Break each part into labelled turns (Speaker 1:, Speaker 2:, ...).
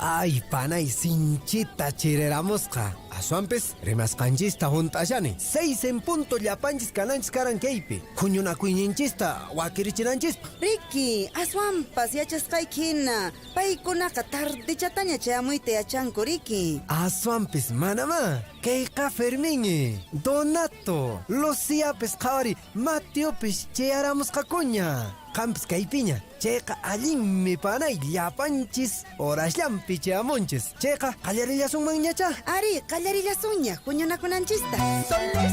Speaker 1: Ay, panay, sinchita chireramusqa. Aswampis, rimasqanchista juntashani. 6 en punto llapanchis kananchis karan kaypi. Kuñunakuyninchista wakirichinanchista.
Speaker 2: Ricky, aswampas yachasqaykina. Paykunaqa tardechataña chayamuyta yachanku, Ricky.
Speaker 1: Aswampis, manama. Kayqa Fermín, Donato, Luciapis qhawari, Mateopis chayaramusqakuña. Qampis kaypiña. Chayqa allinmi panay llapanchis horashllampi chayamunchis. Chayqa qallarillasunmanñacha.
Speaker 2: Ari, qallarillasunña, kuñunakunanchista.
Speaker 3: Soles.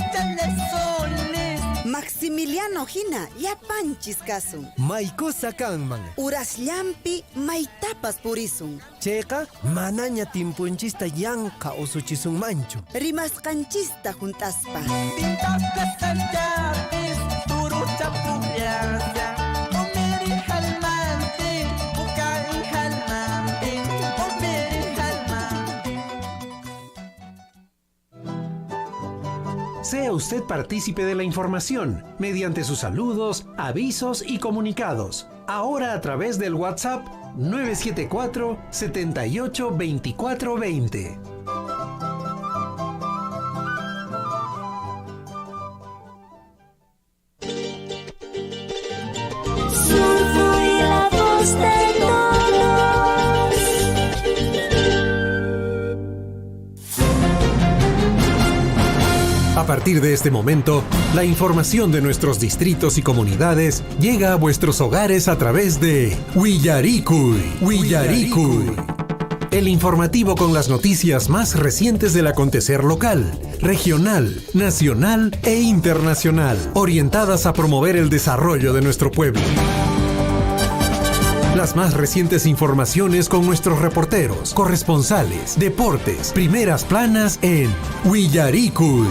Speaker 2: Maximiliano hina, llapanchis kasun.
Speaker 1: Maykusa kanman.
Speaker 2: Urasllampi maytapas purisun.
Speaker 1: Chayqa manaña timpunchista yanqa usuchisunmanchu.
Speaker 2: Rimasqanchista juntaspa.
Speaker 3: Pintasqa sanllapis, turucha pullasa. Umiri halmantin, bukai halmantin, umiri halmantin.
Speaker 4: Sea usted partícipe de la información mediante sus saludos, avisos y comunicados. Ahora a través del WhatsApp 974 78 24 20.
Speaker 5: Soy la voz de todos.
Speaker 4: A partir de este momento, la información de nuestros distritos y comunidades llega a vuestros hogares a través de Willaricui. El informativo con las noticias más recientes del acontecer local, regional, nacional e internacional, orientadas a promover el desarrollo de nuestro pueblo. Las más recientes informaciones con nuestros reporteros, corresponsales, deportes, primeras planas en Willaricui.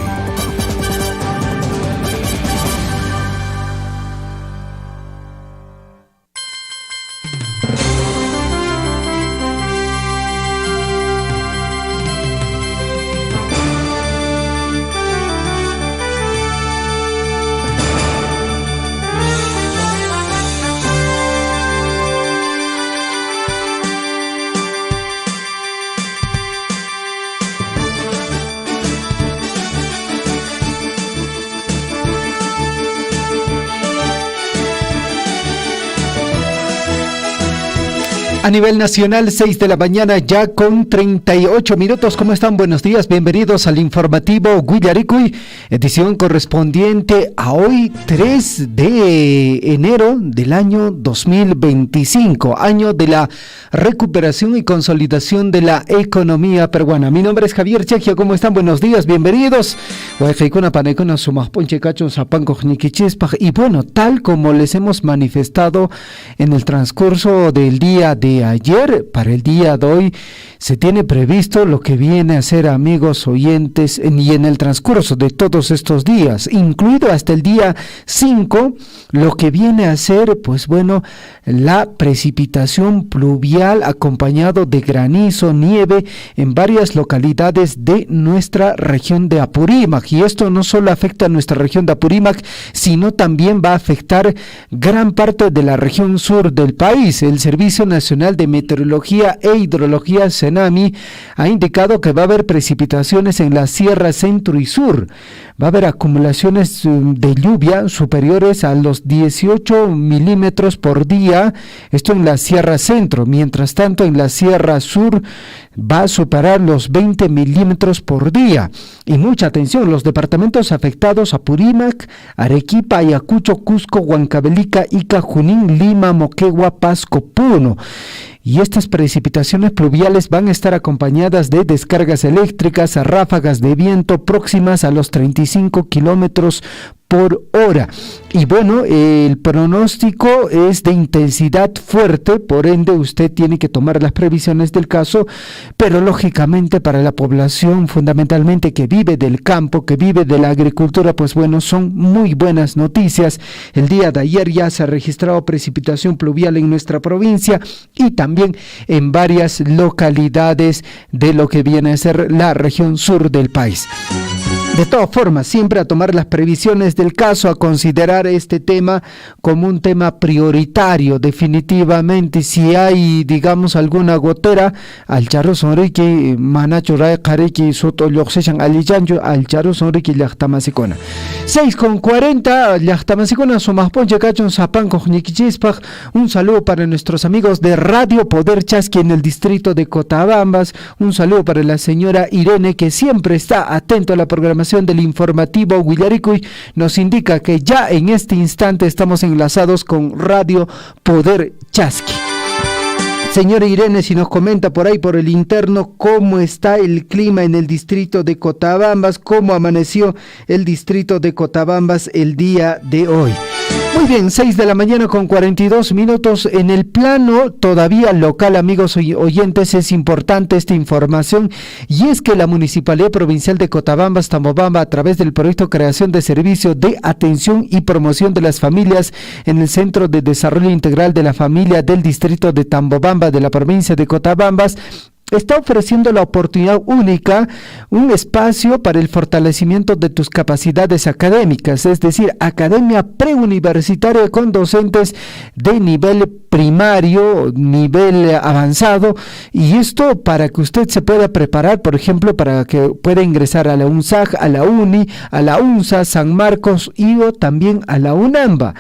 Speaker 6: A nivel nacional, 6 de la mañana ya con 38 minutos. ¿Cómo están? Buenos días. Bienvenidos al informativo Willaricui, edición correspondiente a hoy, 3 de enero del año 2025, año de la recuperación y consolidación de la economía peruana. Mi nombre es Javier Chejia. ¿Cómo están? Buenos días. Bienvenidos. Y bueno, tal como les hemos manifestado en el transcurso del día de ayer, para el día de hoy se tiene previsto lo que viene a ser, amigos oyentes, y en el transcurso de todos estos días, incluido hasta el día 5, lo que viene a ser, pues bueno, la precipitación pluvial acompañado de granizo, nieve en varias localidades de nuestra región de Apurímac. Y esto no solo afecta a nuestra región de Apurímac, sino también va a afectar gran parte de la región sur del país. El Servicio Nacional de Meteorología e Hidrología, SENAMI, ha indicado que va a haber precipitaciones en la Sierra Centro y Sur. Va a haber acumulaciones de lluvia superiores a los 18 milímetros por día, esto en la Sierra Centro. Mientras tanto, en la Sierra Sur va a superar los 20 milímetros por día. Y mucha atención, los departamentos afectados: Apurímac, Arequipa, Ayacucho, Cusco, Huancavelica, Ica, Junín, Lima, Moquegua, Pasco, Puno. Y estas precipitaciones pluviales van a estar acompañadas de descargas eléctricas a ráfagas de viento próximas a los 35 kilómetros por hora. Y bueno, el pronóstico es de intensidad fuerte, por ende usted tiene que tomar las previsiones del caso, pero lógicamente para la población fundamentalmente que vive del campo, que vive de la agricultura, pues bueno, son muy buenas noticias. El día de ayer ya se ha registrado precipitación pluvial en nuestra provincia y también en varias localidades de lo que viene a ser la región sur del país. De todas formas, siempre a tomar las previsiones del caso, a considerar este tema como un tema prioritario. Definitivamente, si hay, digamos, alguna gotera, al charo sonriki, manacho ray kariki, soto yoxeshan alijanjo, al charo sonriki llaqtamasikuna. 6:40, llaqtamasikuna, somajponche cachon sapan kojnikichispaj. Un saludo para nuestros amigos de Radio Poder Chasqui en el distrito de Cotabambas. Un saludo para la señora Irene, que siempre está atento a la programación del informativo Huillaricuy. Nos indica que ya en este instante estamos enlazados con Radio Poder Chasqui. Señora Irene, si nos comenta por ahí por el interno cómo está el clima en el distrito de Cotabambas, cómo amaneció el distrito de Cotabambas el día de hoy. Muy bien, 6:42 a.m. En el plano todavía local, amigos oyentes, es importante esta información, y es que la Municipalidad Provincial de Cotabambas, Tambobamba, a través del proyecto Creación de Servicio de Atención y Promoción de las Familias en el Centro de Desarrollo Integral de la Familia del Distrito de Tambobamba de la provincia de Cotabambas, está ofreciendo la oportunidad única, un espacio para el fortalecimiento de tus capacidades académicas, es decir, academia preuniversitaria con docentes de nivel primario, nivel avanzado, y esto para que usted se pueda preparar, por ejemplo, para que pueda ingresar a la UNSAG, a la UNI, a la UNSA, San Marcos y o también a la UNAMBA.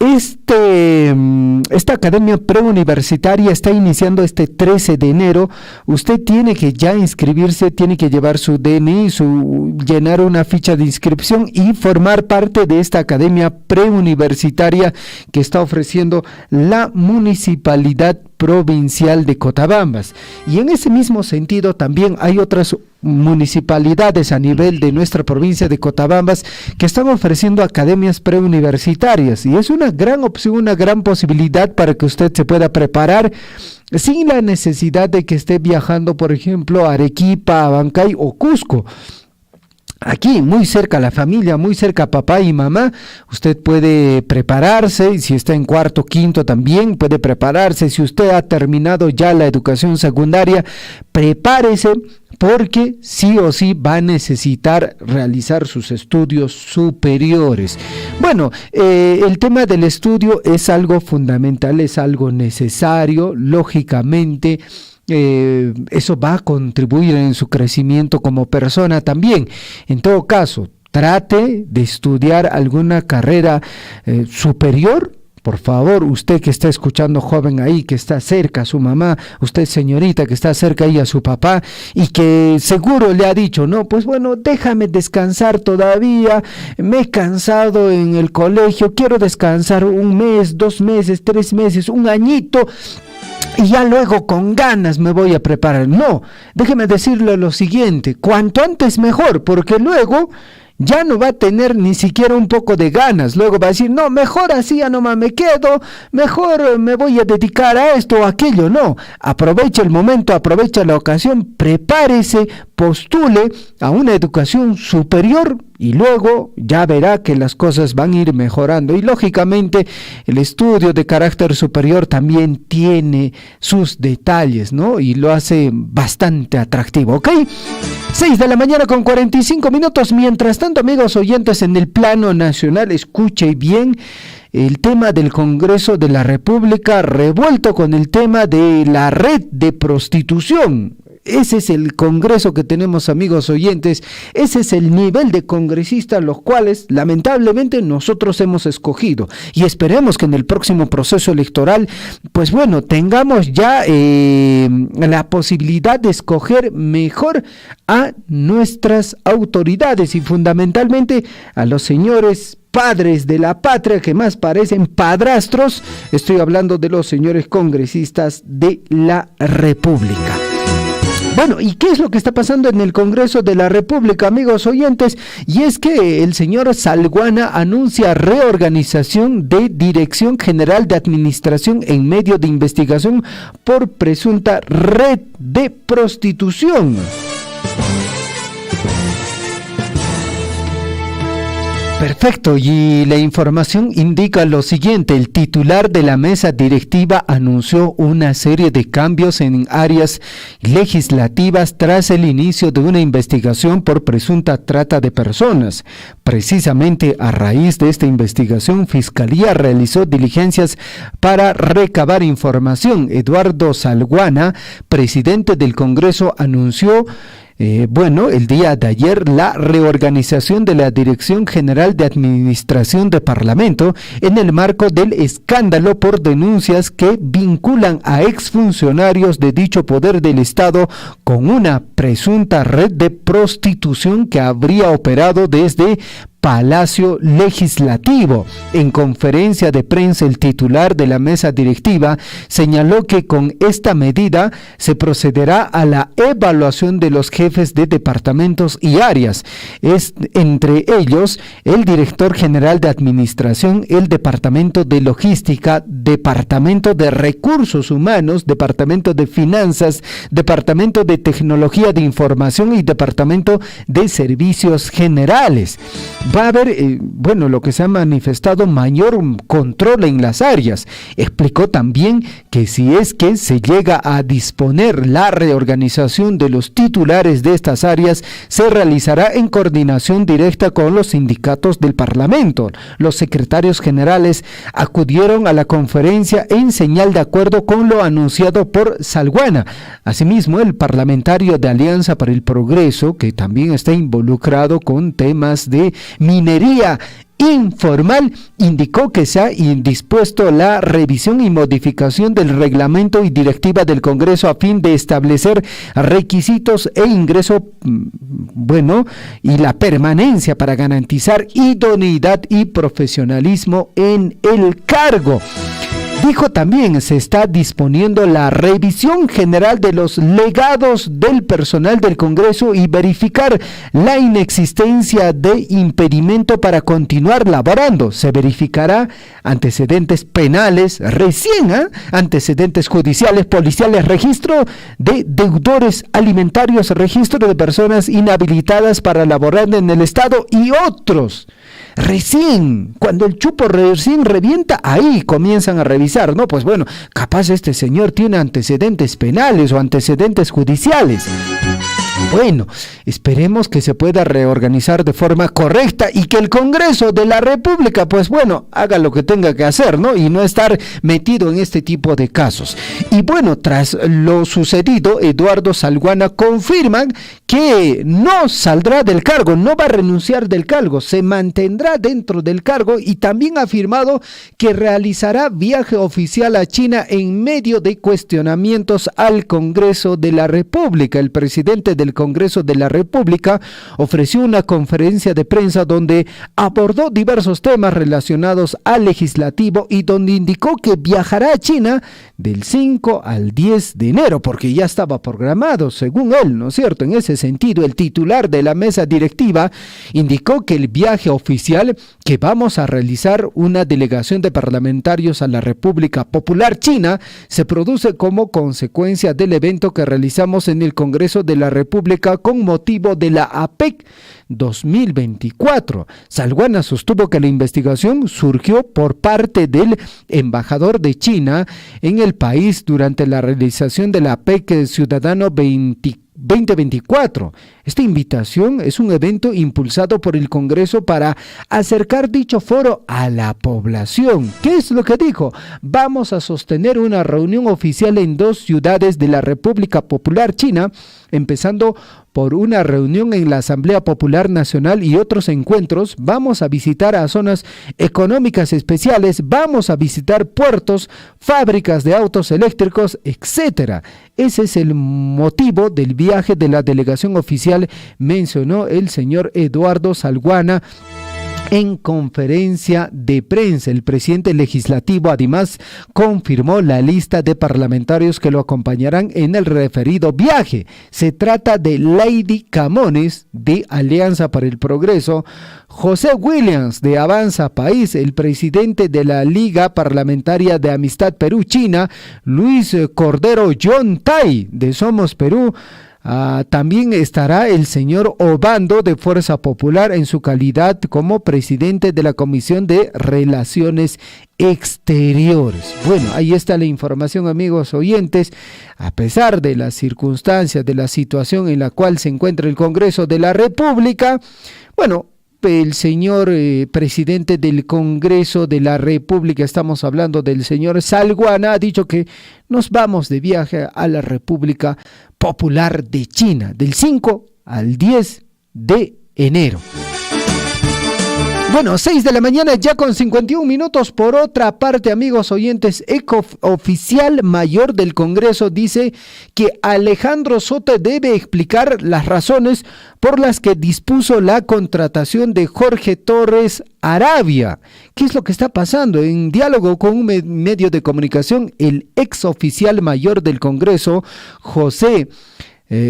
Speaker 6: Esta academia preuniversitaria está iniciando este 13 de enero. Usted tiene que ya inscribirse, tiene que llevar su DNI, llenar una ficha de inscripción y formar parte de esta academia preuniversitaria que está ofreciendo la Municipalidad Provincial de Cotabambas. Y en ese mismo sentido también hay otras municipalidades a nivel de nuestra provincia de Cotabambas que están ofreciendo academias preuniversitarias, y es una gran opción, una gran posibilidad para que usted se pueda preparar sin la necesidad de que esté viajando, por ejemplo, a Arequipa, Abancay o Cusco. Aquí, muy cerca a la familia, muy cerca a papá y mamá, usted puede prepararse, y si está en cuarto, quinto también puede prepararse. Si usted ha terminado ya la educación secundaria, prepárese, porque sí o sí va a necesitar realizar sus estudios superiores. Bueno, el tema del estudio es algo fundamental, es algo necesario, lógicamente. Eso va a contribuir en su crecimiento como persona también. En todo caso, trate de estudiar alguna carrera superior. Por favor, usted que está escuchando, joven ahí, que está cerca a su mamá, usted señorita que está cerca ahí a su papá y que seguro le ha dicho, no, pues bueno, déjame descansar todavía, me he cansado en el colegio, quiero descansar 1 mes, 2 meses, 3 meses, 1 añito, y ya luego con ganas me voy a preparar. No, déjeme decirle lo siguiente, cuanto antes mejor, porque luego ya no va a tener ni siquiera un poco de ganas. Luego va a decir, no, mejor así ya nomás me quedo, mejor me voy a dedicar a esto o aquello. No, aprovecha el momento, aprovecha la ocasión, prepárese, postule a una educación superior y luego ya verá que las cosas van a ir mejorando. Y lógicamente el estudio de carácter superior también tiene sus detalles, ¿no? Y lo hace bastante atractivo, ¿ok? 6:45 a.m. Mientras tanto, amigos oyentes, en el plano nacional, escuche bien el tema del Congreso de la República revuelto con el tema de la red de prostitución. Ese es el Congreso que tenemos, amigos oyentes, ese es el nivel de congresistas los cuales lamentablemente nosotros hemos escogido, y esperemos que en el próximo proceso electoral, pues bueno, tengamos ya la posibilidad de escoger mejor a nuestras autoridades y fundamentalmente a los señores padres de la patria que más parecen padrastros. Estoy hablando de los señores congresistas de la República. Bueno, ¿y qué es lo que está pasando en el Congreso de la República, amigos oyentes? Y es que el señor Salguana anuncia reorganización de Dirección General de Administración en medio de investigación por presunta red de prostitución. Perfecto, y la información indica lo siguiente: el titular de la mesa directiva anunció una serie de cambios en áreas legislativas tras el inicio de una investigación por presunta trata de personas. Precisamente a raíz de esta investigación, Fiscalía realizó diligencias para recabar información. Eduardo Salguana, presidente del Congreso, anunció el día de ayer la reorganización de la Dirección General de Administración de Parlamento en el marco del escándalo por denuncias que vinculan a exfuncionarios de dicho poder del Estado con una presunta red de prostitución que habría operado desde Palacio Legislativo. En conferencia de prensa, el titular de la mesa directiva señaló que con esta medida se procederá a la evaluación de los jefes de departamentos y áreas, entre ellos el director general de administración, el departamento de logística, departamento de recursos humanos, departamento de finanzas, departamento de tecnología de información y departamento de servicios generales. Va a haber, lo que se ha manifestado, mayor control en las áreas. Explicó también que si es que se llega a disponer la reorganización de los titulares de estas áreas, se realizará en coordinación directa con los sindicatos del Parlamento. Los secretarios generales acudieron a la conferencia en señal de acuerdo con lo anunciado por Salguana. Asimismo, el parlamentario de Alianza para el Progreso, que también está involucrado con temas de minería informal, indicó que se ha dispuesto la revisión y modificación del reglamento y directiva del Congreso a fin de establecer requisitos e ingreso, y la permanencia para garantizar idoneidad y profesionalismo en el cargo. Dijo también, se está disponiendo la revisión general de los legados del personal del Congreso y verificar la inexistencia de impedimento para continuar laborando. Se verificará antecedentes penales, antecedentes judiciales, policiales, registro de deudores alimentarios, registro de personas inhabilitadas para laborar en el Estado y otros. Cuando el chupo recién revienta, ahí comienzan a revisar, ¿no? Pues capaz este señor tiene antecedentes penales o antecedentes judiciales. Esperemos que se pueda reorganizar de forma correcta y que el Congreso de la República, haga lo que tenga que hacer, ¿no? Y no estar metido en este tipo de casos. Y tras lo sucedido, Eduardo Salguana confirma que no saldrá del cargo, no va a renunciar del cargo, se mantendrá dentro del cargo, y también ha afirmado que realizará viaje oficial a China en medio de cuestionamientos al Congreso de la República. El presidente del Congreso de la República ofreció una conferencia de prensa donde abordó diversos temas relacionados al legislativo y donde indicó que viajará a China del 5 al 10 de enero, porque ya estaba programado, según él, ¿no es cierto? En ese sentido, el titular de la mesa directiva indicó que el viaje oficial que vamos a realizar una delegación de parlamentarios a la República Popular China se produce como consecuencia del evento que realizamos en el Congreso de la República con motivo de la APEC 2024. Salguana sostuvo que la investigación surgió por parte del embajador de China en el país durante la realización de la APEC Ciudadano 2024. Esta invitación es un evento impulsado por el Congreso para acercar dicho foro a la población. ¿Qué es lo que dijo? Vamos a sostener una reunión oficial en 2 ciudades de la República Popular China, empezando por una reunión en la Asamblea Popular Nacional y otros encuentros. Vamos a visitar a zonas económicas especiales, vamos a visitar puertos, fábricas de autos eléctricos, etcétera. Ese es el motivo del viaje de la delegación oficial, mencionó el señor Eduardo Salguana en conferencia de prensa. El presidente legislativo además confirmó la lista de parlamentarios que lo acompañarán en el referido viaje. Se trata de Lady Camones de Alianza para el Progreso, José Williams de Avanza País, el presidente de la Liga Parlamentaria de Amistad Perú-China, Luis Cordero John Tai de Somos Perú, También estará el señor Obando de Fuerza Popular en su calidad como presidente de la Comisión de Relaciones Exteriores. Bueno, ahí está la información, amigos oyentes. A pesar de las circunstancias, de la situación en la cual se encuentra el Congreso de la República, bueno, el señor presidente del Congreso de la República, estamos hablando del señor Salguana, ha dicho que nos vamos de viaje a la República Popular de China, del 5 al 10 de enero. Bueno, 6 de la mañana ya con 51 minutos. Por otra parte, amigos oyentes, oficial mayor del Congreso dice que Alejandro Soto debe explicar las razones por las que dispuso la contratación de Jorge Torres Arabia. ¿Qué es lo que está pasando? En diálogo con un medio de comunicación, el ex oficial mayor del Congreso, José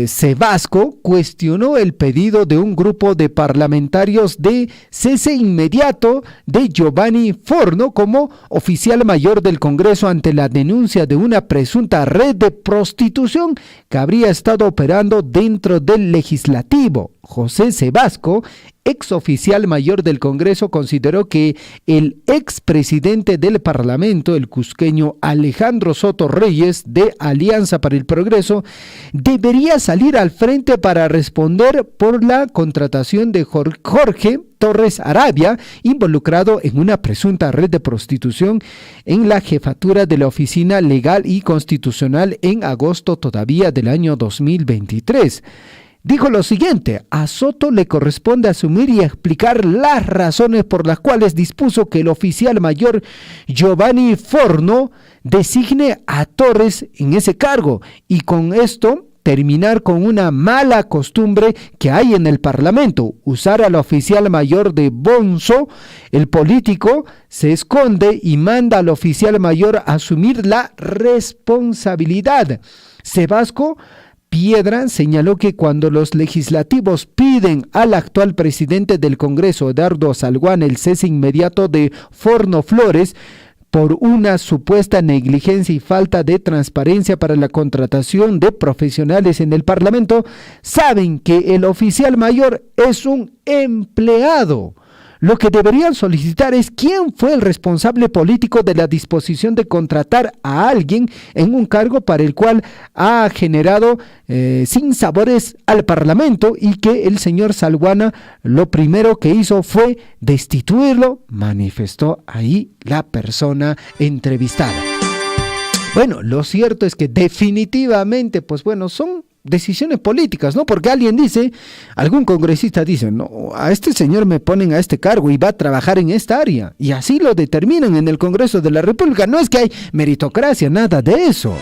Speaker 6: Sebasco, cuestionó el pedido de un grupo de parlamentarios de cese inmediato de Giovanni Forno como oficial mayor del Congreso ante la denuncia de una presunta red de prostitución que habría estado operando dentro del legislativo. José Sebasco, ex oficial mayor del Congreso, consideró que el expresidente del Parlamento, el cusqueño Alejandro Soto Reyes, de Alianza para el Progreso, debería salir al frente para responder por la contratación de Jorge Torres Arabia, involucrado en una presunta red de prostitución en la jefatura de la Oficina Legal y Constitucional en agosto todavía del año 2023. Dijo lo siguiente: a Soto le corresponde asumir y explicar las razones por las cuales dispuso que el oficial mayor Giovanni Forno designe a Torres en ese cargo y con esto terminar con una mala costumbre que hay en el Parlamento, usar al oficial mayor de bonzo. El político se esconde y manda al oficial mayor a asumir la responsabilidad. Sebasco Piedra señaló que cuando los legislativos piden al actual presidente del Congreso, Eduardo Salguán, el cese inmediato de Forno Flores por una supuesta negligencia y falta de transparencia para la contratación de profesionales en el Parlamento, saben que el oficial mayor es un empleado. Lo que deberían solicitar es quién fue el responsable político de la disposición de contratar a alguien en un cargo para el cual ha generado sinsabores al Parlamento y que el señor Salguana lo primero que hizo fue destituirlo, manifestó ahí la persona entrevistada. Bueno, lo cierto es que definitivamente, pues bueno, son decisiones políticas, ¿no? Porque alguien dice, algún congresista dice, no, a este señor me ponen a este cargo y va a trabajar en esta área, y así lo determinan en el Congreso de la República. No es que hay meritocracia, nada de eso.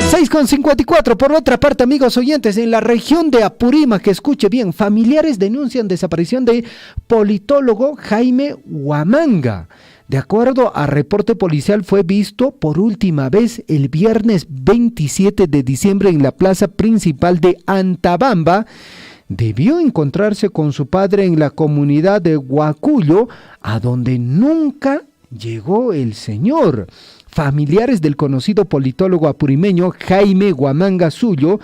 Speaker 6: 6:54. Por otra parte, amigos oyentes, en la región de Apurímac, que escuche bien, familiares denuncian desaparición de politólogo Jaime Huamanga. De acuerdo a reporte policial, fue visto por última vez el viernes 27 de diciembre en la plaza principal de Antabamba. Debió encontrarse con su padre en la comunidad de Huacuyo, a donde nunca llegó el señor. Familiares del conocido politólogo apurimeño Jaime Huamanga Suyo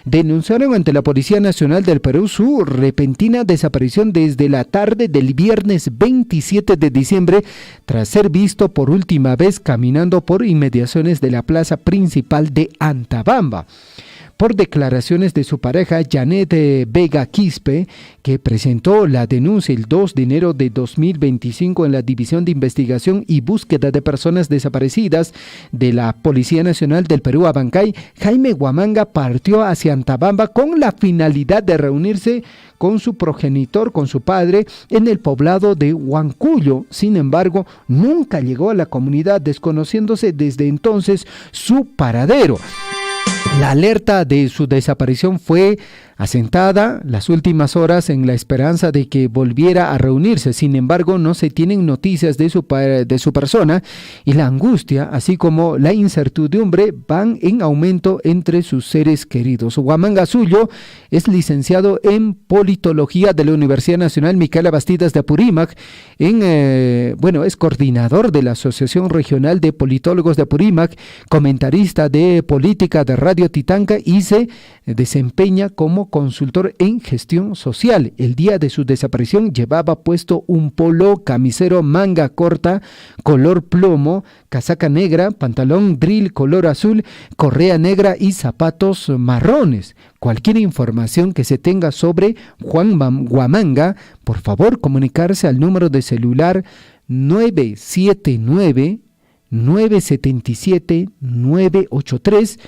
Speaker 6: denunciaron ante la Policía Nacional del Perú su repentina desaparición desde la tarde del viernes 27 de diciembre, tras ser visto por última vez caminando por inmediaciones de la plaza principal de Antabamba. Por declaraciones de su pareja, Janet Vega Quispe, que presentó la denuncia el 2 de enero de 2025 en la División de Investigación y Búsqueda de Personas Desaparecidas de la Policía Nacional del Perú, Abancay, Jaime Huamanga partió hacia Antabamba con la finalidad de reunirse con su progenitor, con su padre, en el poblado de Huancuyo. Sin embargo, nunca llegó a la comunidad, desconociéndose desde entonces su paradero. La alerta de su desaparición fue asentada las últimas horas en la esperanza de que volviera a reunirse. Sin embargo, no se tienen noticias de su persona y la angustia, así como la incertidumbre, van en aumento entre sus seres queridos. Huamanga Zullo es licenciado en Politología de la Universidad Nacional Micaela Bastidas de Apurímac. Es coordinador de la Asociación Regional de Politólogos de Apurímac, comentarista de política de Radio Titanca y se desempeña como consultor en gestión social. El día de su desaparición llevaba puesto un polo camisero manga corta, color plomo, casaca negra, pantalón drill color azul, correa negra y zapatos marrones. Cualquier información que se tenga sobre Juan Huamanga, por favor comunicarse al número de celular 979-977-983.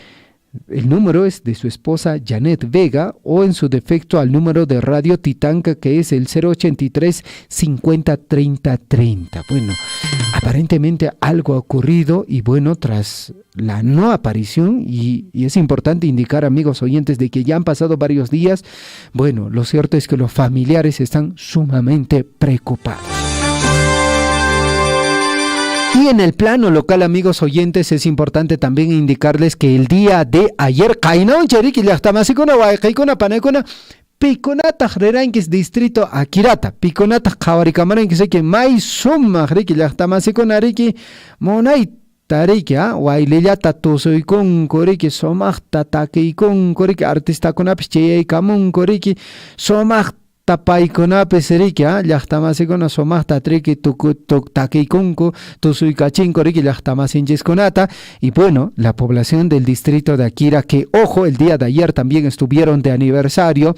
Speaker 6: El número es de su esposa Janet Vega o en su defecto al número de Radio Titanca que es el 083 50 30 30. Bueno, aparentemente algo ha ocurrido y bueno, tras la no aparición y es importante indicar, amigos oyentes, de que ya han pasado varios días. Bueno, lo cierto es que los familiares están sumamente preocupados. Y en el plano local, amigos oyentes, es importante también indicarles que el día de ayer, Piconata Rerankis distrito Akirata, Piconata Javaricamaranquis, que mai suma Riki Lachtamasiconariki, Monai Tariki, Wailillata Tusuikun, Koriki, Somach Tatakikun, Koriki, Artista con Apche, Kamun, Koriki, Somach Tapaiconape serikia, llaqtamasicuna sumaqta triki takiykunku, tusuykachinko riki llaqtamasinchikkunata. Y bueno, la población del distrito de Akira, que ojo, el día de ayer también estuvieron de aniversario.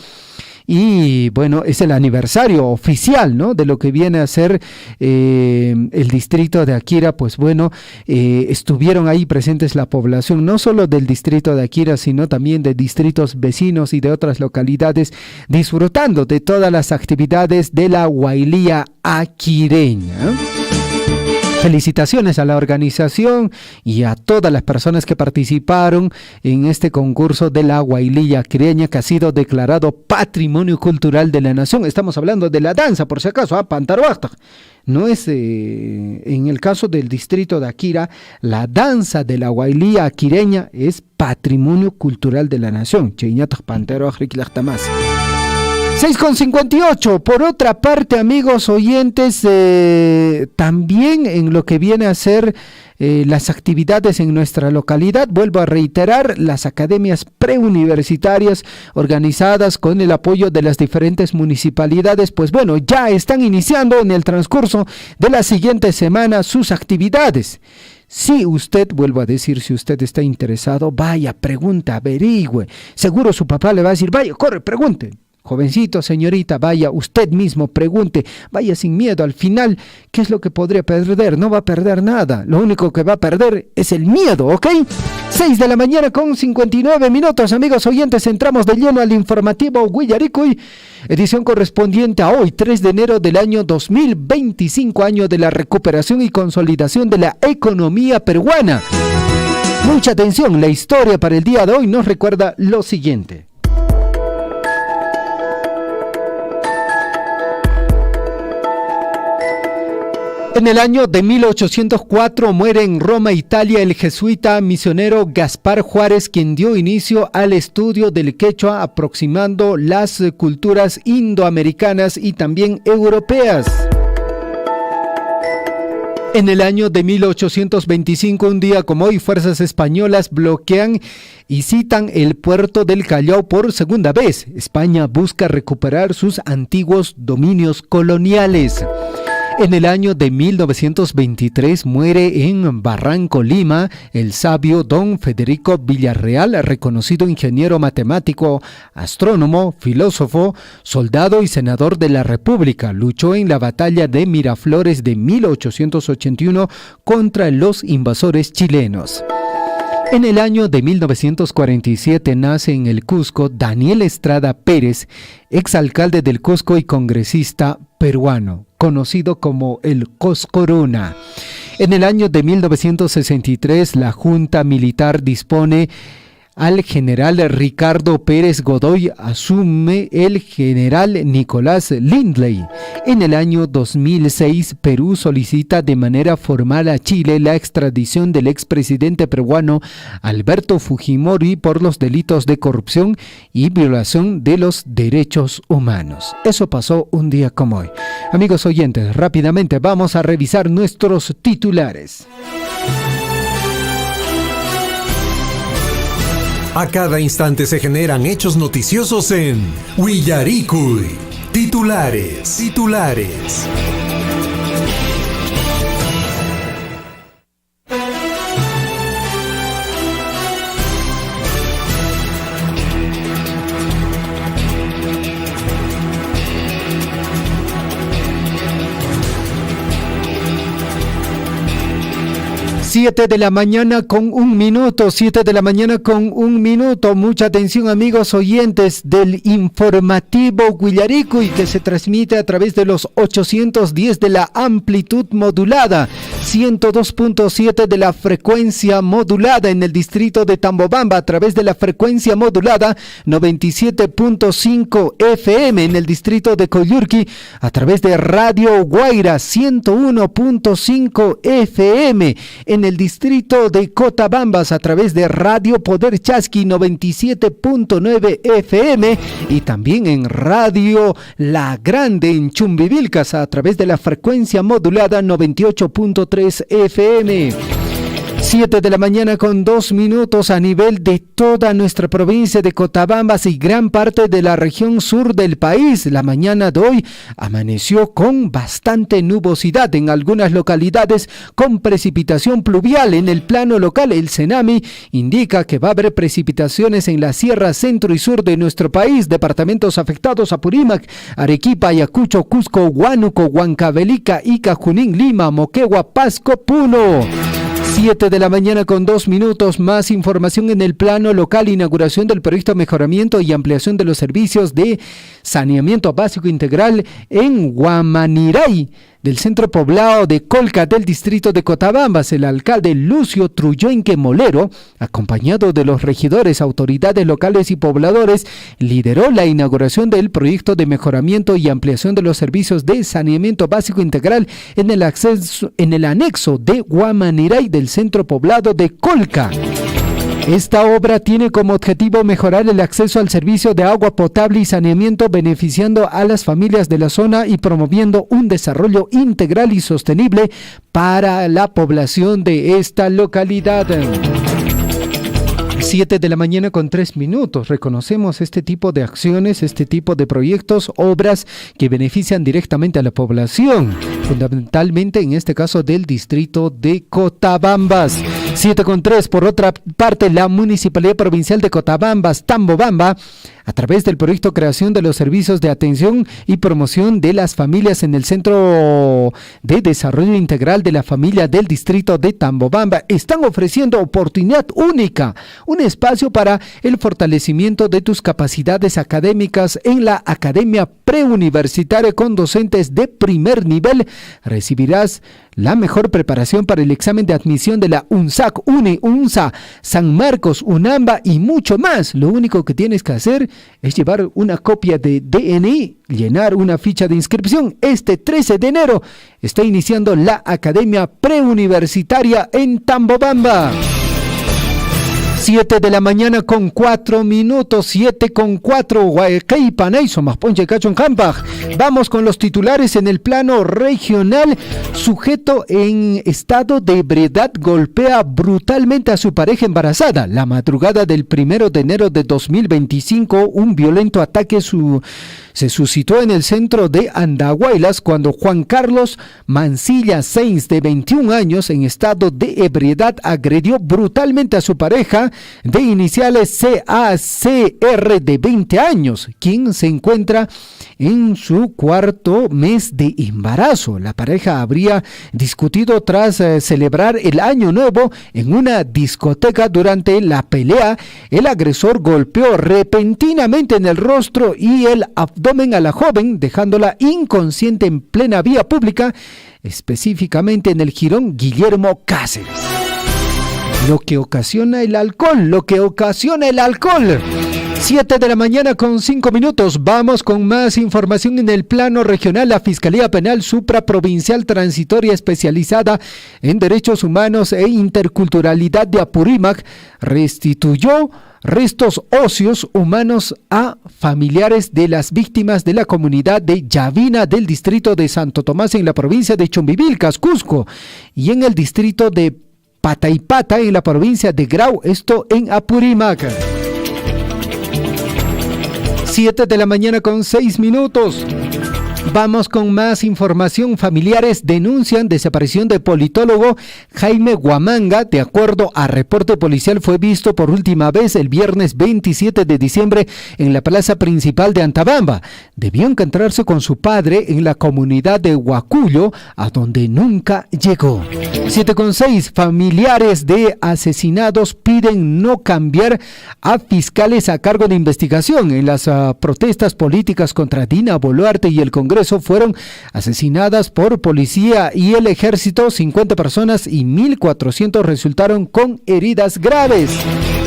Speaker 6: Y bueno, es el aniversario oficial, ¿no?, de lo que viene a ser el distrito de Akira. Pues bueno, estuvieron ahí presentes la población, no solo del distrito de Akira, sino también de distritos vecinos y de otras localidades, disfrutando de todas las actividades de la Huaylilla aquireña. Felicitaciones a la organización y a todas las personas que participaron en este concurso de la Huaylilla aquireña, que ha sido declarado Patrimonio Cultural de la Nación. Estamos hablando de la danza, por si acaso, Pantaruacta. No es, en el caso del distrito de Akira, la danza de la Huaylilla aquireña es Patrimonio Cultural de la Nación. 6:58. Por otra parte, amigos oyentes, también en lo que viene a ser las actividades en nuestra localidad, vuelvo a reiterar, las academias preuniversitarias organizadas con el apoyo de las diferentes municipalidades, pues bueno, ya están iniciando en el transcurso de la siguiente semana sus actividades. Si usted, vuelvo a decir, si usted está interesado, vaya, pregunta, averigüe. Seguro su papá le va a decir, vaya, corre, pregunte. Jovencito, señorita, vaya, usted mismo pregunte, vaya sin miedo. Al final, ¿qué es lo que podría perder? No va a perder nada. Lo único que va a perder es el miedo, ¿ok? 6:59, amigos oyentes. Entramos de lleno al informativo Huillaricuy, edición correspondiente a hoy, 3 de enero del año 2025, año de la recuperación y consolidación de la economía peruana. Mucha atención, la historia para el día de hoy nos recuerda lo siguiente. En el año de 1804 muere en Roma, Italia, el jesuita misionero Gaspar Juárez, quien dio inicio al estudio del quechua, aproximando las culturas indoamericanas y también europeas. En el año de 1825, un día como hoy, fuerzas españolas bloquean y citan el puerto del Callao por segunda vez. España busca recuperar sus antiguos dominios coloniales. En el año de 1923 muere en Barranco, Lima, el sabio don Federico Villarreal, reconocido ingeniero matemático, astrónomo, filósofo, soldado y senador de la República. Luchó en la batalla de Miraflores de 1881 contra los invasores chilenos. En el año de 1947 nace en el Cusco Daniel Estrada Pérez, exalcalde del Cusco y congresista peruano, conocido como el Coscorona. En el año de 1963 la Junta Militar dispone al general Ricardo Pérez Godoy asume el general Nicolás Lindley. En el año 2006, Perú solicita de manera formal a Chile la extradición del expresidente peruano Alberto Fujimori por los delitos de corrupción y violación de los derechos humanos. Eso pasó un día como hoy. Amigos oyentes, rápidamente vamos a revisar nuestros titulares.
Speaker 4: A cada instante se generan hechos noticiosos en Willaricui. Titulares.
Speaker 6: 7 de la mañana con un minuto. Mucha atención, amigos oyentes del informativo Willaricui, que se transmite a través de los 810 de la amplitud modulada, 102.7 de la frecuencia modulada en el distrito de Tambobamba, a través de la frecuencia modulada 97.5 FM en el distrito de Coyurqui, a través de Radio Guaira 101.5 FM en el distrito de Cotabambas, a través de Radio Poder Chasqui 97.9 FM y también en Radio La Grande en Chumbivilcas, a través de la frecuencia modulada 98.3 FM. 7 de la mañana con 2 minutos a nivel de toda nuestra provincia de Cotabambas y gran parte de la región sur del país. La mañana de hoy amaneció con bastante nubosidad en algunas localidades, con precipitación pluvial. En el plano local, el CENAMI indica que va a haber precipitaciones en la sierra centro y sur de nuestro país. Departamentos afectados: Apurímac, Arequipa, Ayacucho, Cusco, Huánuco, Huancavelica, Ica, Junín, Lima, Moquegua, Pasco, Puno. 7 de la mañana con 2 minutos. Más información en el plano local. Inauguración del proyecto Mejoramiento y Ampliación de los Servicios de Saneamiento Básico Integral en Huamaniray, del centro poblado de Colca del distrito de Cotabambas. El alcalde Lucio Trulloenque Molero, acompañado de los regidores, autoridades locales y pobladores, lideró la inauguración del proyecto de mejoramiento y ampliación de los servicios de saneamiento básico integral en el anexo de Huamaniray del centro poblado de Colca. Esta obra tiene como objetivo mejorar el acceso al servicio de agua potable y saneamiento, beneficiando a las familias de la zona y promoviendo un desarrollo integral y sostenible para la población de esta localidad. 7 de la mañana con 3 minutos. Reconocemos este tipo de acciones, este tipo de proyectos, obras que benefician directamente a la población, fundamentalmente en este caso del distrito de Cotabambas. 7 con 3. Por otra parte, la Municipalidad Provincial de Cotabambas, Tambobamba, a través del proyecto Creación de los Servicios de Atención y Promoción de las Familias en el Centro de Desarrollo Integral de la Familia del Distrito de Tambobamba, están ofreciendo oportunidad única, un espacio para el fortalecimiento de tus capacidades académicas en la Academia Preuniversitaria con docentes de primer nivel. Recibirás la mejor preparación para el examen de admisión de la UNSAC, UNE, UNSA, San Marcos, UNAMBA y mucho más. Lo único que tienes que hacer es llevar una copia de DNI, llenar una ficha de inscripción. Este 13 de enero está iniciando la Academia Preuniversitaria en Tambobamba. 7 de la mañana con 4 minutos, 7 con 4, Vamos con los titulares en el plano regional. Sujeto en estado de ebriedad golpea brutalmente a su pareja embarazada. La madrugada del 1 de enero de 2025, un violento ataque se suscitó en el centro de Andahuaylas cuando Juan Carlos Mancilla Sainz, de 21 años, en estado de ebriedad, agredió brutalmente a su pareja de iniciales CACR, de 20 años, quien se encuentra en su cuarto mes de embarazo. La pareja habría discutido tras celebrar el Año Nuevo en una discoteca. Durante la pelea, el agresor golpeó repentinamente en el rostro y el abdomen a la joven, dejándola inconsciente en plena vía pública, específicamente en el jirón Guillermo Cáceres. lo que ocasiona el alcohol, 7 de la mañana con 5 minutos. Vamos con más información en el plano regional. La Fiscalía Penal Supraprovincial Transitoria Especializada en Derechos Humanos e Interculturalidad de Apurímac restituyó restos óseos humanos a familiares de las víctimas de la comunidad de Yavina del distrito de Santo Tomás en la provincia de Chumbivilcas, Cusco, y en el distrito de Pataipata en la provincia de Grau, esto en Apurímac. 7 de la mañana con 6 minutos. Vamos con más información. Familiares denuncian desaparición de politólogo Jaime Guamanga. De acuerdo a reporte policial, fue visto por última vez el viernes 27 de diciembre en la plaza principal de Antabamba. Debió encontrarse con su padre en la comunidad de Huacuyo, a donde nunca llegó. 7,6. Familiares de asesinados piden no cambiar a fiscales a cargo de investigación. En las protestas políticas contra Dina Boluarte y el Congreso fueron asesinadas por policía y el ejército. 50 personas y 1.400 resultaron con heridas graves.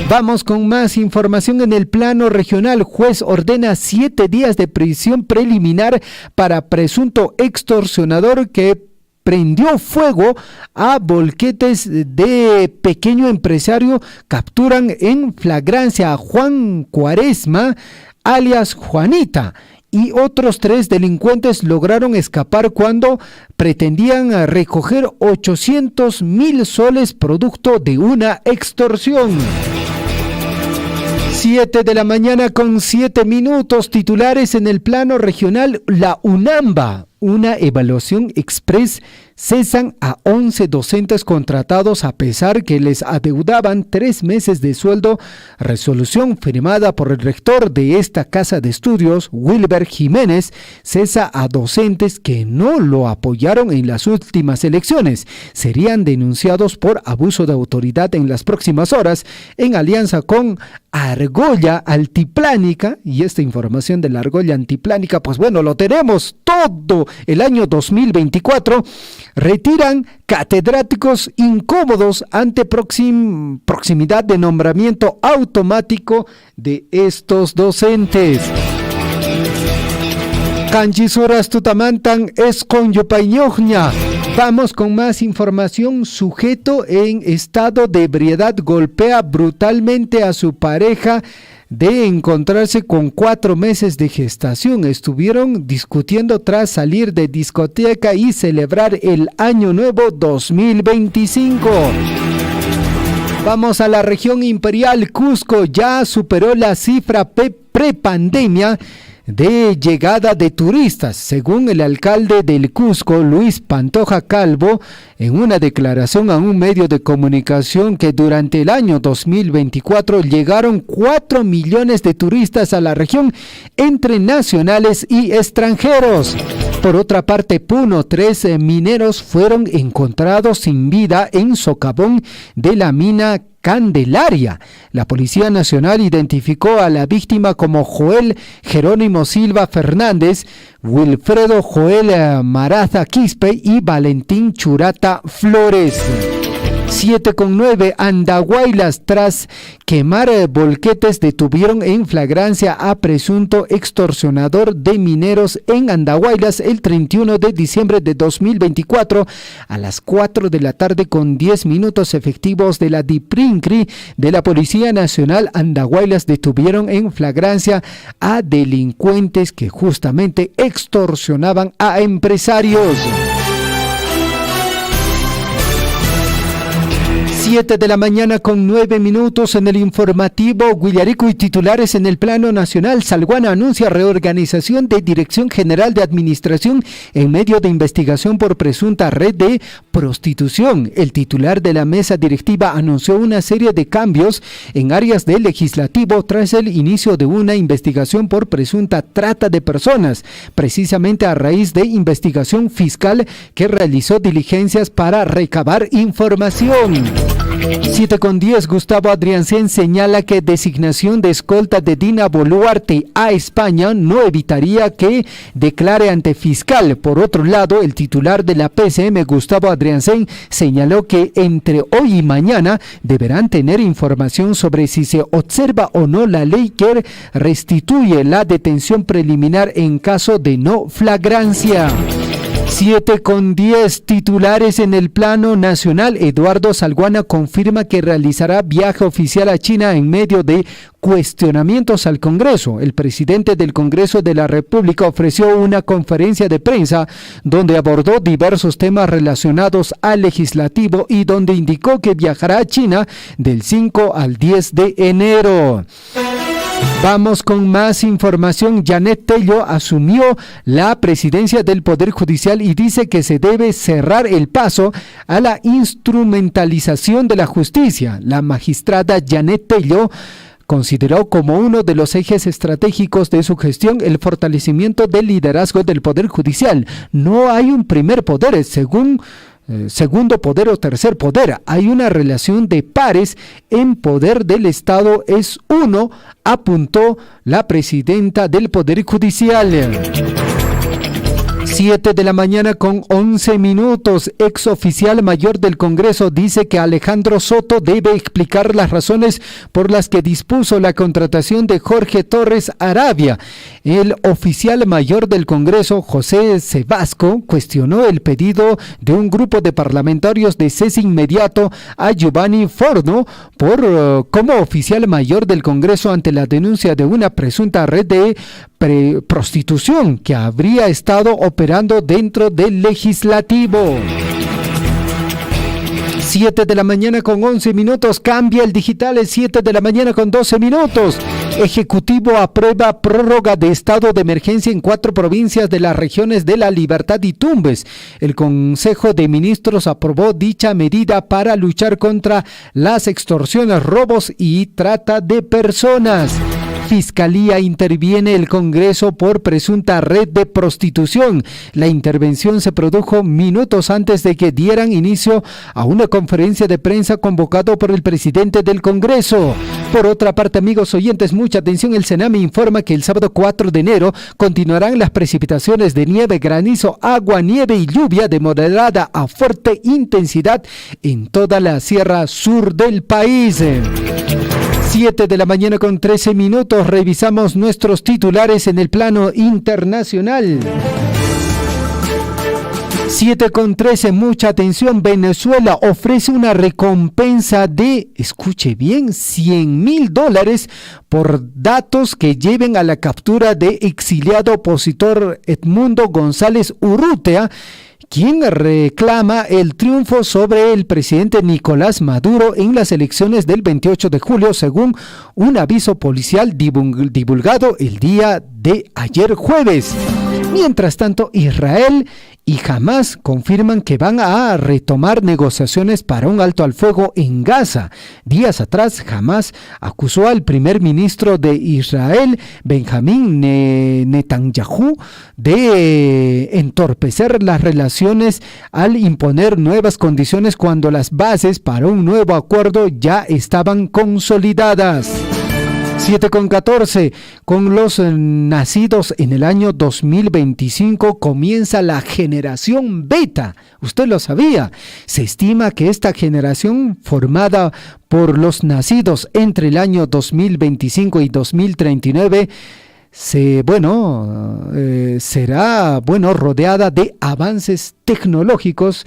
Speaker 6: Vamos con más información en el plano regional. Juez ordena 7 días de prisión preliminar para presunto extorsionador que prendió fuego a volquetes de pequeño empresario. Capturan en flagrancia a Juan Cuaresma, alias Juanita, y otros 3 delincuentes lograron escapar cuando pretendían recoger 800,000 soles producto de una extorsión. 7 de la mañana con 7 minutos. Titulares en el plano regional. La UNAMBA, una evaluación express. Cesan a 11 docentes contratados a pesar que les adeudaban 3 meses de sueldo. Resolución firmada por el rector de esta casa de estudios, Wilber Jiménez, cesa a docentes que no lo apoyaron en las últimas elecciones. Serían denunciados por abuso de autoridad en las próximas horas en alianza con Argolla Altiplánica. Y esta información de la Argolla Altiplánica, pues bueno, lo tenemos todo el año 2024. Retiran catedráticos incómodos ante proximidad de nombramiento automático de estos docentes. Canchisuras tutamantan es con Yupaiñoña. Vamos con más información. Sujeto en estado de ebriedad golpea brutalmente a su pareja de encontrarse con 4 meses de gestación. Estuvieron discutiendo tras salir de discoteca y celebrar el Año Nuevo 2025. Vamos a la región imperial. Cusco ya superó la cifra prepandemia de llegada de turistas, según el alcalde del Cusco, Luis Pantoja Calvo, en una declaración a un medio de comunicación, que durante el año 2024 llegaron 4 millones de turistas a la región, entre nacionales y extranjeros. Por otra parte, Puno, 3 mineros fueron encontrados sin vida en socavón de la mina Candelaria. La Policía Nacional identificó a la víctima como Joel Jerónimo Silva Fernández, Wilfredo Joel Maraza Quispe y Valentín Churata Flores. 7,9. Andahuaylas, tras quemar volquetes, detuvieron en flagrancia a presunto extorsionador de mineros en Andahuaylas el 31 de diciembre de 2024 a las 4 de la tarde con 10 minutos. Efectivos de la DIPRINCRI de la Policía Nacional Andahuaylas detuvieron en flagrancia a delincuentes que justamente extorsionaban a empresarios. 7 de la mañana con 9 minutos en el informativo Guillarico y titulares en el plano nacional. Salguana anuncia reorganización de Dirección General de Administración en medio de investigación por presunta red de prostitución. El titular de la mesa directiva anunció una serie de cambios en áreas del legislativo tras el inicio de una investigación por presunta trata de personas, precisamente a raíz de investigación fiscal que realizó diligencias para recabar información. 7:10, Gustavo Adriancén señala que designación de escolta de Dina Boluarte a España no evitaría que declare ante fiscal. Por otro lado, el titular de la PCM, Gustavo Adriancén, señaló que entre hoy y mañana deberán tener información sobre si se observa o no la ley que restituye la detención preliminar en caso de no flagrancia. 7:10, titulares en el plano nacional. Eduardo Salguana confirma que realizará viaje oficial a China en medio de cuestionamientos al Congreso. El presidente del Congreso de la República ofreció una conferencia de prensa donde abordó diversos temas relacionados al legislativo y donde indicó que viajará a China del 5 al 10 de enero. Vamos con más información. Janet Tello asumió la presidencia del Poder Judicial y dice que se debe cerrar el paso a la instrumentalización de la justicia. La magistrada Janet Tello consideró como uno de los ejes estratégicos de su gestión el fortalecimiento del liderazgo del Poder Judicial. No hay un primer poder, segundo poder o tercer poder. Hay una relación de pares en poder del Estado, es uno, apuntó la presidenta del Poder Judicial. 7:11 a.m. Ex oficial mayor del Congreso dice que Alejandro Soto debe explicar las razones por las que dispuso la contratación de Jorge Torres Arabia. El oficial mayor del Congreso, José Sebasco, cuestionó el pedido de un grupo de parlamentarios de cese inmediato a Giovanni Forno como oficial mayor del Congreso ante la denuncia de una presunta red de prostitución que habría estado operando dentro del legislativo. 7:11 a.m. Cambia el digital, es 7:12 a.m. Ejecutivo aprueba prórroga de estado de emergencia en 4 provincias de las regiones de La Libertad y Tumbes. El Consejo de Ministros aprobó dicha medida para luchar contra las extorsiones, robos y trata de personas. Fiscalía interviene el Congreso por presunta red de prostitución. La intervención se produjo minutos antes de que dieran inicio a una conferencia de prensa convocado por el presidente del Congreso. Por otra parte, amigos oyentes, mucha atención, el Sename informa que el sábado 4 de enero continuarán las precipitaciones de nieve, granizo, agua, nieve y lluvia de moderada a fuerte intensidad en toda la sierra sur del país. 7:13 a.m. Revisamos nuestros titulares en el plano internacional. 7:13, mucha atención. Venezuela ofrece una recompensa de, escuche bien, $100,000 por datos que lleven a la captura de exiliado opositor Edmundo González Urrutia, quien reclama el triunfo sobre el presidente Nicolás Maduro en las elecciones del 28 de julio, según un aviso policial divulgado el día de ayer jueves. Mientras tanto, Israel y Hamas confirman que van a retomar negociaciones para un alto al fuego en Gaza. Días atrás, Hamas acusó al primer ministro de Israel, Benjamín Netanyahu, de entorpecer las relaciones al imponer nuevas condiciones cuando las bases para un nuevo acuerdo ya estaban consolidadas. 7:14, con los nacidos en el año 2025 comienza la generación beta. ¿Usted lo sabía? Se estima que esta generación formada por los nacidos entre el año 2025 y 2039 será rodeada de avances tecnológicos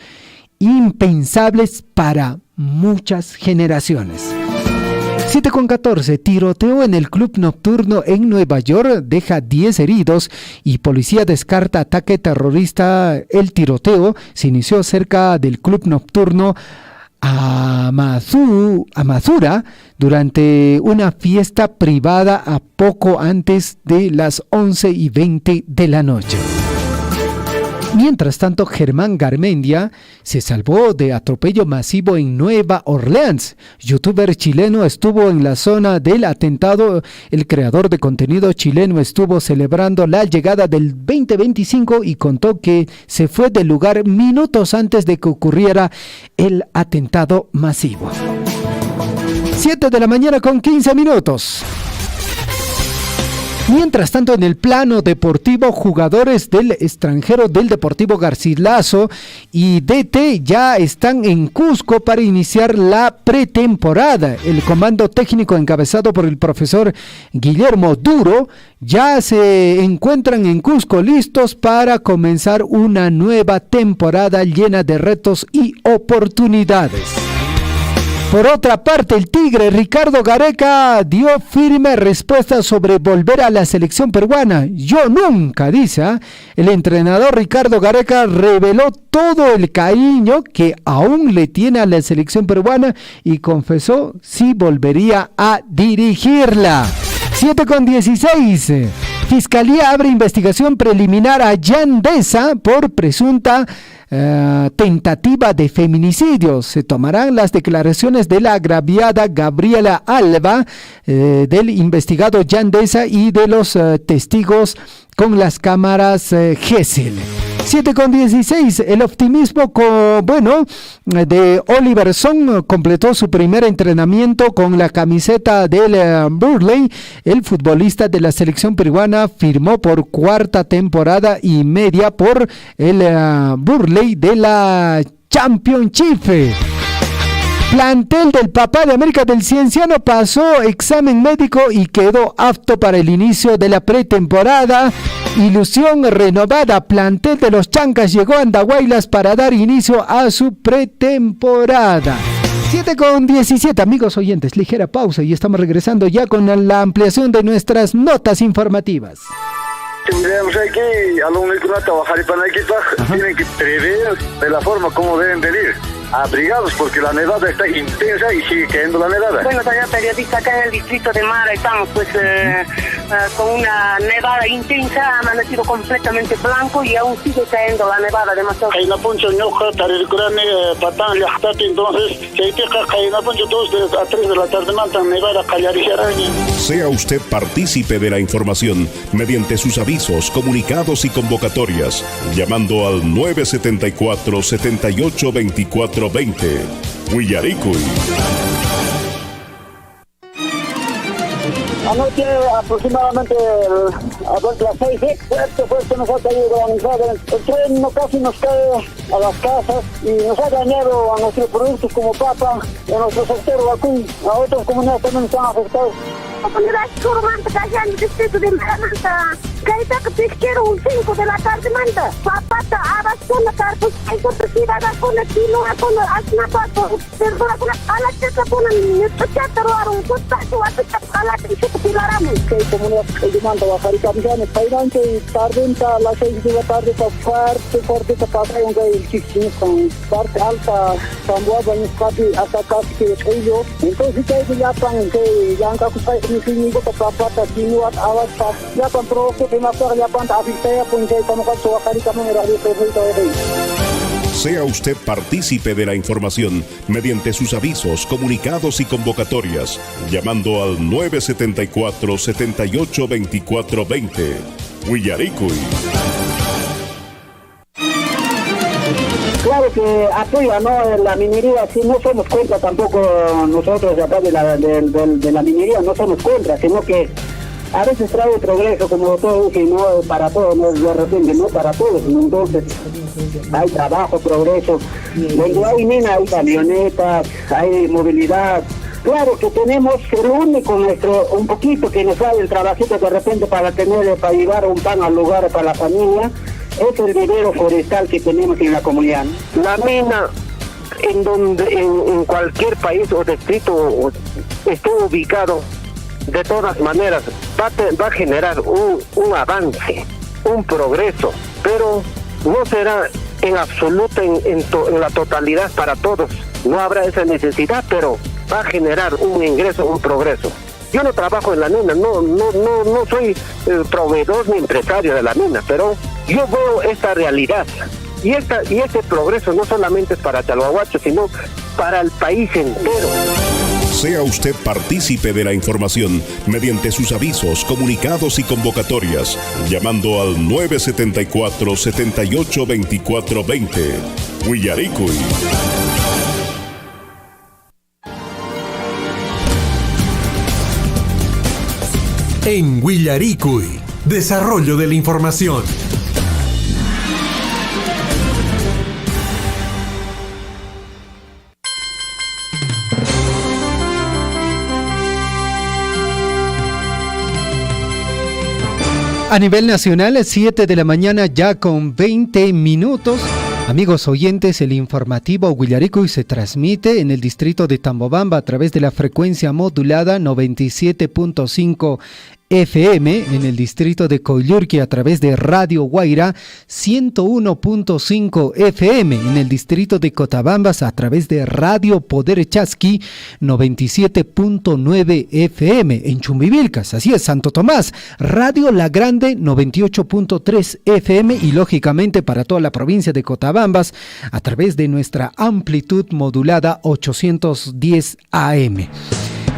Speaker 6: impensables para muchas generaciones. 7:14, tiroteo en el club nocturno en Nueva York deja 10 heridos y policía descarta ataque terrorista. El tiroteo se inició cerca del club nocturno Amazura durante una fiesta privada a poco antes de las 11:20 de la noche. Mientras tanto, Germán Garmendia se salvó de atropello masivo en Nueva Orleans. Youtuber chileno estuvo en la zona del atentado. El creador de contenido chileno estuvo celebrando la llegada del 2025 y contó que se fue del lugar minutos antes de que ocurriera el atentado masivo. 7 de la mañana con 15 minutos. Mientras tanto, en el plano deportivo, jugadores del extranjero del Deportivo Garcilaso y DT ya están en Cusco para iniciar la pretemporada. El comando técnico encabezado por el profesor Guillermo Duro ya se encuentran en Cusco listos para comenzar una nueva temporada llena de retos y oportunidades. Por otra parte, el Tigre Ricardo Gareca dio firme respuesta sobre volver a la selección peruana. Yo nunca, dice. El entrenador Ricardo Gareca reveló todo el cariño que aún le tiene a la selección peruana y confesó si volvería a dirigirla. 7:16. Fiscalía abre investigación preliminar a Yandesa por presunta tentativa de feminicidio. Se tomarán las declaraciones de la agraviada Gabriela Alba, del investigado Yandesa y de los testigos con las cámaras Gesell. 7:16. El optimismo de Oliver Son completó su primer entrenamiento con la camiseta del Burley. El futbolista de la selección peruana firmó por cuarta temporada y media por el Burley de la Championship. Plantel del Papá de América del Cienciano pasó examen médico y quedó apto para el inicio de la pretemporada. Ilusión renovada, plantel de los Chancas llegó a Andahuaylas para dar inicio a su pretemporada. 7:17, amigos oyentes, ligera pausa y estamos regresando ya con la ampliación de nuestras notas informativas.
Speaker 7: Tendríamos aquí alumnos que no trabajar y para equipaje tienen que prever de la forma como deben de ir. Abrigados porque la nevada está intensa y sigue cayendo la nevada.
Speaker 8: Bueno, señor periodista, acá en el distrito de Mara estamos con una nevada intensa, ha amanecido completamente blanco y aún sigue cayendo la nevada demasiado.
Speaker 7: Caína poncho ñoja, tarircurane, patán, liaxtate, entonces, chayteca, caína poncho, todos a 3 de la tarde mantan nevada, callarisharaña.
Speaker 9: Sea usted partícipe de la información mediante sus avisos, comunicados y convocatorias, llamando al 974-782420. Huillaricuy.
Speaker 7: Anoche aproximadamente a las 6, fuerte nos ha caído granizada. El tren casi nos cae a las casas y nos ha dañado a nuestros productos como papa, a nuestro sector vacún, a otras comunidades también están afectados.
Speaker 8: La comunidad Churumanta, allá en el distrito de Maramanta, caída que pesquero un 5 de la tarde manda. Papata, abas con la carpus, hay cortesía, con el kilo, con el asnapato, perdona, con la chata, con el chata, un costacho, a la chata, pilaramos. Que comunidad que demanda bajar y cambiar, en Pairante, tarde, a las 6 de la tarde, fuerte, papá, un gay, con parte alta, Zamboa, en Escapi, hasta casi que ellos. Entonces, que ya están, que ya han capaz.
Speaker 9: Sea usted partícipe de la información mediante sus avisos, comunicados y convocatorias, llamando al 974-782420. Huillaricuy.
Speaker 10: Claro que apoya, ¿no? La minería, si no somos contra tampoco nosotros de acá de la minería, no somos contra, sino que a veces trae progreso, como todo, que no para todos, no de repente, no para todos, entonces hay trabajo, progreso, donde hay mina, hay camionetas, hay movilidad. Claro que tenemos lo único un poquito que nos da el trabajito de repente para llevar un pan al lugar para la familia, es el vivero forestal que tenemos en la comunidad.
Speaker 11: La mina, en cualquier país o distrito esté ubicado, de todas maneras va a generar un avance, un progreso, pero no será en absoluto en la totalidad para todos. No habrá esa necesidad, pero va a generar un ingreso, un progreso. Yo no trabajo en la mina, no soy proveedor ni empresario de la mina, pero yo veo esta realidad. Y este progreso no solamente es para Chalhuahuacho, sino para el país entero.
Speaker 9: Sea usted partícipe de la información mediante sus avisos, comunicados y convocatorias, llamando al 974-782420. Huillaricuy.
Speaker 4: En Willaricui, desarrollo de la información.
Speaker 6: A nivel nacional, 7 de la mañana ya con 20 minutos. Amigos oyentes, el informativo Willaricui se transmite en el distrito de Tambobamba a través de la frecuencia modulada 97.5 FM, en el distrito de Coyurqui a través de Radio Guaira 101.5 FM, en el distrito de Cotabambas a través de Radio Poder Chasqui 97.9 FM, en Chumbivilcas, así es, Santo Tomás, Radio La Grande 98.3 FM y lógicamente para toda la provincia de Cotabambas a través de nuestra amplitud modulada 810 AM.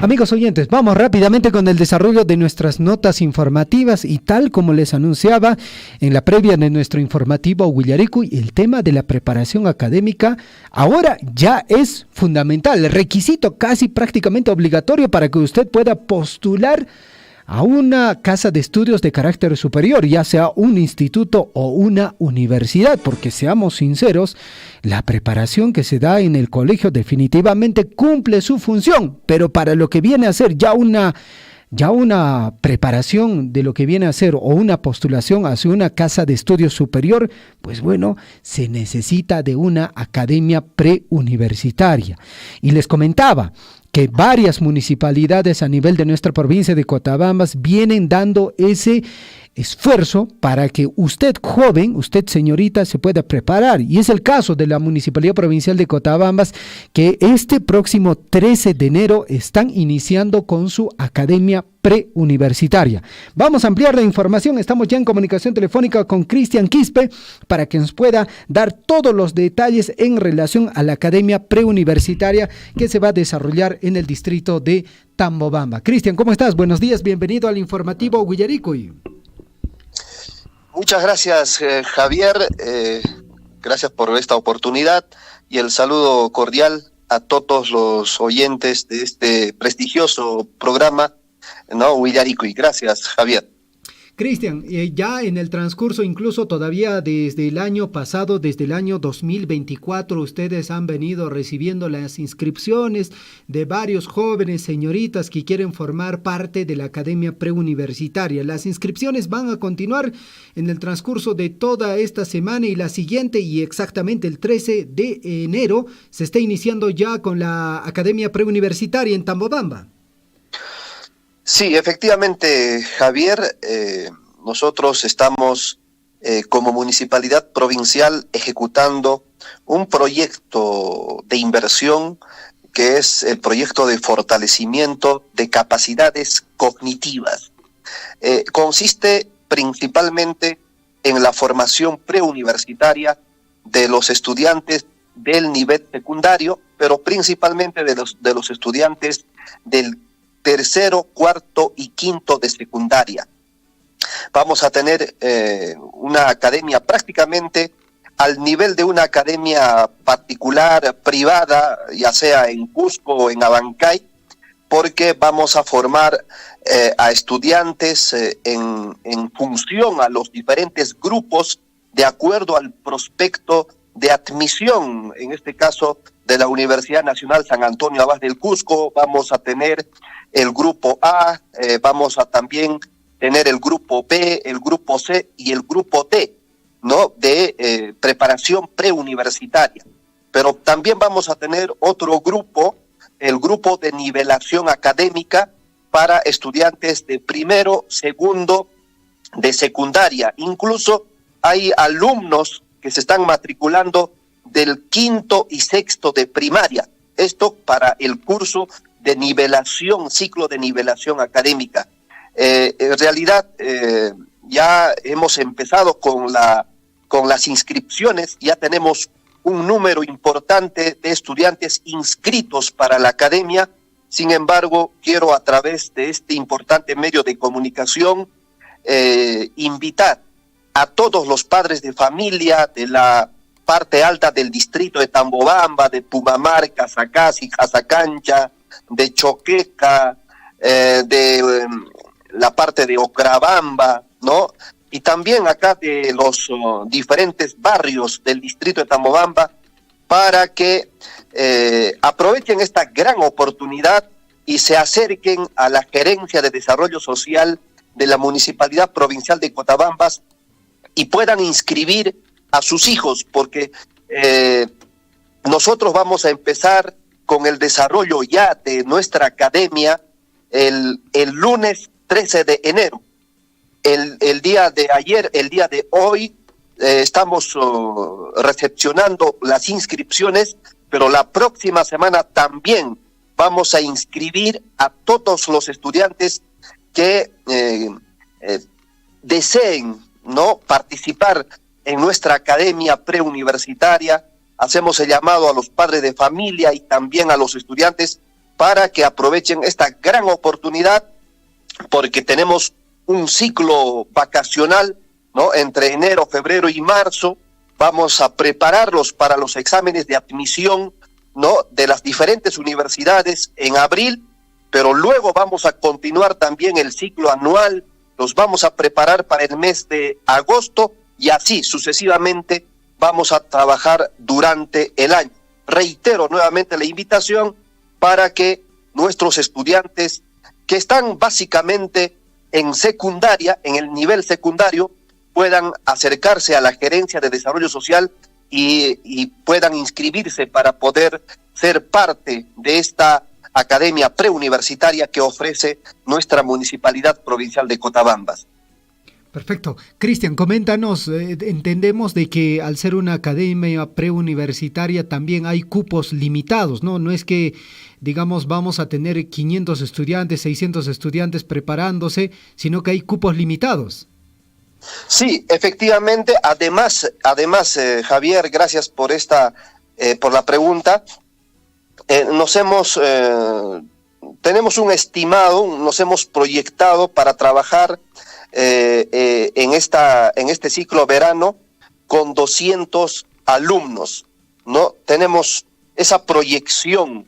Speaker 6: Amigos oyentes, vamos rápidamente con el desarrollo de nuestras notas informativas y tal como les anunciaba en la previa de nuestro informativo Willaricui, el tema de la preparación académica ahora ya es fundamental, el requisito casi prácticamente obligatorio para que usted pueda postular a una casa de estudios de carácter superior, ya sea un instituto o una universidad, porque seamos sinceros, la preparación que se da en el colegio definitivamente cumple su función, pero para lo que viene a ser ya una preparación de lo que viene a ser o una postulación hacia una casa de estudios superior, pues bueno, se necesita de una academia preuniversitaria. Y les comentaba que varias municipalidades a nivel de nuestra provincia de Cotabambas vienen dando ese esfuerzo para que usted joven, usted señorita, se pueda preparar. Y es el caso de la Municipalidad Provincial de Cotabambas, que este próximo 13 de enero están iniciando con su academia preuniversitaria. Vamos a ampliar la información, estamos ya en comunicación telefónica con Cristian Quispe para que nos pueda dar todos los detalles en relación a la academia preuniversitaria que se va a desarrollar en el distrito de Tambobamba. Cristian, ¿cómo estás? Buenos días, bienvenido al informativo Willaricui.
Speaker 12: Muchas gracias, Javier. Gracias por esta oportunidad y el saludo cordial a todos los oyentes de este prestigioso programa, ¿no? Willaricui. Gracias, Javier.
Speaker 6: Cristian, ya en el transcurso, incluso todavía desde el año pasado, desde el año 2024, ustedes han venido recibiendo las inscripciones de varios jóvenes señoritas que quieren formar parte de la academia preuniversitaria. Las inscripciones van a continuar en el transcurso de toda esta semana y la siguiente, y exactamente el 13 de enero se está iniciando ya con la academia preuniversitaria en Tambobamba.
Speaker 12: Sí, efectivamente, Javier, nosotros estamos como municipalidad provincial ejecutando un proyecto de inversión que es el proyecto de fortalecimiento de capacidades cognitivas. Consiste principalmente en la formación preuniversitaria de los estudiantes del nivel secundario, pero principalmente de los estudiantes del tercero, cuarto y quinto de secundaria. Vamos a tener una academia prácticamente al nivel de una academia particular, privada, ya sea en Cusco o en Abancay, porque vamos a formar a estudiantes en función a los diferentes grupos de acuerdo al prospecto de admisión, en este caso de la Universidad Nacional San Antonio Abad del Cusco. Vamos a tener el grupo A, vamos a también tener el grupo B, el grupo C y el grupo D, ¿no? De preparación preuniversitaria. Pero también vamos a tener otro grupo, el grupo de nivelación académica para estudiantes de primero, segundo, de secundaria. Incluso hay alumnos que se están matriculando del quinto y sexto de primaria. Esto para el curso de nivelación, ciclo de nivelación académica. En realidad ya hemos empezado con las inscripciones, ya tenemos un número importante de estudiantes inscritos para la academia. Sin embargo, quiero a través de este importante medio de comunicación invitar a todos los padres de familia de la parte alta del distrito de Tambobamba, de Pumamar, Casacasi, Casacancha, de Choqueca, de la parte de Ocrabamba, ¿no? Y también acá de los diferentes barrios del distrito de Tambobamba, para que aprovechen esta gran oportunidad y se acerquen a la Gerencia de Desarrollo Social de la Municipalidad Provincial de Cotabambas y puedan inscribir a sus hijos, porque nosotros vamos a empezar con el desarrollo ya de nuestra academia el lunes 13 de enero. El día de ayer, el día de hoy, estamos recepcionando las inscripciones, pero la próxima semana también vamos a inscribir a todos los estudiantes que deseen, ¿no?, participar en nuestra academia preuniversitaria. Hacemos el llamado a los padres de familia y también a los estudiantes para que aprovechen esta gran oportunidad, porque tenemos un ciclo vacacional, ¿no?, entre enero, febrero y marzo. Vamos a prepararlos para los exámenes de admisión, ¿no?, de las diferentes universidades en abril, pero luego vamos a continuar también el ciclo anual, los vamos a preparar para el mes de agosto y así sucesivamente vamos a trabajar durante el año. Reitero nuevamente la invitación para que nuestros estudiantes que están básicamente en secundaria, en el nivel secundario, puedan acercarse a la Gerencia de Desarrollo Social y puedan inscribirse para poder ser parte de esta academia preuniversitaria que ofrece nuestra Municipalidad Provincial de Cotabambas.
Speaker 6: Perfecto. Cristian, coméntanos, entendemos de que al ser una academia preuniversitaria también hay cupos limitados, ¿no? No es que, digamos, vamos a tener 500 estudiantes, 600 estudiantes preparándose, sino que hay cupos limitados.
Speaker 12: Sí, efectivamente. Además, Javier, gracias por la pregunta. Tenemos un estimado, nos hemos proyectado para trabajar en este ciclo verano con 200 alumnos, ¿no? Tenemos esa proyección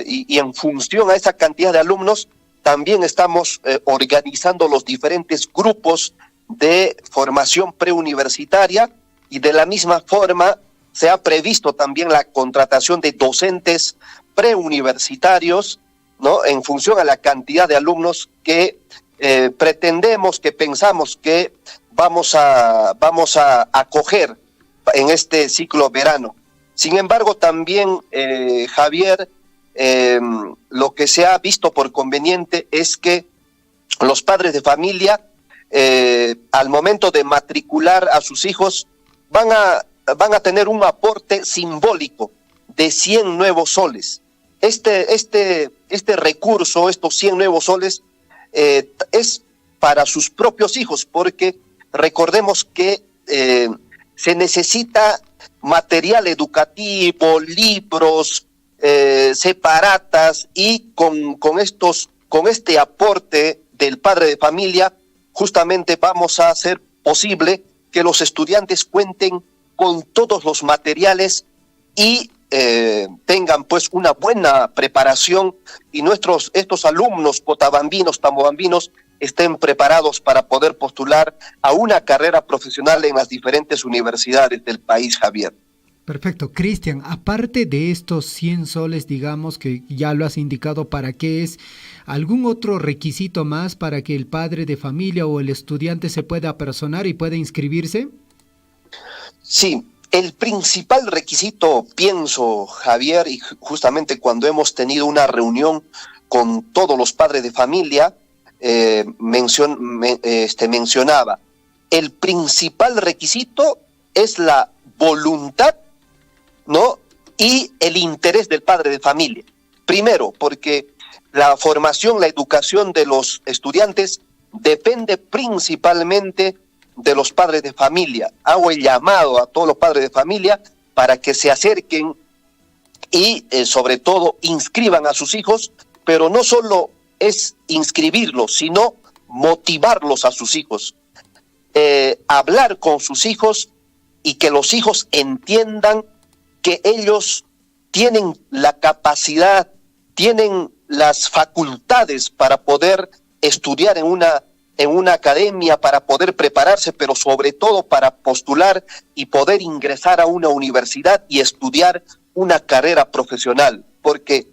Speaker 12: y en función a esa cantidad de alumnos también estamos organizando los diferentes grupos de formación preuniversitaria, y de la misma forma se ha previsto también la contratación de docentes preuniversitarios, ¿no?, en función a la cantidad de alumnos que pretendemos, que pensamos que vamos a acoger en este ciclo verano. Sin embargo, también, Javier, lo que se ha visto por conveniente es que los padres de familia, al momento de matricular a sus hijos, van a tener un aporte simbólico de 100 nuevos soles. Este recurso, estos 100 nuevos soles, es para sus propios hijos, porque recordemos que se necesita material educativo, libros, separatas, y con este aporte del padre de familia, justamente vamos a hacer posible que los estudiantes cuenten con todos los materiales y tengan pues una buena preparación, y estos alumnos cotabambinos, tambobambinos, estén preparados para poder postular a una carrera profesional en las diferentes universidades del país, Javier.
Speaker 6: Perfecto. Cristian, aparte de estos 100 soles, digamos, que ya lo has indicado para qué es, ¿algún otro requisito más para que el padre de familia o el estudiante se pueda apersonar y pueda inscribirse? Sí, el principal requisito, pienso, Javier, y justamente cuando hemos tenido una reunión con todos los padres de familia, mencionaba, el principal requisito es la voluntad, ¿no?, y el interés del padre de familia. Primero, porque la formación, la educación de los estudiantes depende principalmente de los padres de familia. Hago el llamado a todos los padres de familia para que se acerquen y sobre todo inscriban a sus hijos, pero no solo es inscribirlos, sino motivarlos a sus hijos, hablar con sus hijos y que los hijos entiendan que ellos tienen la capacidad, tienen las facultades para poder
Speaker 12: estudiar en una academia, para poder prepararse, pero sobre todo para postular y poder ingresar a una universidad y estudiar una carrera profesional, porque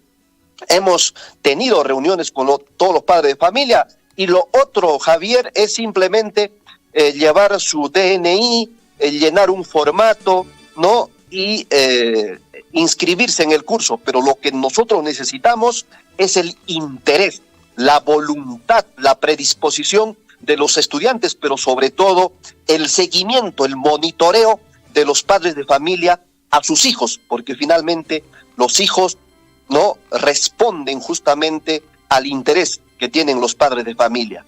Speaker 12: hemos tenido reuniones con todos los padres de familia, y lo otro, Javier, es simplemente llevar su DNI, llenar un formato, ¿no? Y inscribirse en el curso, pero lo que nosotros necesitamos es el interés, la voluntad, la predisposición de los estudiantes, pero sobre todo el seguimiento, el monitoreo de los padres de familia a sus hijos, porque finalmente los hijos no responden justamente al interés que tienen los padres de familia.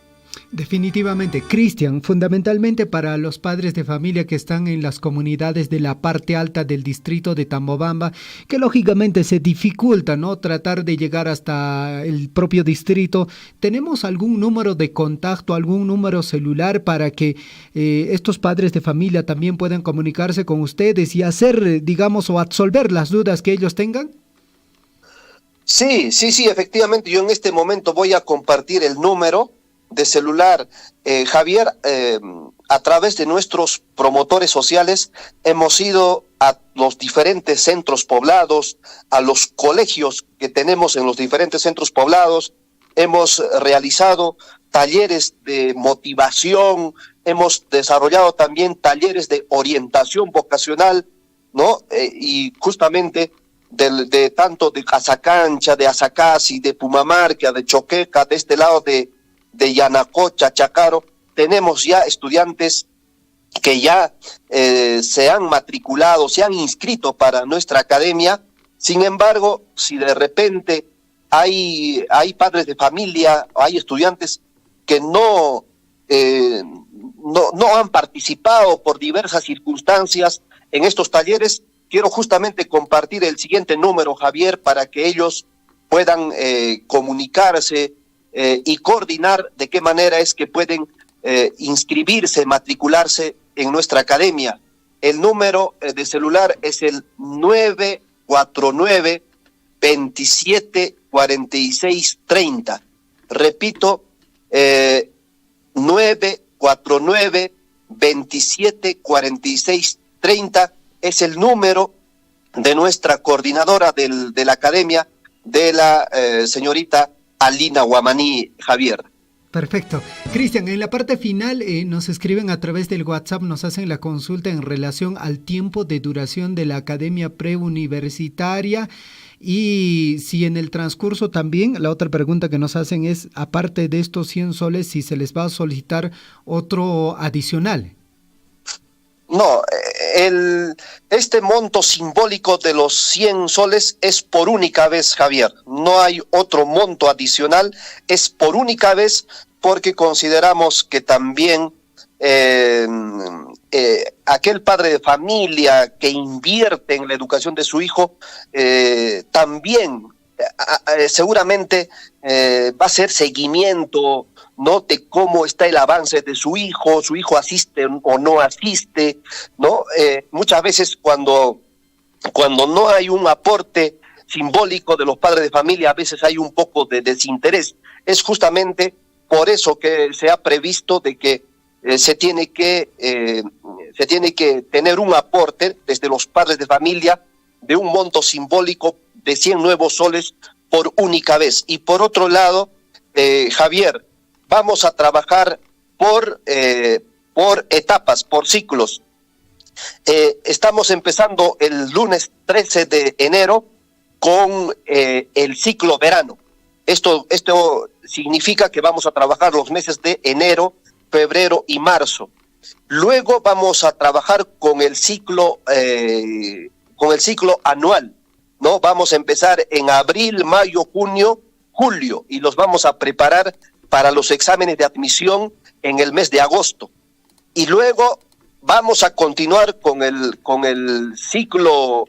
Speaker 6: Definitivamente, Cristian, fundamentalmente para los padres de familia que están en las comunidades de la parte alta del distrito de Tambobamba, que lógicamente se dificulta, ¿no?, tratar de llegar hasta el propio distrito. ¿Tenemos algún número de contacto, algún número celular para que estos padres de familia también puedan comunicarse con ustedes y hacer, digamos, o absolver las dudas que ellos tengan?
Speaker 12: Sí, efectivamente, yo en este momento voy a compartir el número de celular. Javier, a través de nuestros promotores sociales hemos ido a los diferentes centros poblados, a los colegios que tenemos en los diferentes centros poblados, hemos realizado talleres de motivación, hemos desarrollado también talleres de orientación vocacional, ¿no? Y justamente de tanto de Casacancha, de Azacasi, de Pumamarca, de Choqueca, de este lado de Yanacocha, Chacaro, tenemos ya estudiantes que ya se han matriculado, se han inscrito para nuestra academia. Sin embargo, si de repente hay padres de familia, hay estudiantes que no han participado por diversas circunstancias en estos talleres, quiero justamente compartir el siguiente número, Javier, para que ellos puedan comunicarse y coordinar de qué manera es que pueden inscribirse, matricularse en nuestra academia. El número de celular es el 949-274630. Repito, 949-274630 es el número de nuestra coordinadora de la academia, de la señorita Alina Guamaní, Javier.
Speaker 6: Perfecto. Cristian, en la parte final nos escriben a través del WhatsApp, nos hacen la consulta en relación al tiempo de duración de la academia preuniversitaria y si en el transcurso también, la otra pregunta que nos hacen es, aparte de estos 100 soles, si se les va a solicitar otro adicional.
Speaker 12: No, este monto simbólico de los 100 soles es por única vez, Javier. No hay otro monto adicional, es por única vez porque consideramos que también aquel padre de familia que invierte en la educación de su hijo también seguramente va a hacer seguimiento, ¿no?, de cómo está el avance de su hijo asiste o no asiste, ¿no? Muchas veces cuando no hay un aporte simbólico de los padres de familia, a veces hay un poco de desinterés. Es justamente por eso que se ha previsto de que se tiene que tener un aporte desde los padres de familia de un monto simbólico de 100 nuevos soles por única vez. Y por otro lado, Javier, vamos a trabajar por etapas, por ciclos. Estamos empezando el lunes 13 de enero con el ciclo verano. Esto significa que vamos a trabajar los meses de enero, febrero y marzo. Luego vamos a trabajar con el ciclo anual, ¿no? Vamos a empezar en abril, mayo, junio, julio y los vamos a preparar para los exámenes de admisión en el mes de agosto. Y luego vamos a continuar con el ciclo,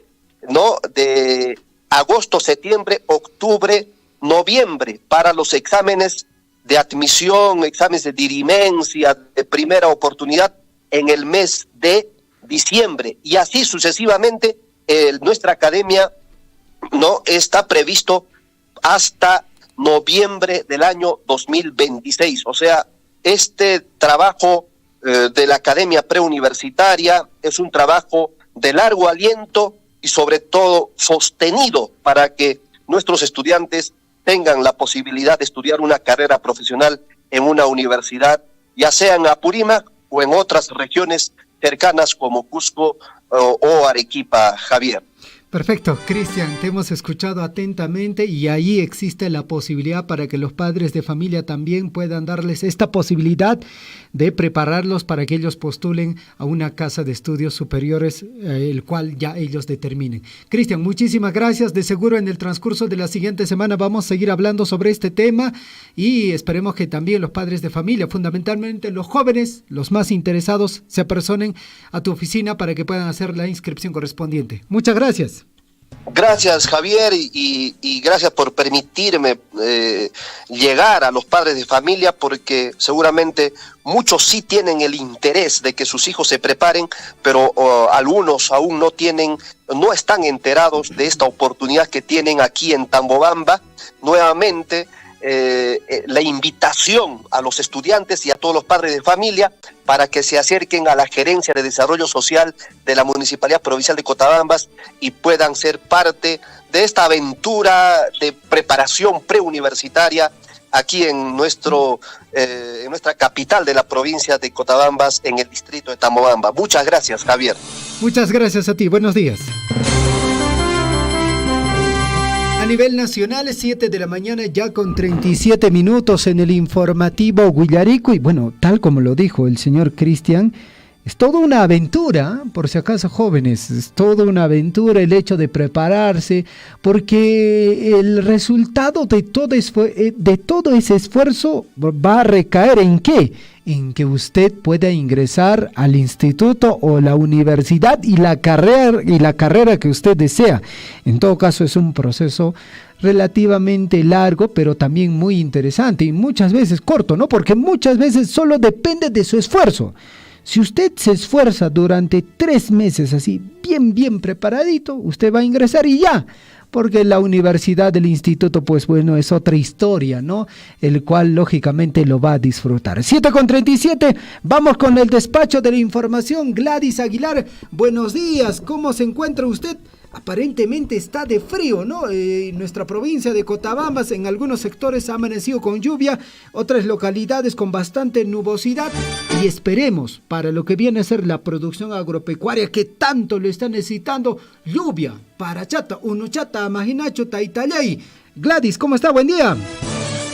Speaker 12: ¿no?, de agosto, septiembre, octubre, noviembre para los exámenes de admisión, exámenes de dirimencia, de primera oportunidad en el mes de diciembre. Y así sucesivamente nuestra academia no está previsto hasta noviembre del año 2026. O sea, este trabajo de la academia preuniversitaria es un trabajo de largo aliento y sobre todo sostenido para que nuestros estudiantes tengan la posibilidad de estudiar una carrera profesional en una universidad, ya sea en Apurímac o en otras regiones cercanas como Cusco o Arequipa, Javier.
Speaker 6: Perfecto, Cristian, te hemos escuchado atentamente y ahí existe la posibilidad para que los padres de familia también puedan darles esta posibilidad de prepararlos para que ellos postulen a una casa de estudios superiores, el cual ya ellos determinen. Cristian, muchísimas gracias. De seguro en el transcurso de la siguiente semana vamos a seguir hablando sobre este tema y esperemos que también los padres de familia, fundamentalmente los jóvenes, los más interesados, se apersonen a tu oficina para que puedan hacer la inscripción correspondiente. Muchas gracias.
Speaker 12: Gracias, Javier, y gracias por permitirme llegar a los padres de familia, porque seguramente muchos sí tienen el interés de que sus hijos se preparen, pero algunos aún no están enterados de esta oportunidad que tienen aquí en Tambobamba. Nuevamente, la invitación a los estudiantes y a todos los padres de familia para que se acerquen a la Gerencia de Desarrollo Social de la Municipalidad Provincial de Cotabambas y puedan ser parte de esta aventura de preparación preuniversitaria aquí en nuestra capital de la provincia de Cotabambas, en el distrito de Tambobamba. Muchas gracias, Javier.
Speaker 6: Muchas gracias a ti. Buenos días. A nivel nacional, 7 de la mañana ya con 37 minutos en el informativo Huillarico. Y bueno, tal como lo dijo el señor Cristian, es toda una aventura, por si acaso jóvenes, es toda una aventura el hecho de prepararse, porque el resultado de todo ese esfuerzo va a recaer ¿en qué? En que usted pueda ingresar al instituto o la universidad y la carrera que usted desea. En todo caso es un proceso relativamente largo, pero también muy interesante y muchas veces corto, ¿no? Porque muchas veces solo depende de su esfuerzo. Si usted se esfuerza durante 3 meses así, bien preparadito, usted va a ingresar y ya. Porque la universidad del instituto, pues bueno, es otra historia, ¿no? El cual lógicamente lo va a disfrutar. 7:37, vamos con el despacho de la información. Gladys Aguilar, buenos días, ¿cómo se encuentra usted? Aparentemente está de frío, ¿no? Nuestra provincia de Cotabambas en algunos sectores ha amanecido con lluvia, otras localidades con bastante nubosidad y esperemos para lo que viene a ser la producción agropecuaria que tanto lo está necesitando, lluvia para Chata, Unuchata, Majinacho, Taitalay. Gladys, ¿cómo está? Buen día.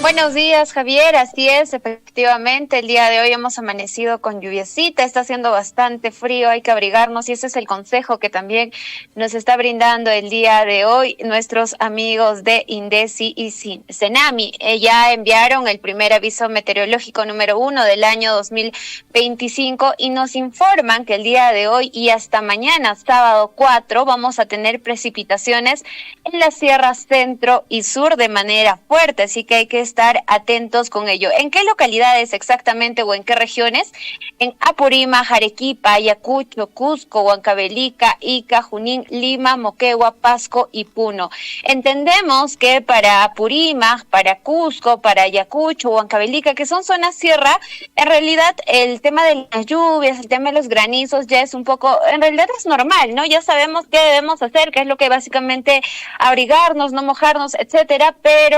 Speaker 13: Buenos días, Javier, así es, efectivamente, el día de hoy hemos amanecido con lluviecita, está haciendo bastante frío, hay que abrigarnos y ese es el consejo que también nos está brindando el día de hoy nuestros amigos de INDECI y CENAMI. Ya enviaron el primer aviso meteorológico número 1 del año 2025 y nos informan que el día de hoy y hasta mañana, sábado 4, vamos a tener precipitaciones en las sierras centro y sur de manera fuerte, así que hay que estar atentos con ello. ¿En qué localidades exactamente o en qué regiones? En Apurímac, Arequipa, Ayacucho, Cusco, Huancavelica, Ica, Junín, Lima, Moquegua, Pasco y Puno. Entendemos que para Apurímac, para Cusco, para Ayacucho, Huancavelica, que son zonas sierra, en realidad el tema de las lluvias, el tema de los granizos ya es un poco, en realidad es normal, ¿no? Ya sabemos qué debemos hacer, qué es lo que básicamente abrigarnos, no mojarnos, etcétera, pero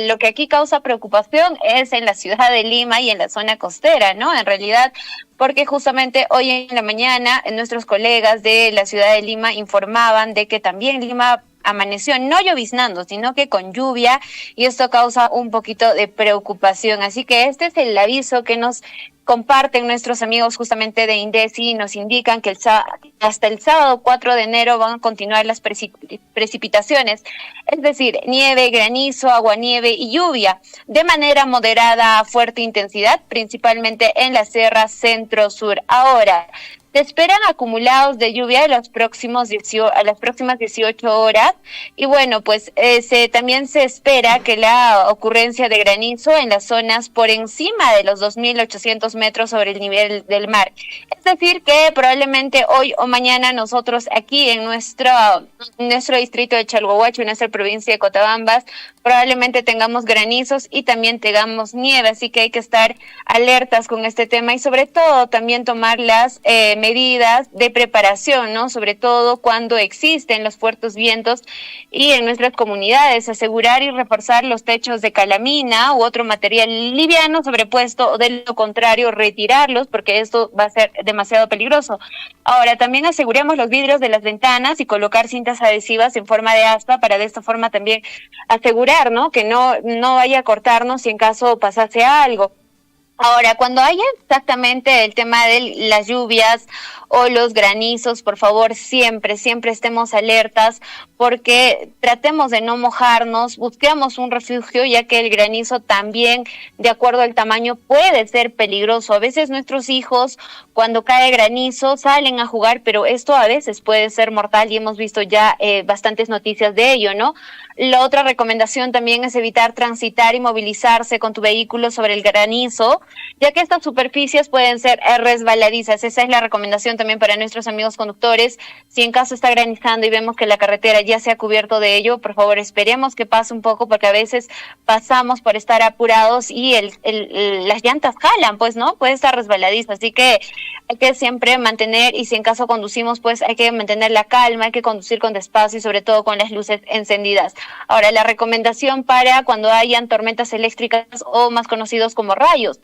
Speaker 13: lo que aquí causa preocupación es en la ciudad de Lima y en la zona costera, ¿no? En realidad, porque justamente hoy en la mañana nuestros colegas de la ciudad de Lima informaban de que también Lima amaneció no lloviznando, sino que con lluvia, y esto causa un poquito de preocupación. Así que este es el aviso que nos comparten nuestros amigos justamente de INDECI y nos indican que hasta el sábado 4 de enero van a continuar las precipitaciones, es decir, nieve, granizo, aguanieve y lluvia, de manera moderada a fuerte intensidad, principalmente en la sierra centro-sur. Ahora, Se esperan acumulados de lluvia a las próximas 18 horas y bueno, pues también se espera que la ocurrencia de granizo en las zonas por encima de los 2.800 metros sobre el nivel del mar. Es decir, que probablemente hoy o mañana nosotros aquí en nuestro distrito de Chalhuahuacho, en nuestra provincia de Cotabambas, probablemente tengamos granizos y también tengamos nieve, así que hay que estar alertas con este tema y sobre todo también tomar las medidas de preparación, ¿no? Sobre todo cuando existen los fuertes vientos y en nuestras comunidades, asegurar y reforzar los techos de calamina u otro material liviano sobrepuesto o de lo contrario retirarlos porque esto va a ser demasiado peligroso. Ahora, también aseguremos los vidrios de las ventanas y colocar cintas adhesivas en forma de aspa para de esta forma también asegurar, ¿no? Que no vaya a cortarnos si en caso pasase algo. Ahora, cuando haya exactamente el tema de las lluvias o los granizos, por favor, siempre estemos alertas porque tratemos de no mojarnos, busquemos un refugio, ya que el granizo también, de acuerdo al tamaño, puede ser peligroso. A veces nuestros hijos, cuando cae granizo, salen a jugar, pero esto a veces puede ser mortal y hemos visto ya bastantes noticias de ello, ¿no? La otra recomendación también es evitar transitar y movilizarse con tu vehículo sobre el granizo, ya que estas superficies pueden ser resbaladizas. Esa es la recomendación también para nuestros amigos conductores. Si en caso está granizando y vemos que la carretera ya se ha cubierto de ello, por favor esperemos que pase un poco porque a veces pasamos por estar apurados y las llantas jalan, pues, ¿no? Puede estar resbaladiza, así que hay que siempre mantener, y si en caso conducimos, pues hay que mantener la calma, hay que conducir con despacio y sobre todo con las luces encendidas. Ahora, la recomendación para cuando hayan tormentas eléctricas o más conocidos como rayos.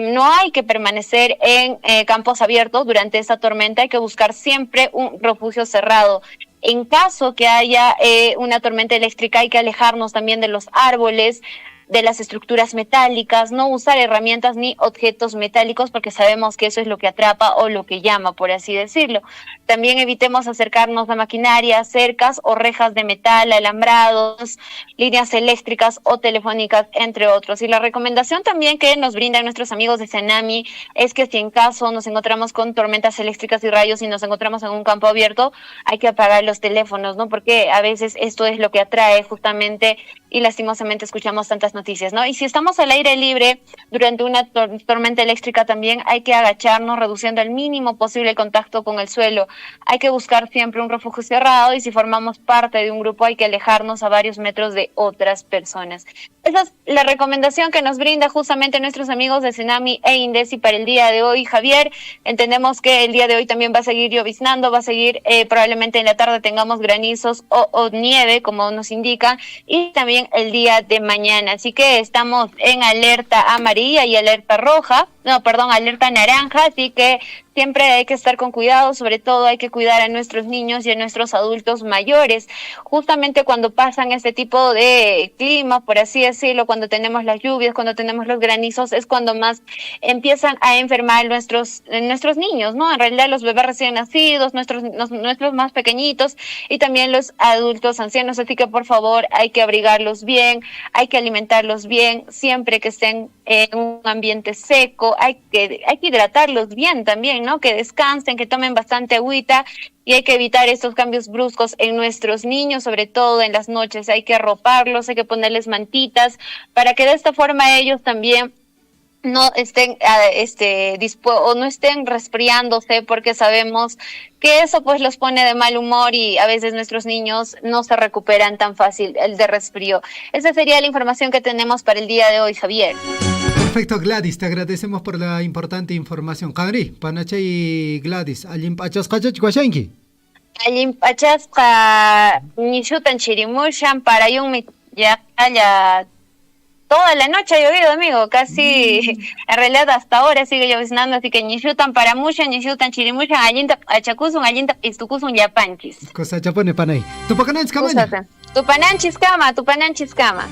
Speaker 13: No hay que permanecer en campos abiertos durante esta tormenta, hay que buscar siempre un refugio cerrado. En caso que haya una tormenta eléctrica, hay que alejarnos también de los árboles, de las estructuras metálicas, no usar herramientas ni objetos metálicos porque sabemos que eso es lo que atrapa o lo que llama, por así decirlo. También evitemos acercarnos a maquinaria, cercas o rejas de metal, alambrados, líneas eléctricas o telefónicas, entre otros. Y la recomendación también que nos brindan nuestros amigos de Senami es que si en caso nos encontramos con tormentas eléctricas y rayos y nos encontramos en un campo abierto, hay que apagar los teléfonos, ¿no? Porque a veces esto es lo que atrae justamente y lastimosamente escuchamos tantas noticias, ¿no? Y si estamos al aire libre durante una tormenta eléctrica también hay que agacharnos reduciendo al mínimo posible el contacto con el suelo. Hay que buscar siempre un refugio cerrado y si formamos parte de un grupo hay que alejarnos a varios metros de otras personas. Esa es la recomendación que nos brinda justamente nuestros amigos de Senami e Indesi para el día de hoy, Javier. Entendemos que el día de hoy también va a seguir lloviznando, va a seguir probablemente en la tarde tengamos granizos o nieve, como nos indican, y también el día de mañana. Así que estamos en alerta amarilla y alerta alerta naranja, así que siempre hay que estar con cuidado, sobre todo hay que cuidar a nuestros niños y a nuestros adultos mayores. Justamente cuando pasan este tipo de clima, por así decirlo, cuando tenemos las lluvias, cuando tenemos los granizos, es cuando más empiezan a enfermar nuestros niños, ¿no? En realidad los bebés recién nacidos, nuestros más pequeñitos y también los adultos ancianos, así que por favor hay que abrigarlos bien, hay que alimentarlos bien, siempre que estén en un ambiente seco, hay que hidratarlos bien también, ¿no? Que descansen, que tomen bastante agüita y hay que evitar estos cambios bruscos en nuestros niños, sobre todo en las noches. Hay que arroparlos, hay que ponerles mantitas para que de esta forma ellos también no estén no estén resfriándose, porque sabemos que eso pues los pone de mal humor y a veces nuestros niños no se recuperan tan fácil de resfrío. Esa sería la información que tenemos para el día de hoy, Javier.
Speaker 6: Perfecto, Gladys, te agradecemos por la importante información. Kadri, Panachay Gladys, Alimpachasqa chasquashanki.
Speaker 13: Alimpachasqa nishutan chirimushan parayunmi ya toda la noche ha llovido, amigo, casi en realidad hasta ahora sigue lloviznando, así que nishutan paramushan, nishutan chirimushan, allinta achakusun, allinta istukusun yapanchis.
Speaker 6: Cosa chapone panay. Tupacananchis kamaña.
Speaker 13: Tupananchis kama.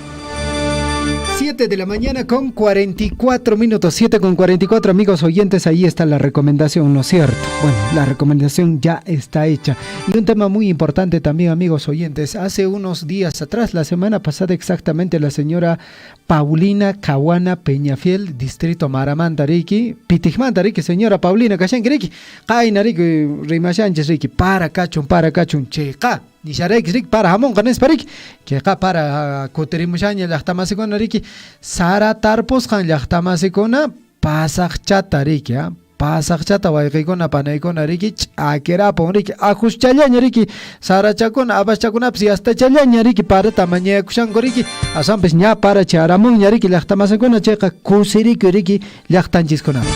Speaker 6: 7 de la mañana con 44 minutos, 7 con 44, amigos oyentes, ahí está la recomendación, ¿no es cierto? Bueno, la recomendación ya está hecha. Y un tema muy importante también, amigos oyentes, hace unos días atrás, la semana pasada exactamente, la señora Paulina Caguana Peñafiel, distrito Maramantariki, Pitigmantariki, señora Paulina Kashankriki, Kainariki, Rimashanchesriki, para cachun, checa. Nisharek para hamon kanes parik que para kuterimushaña llaqtamasикuna riki sara tarpusqan llaqtamasikuna pasaqchata riki pasaqchata wayqikuna panaykuna riki ch'akirapun riki ajuschallaña riki sarachakuna abaschakunapas yastachallaña riki para tamañakushanku riki asanpis ña para charamunña riki llaqtamasikuna chayqa kusiriku riki llaqtanchiskunapa.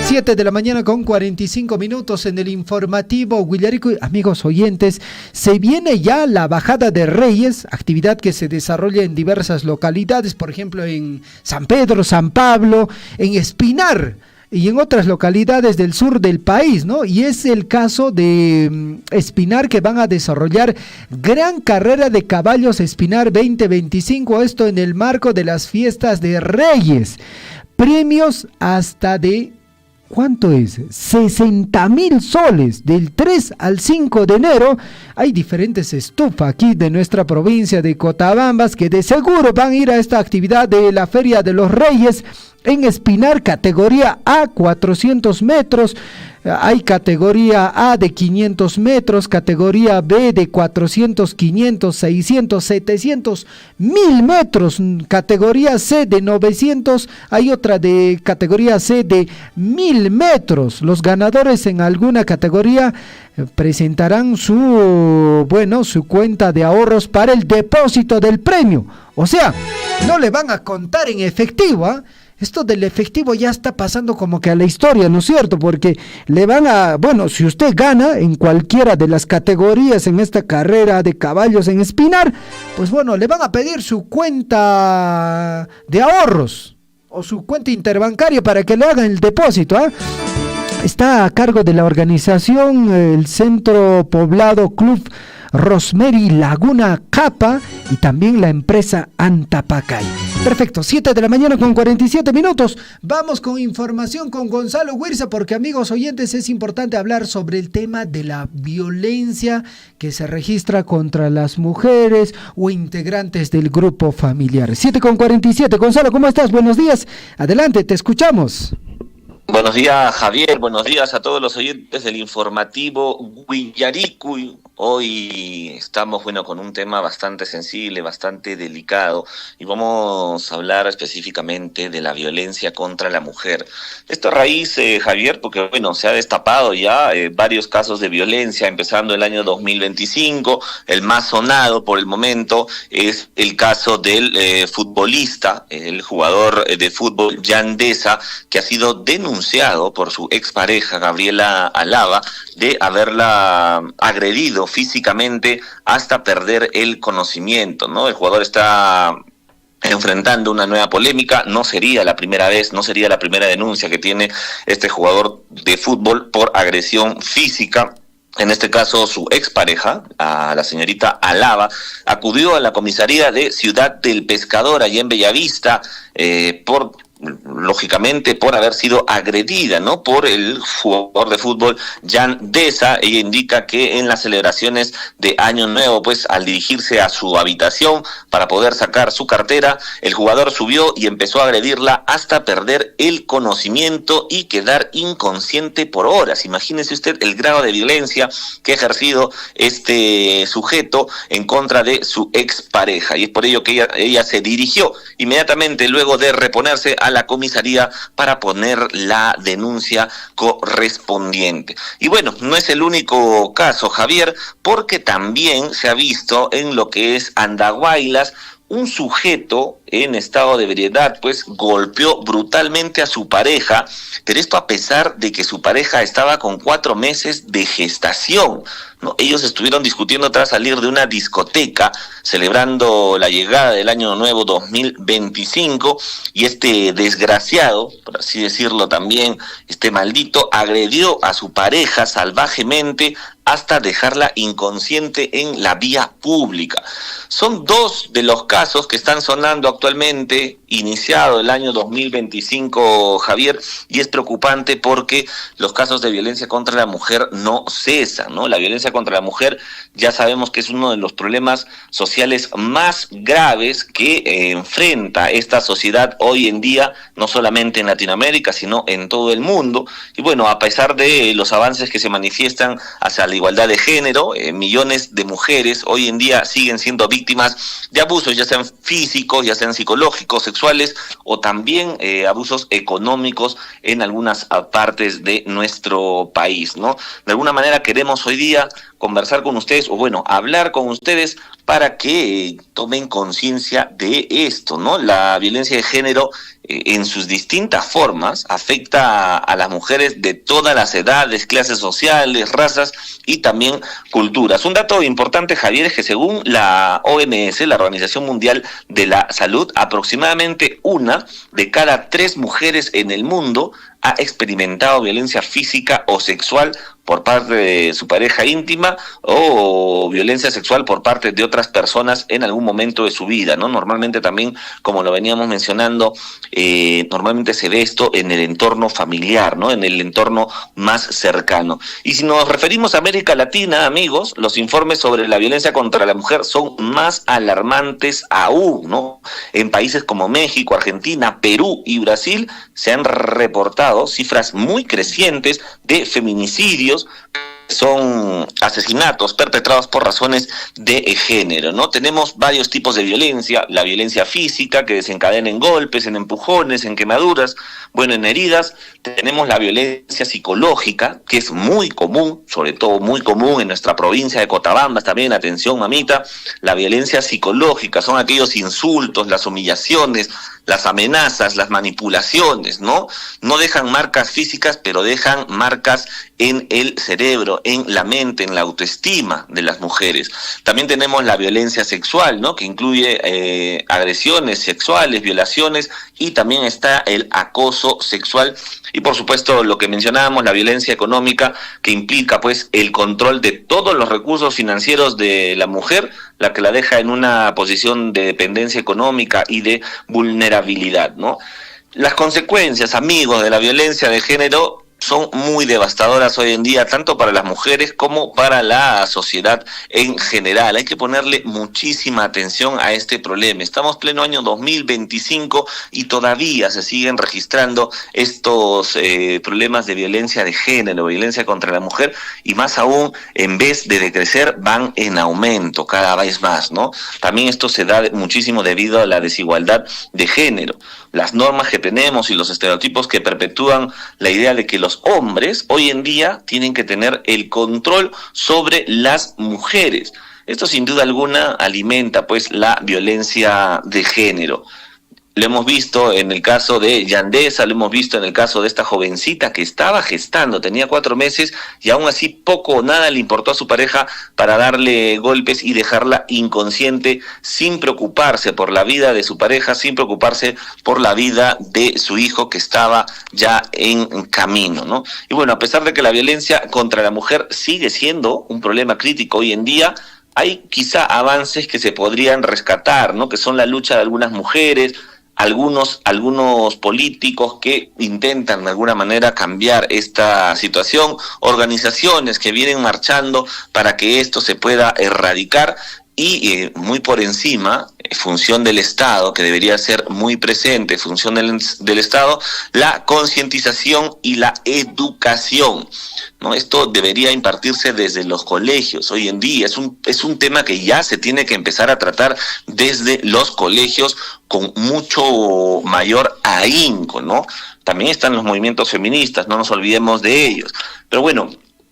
Speaker 6: 7 de la mañana con 45 minutos en el informativo Huillarico. Amigos oyentes, se viene ya la bajada de Reyes, actividad que se desarrolla en diversas localidades, por ejemplo en San Pedro, San Pablo, en Espinar y en otras localidades del sur del país, ¿no? Y es el caso de Espinar, que van a desarrollar gran carrera de caballos Espinar 2025, esto en el marco de las fiestas de Reyes. Premios hasta de... ¿cuánto es? 60,000 soles del 3 al 5 de enero. Hay diferentes estufas aquí de nuestra provincia de Cotabambas que de seguro van a ir a esta actividad de la Feria de los Reyes en Espinar, categoría A, 400 metros. Hay categoría A de 500 metros, categoría B de 400, 500, 600, 700, 1000 metros, categoría C de 900, hay otra de categoría C de 1000 metros. Los ganadores en alguna categoría presentarán su cuenta de ahorros para el depósito del premio. O sea, no le van a contar en efectivo, ¿ah? Esto del efectivo ya está pasando como que a la historia, ¿no es cierto? Porque le van a... Bueno, si usted gana en cualquiera de las categorías en esta carrera de caballos en Espinar, pues bueno, le van a pedir su cuenta de ahorros o su cuenta interbancaria para que le hagan el depósito, ¿ah? Está a cargo de la organización el Centro Poblado Club Rosemary Laguna Capa y también la empresa Antapacay. Perfecto, 7 de la mañana con 47 minutos. Vamos con información con Gonzalo Huirza, porque amigos oyentes es importante hablar sobre el tema de la violencia que se registra contra las mujeres o integrantes del grupo familiar. 7 con 47. Gonzalo, ¿cómo estás? Buenos días. Adelante, te escuchamos.
Speaker 14: Buenos días, Javier. Buenos días a todos los oyentes del informativo Huillarico. Hoy estamos, con un tema bastante sensible, bastante delicado, y vamos a hablar específicamente de la violencia contra la mujer. Esto a raíz, Javier, porque, se ha destapado ya varios casos de violencia, empezando el año 2025. El más sonado por el momento es el caso del futbolista, el jugador de fútbol Jan Deza, que ha sido denunciado por su expareja, Gabriela Alaba, de haberla agredido físicamente hasta perder el conocimiento, ¿no? El jugador está enfrentando una nueva polémica. No sería la primera vez, no sería la primera denuncia que tiene este jugador de fútbol por agresión física. En este caso, su expareja, a la señorita Alaba, acudió a la comisaría de Ciudad del Pescador, allá en Bellavista, lógicamente por haber sido agredida, ¿no?, por el jugador de fútbol Jan Deza. Ella indica que en las celebraciones de Año Nuevo, al dirigirse a su habitación para poder sacar su cartera, el jugador subió y empezó a agredirla hasta perder el conocimiento y quedar inconsciente por horas. Imagínese usted el grado de violencia que ha ejercido este sujeto en contra de su expareja, y es por ello que ella se dirigió inmediatamente, luego de reponerse, a la comisaría para poner la denuncia correspondiente. Y no es el único caso, Javier, porque también se ha visto en lo que es Andahuaylas un sujeto en estado de ebriedad, golpeó brutalmente a su pareja, pero esto a pesar de que su pareja estaba con 4 meses de gestación, ¿no? Ellos estuvieron discutiendo tras salir de una discoteca, celebrando la llegada del Año Nuevo 2025, y este desgraciado, por así decirlo también, este maldito, agredió a su pareja salvajemente hasta dejarla inconsciente en la vía pública. Son 2 de los casos que están sonando actualmente, iniciado el año 2025, Javier, y es preocupante porque los casos de violencia contra la mujer no cesan, ¿no? La violencia contra la mujer ya sabemos que es uno de los problemas sociales más graves que enfrenta esta sociedad hoy en día, no solamente en Latinoamérica, sino en todo el mundo. Y bueno, a pesar de los avances que se manifiestan hacia la igualdad de género, millones de mujeres hoy en día siguen siendo víctimas de abusos, ya sean físicos, ya sean psicológicos, sexuales o también abusos económicos en algunas partes de nuestro país, ¿no? De alguna manera queremos hoy día conversar con ustedes, o bueno, hablar con ustedes para que tomen conciencia de esto, ¿no? La violencia de género en sus distintas formas afecta a las mujeres de todas las edades, clases sociales, razas y también culturas. Un dato importante, Javier, es que según la OMS, la Organización Mundial de la Salud, aproximadamente 1 de cada 3 mujeres en el mundo ha experimentado violencia física o sexual por parte de su pareja íntima o violencia sexual por parte de otras personas en algún momento de su vida, ¿no? Normalmente también, como lo veníamos mencionando, normalmente se ve esto en el entorno familiar, ¿no? En el entorno más cercano. Y si nos referimos a América Latina, amigos, los informes sobre la violencia contra la mujer son más alarmantes aún, ¿no? En países como México, Argentina, Perú y Brasil se han reportado cifras muy crecientes de feminicidios, son asesinatos perpetrados por razones de género, ¿no? Tenemos varios tipos de violencia: la violencia física, que desencadena en golpes, en empujones, en quemaduras, bueno, en heridas. Tenemos la violencia psicológica, que es muy común, sobre todo muy común en nuestra provincia de Cotabambas también, atención mamita. La violencia psicológica son aquellos insultos, las humillaciones, las amenazas, las manipulaciones, ¿no? No dejan marcas físicas, pero dejan marcas en el cerebro, en la mente, en la autoestima de las mujeres. También tenemos la violencia sexual, ¿no? Que incluye agresiones sexuales, violaciones, y también está el acoso sexual. Y por supuesto, lo que mencionábamos, la violencia económica, que implica pues el control de todos los recursos financieros de la mujer, la que la deja en una posición de dependencia económica y de vulnerabilidad, ¿no? Las consecuencias, amigos, de la violencia de género son muy devastadoras hoy en día, tanto para las mujeres como para la sociedad en general. Hay que ponerle muchísima atención a este problema. Estamos pleno año 2025 y todavía se siguen registrando estos problemas de violencia de género, violencia contra la mujer, y más aún, en vez de decrecer, van en aumento cada vez más, ¿no? También esto se da muchísimo debido a la desigualdad de género. Las normas que tenemos y los estereotipos que perpetúan la idea de que los hombres hoy en día tienen que tener el control sobre las mujeres. Esto sin duda alguna alimenta pues la violencia de género. Lo hemos visto en el caso de Yandesa, lo hemos visto en el caso de esta jovencita que estaba gestando, tenía 4 meses y aún así poco o nada le importó a su pareja para darle golpes y dejarla inconsciente, sin preocuparse por la vida de su pareja, sin preocuparse por la vida de su hijo que estaba ya en camino, ¿no? Y bueno, a pesar de que la violencia contra la mujer sigue siendo un problema crítico hoy en día, hay quizá avances que se podrían rescatar, ¿no? Que son la lucha de algunas mujeres, algunos políticos que intentan de alguna manera cambiar esta situación, organizaciones que vienen marchando para que esto se pueda erradicar, y muy por encima, función del Estado, que debería ser muy presente, función del Estado, la concientización y la educación, ¿no? Esto debería impartirse desde los colegios. Hoy en día es un tema que ya se tiene que empezar a tratar desde los colegios con mucho mayor ahínco, ¿no? También están los movimientos feministas, no nos olvidemos de ellos. Pero bueno,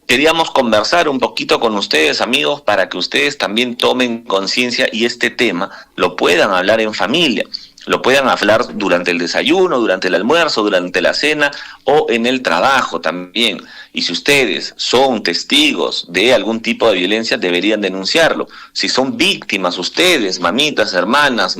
Speaker 14: queríamos conversar un poquito con ustedes, amigos, para que ustedes también tomen conciencia y este tema lo puedan hablar en familia, lo puedan hablar durante el desayuno, durante el almuerzo, durante la cena o en el trabajo también. Y si ustedes son testigos de algún tipo de violencia, deberían denunciarlo. Si son víctimas ustedes, mamitas, hermanas,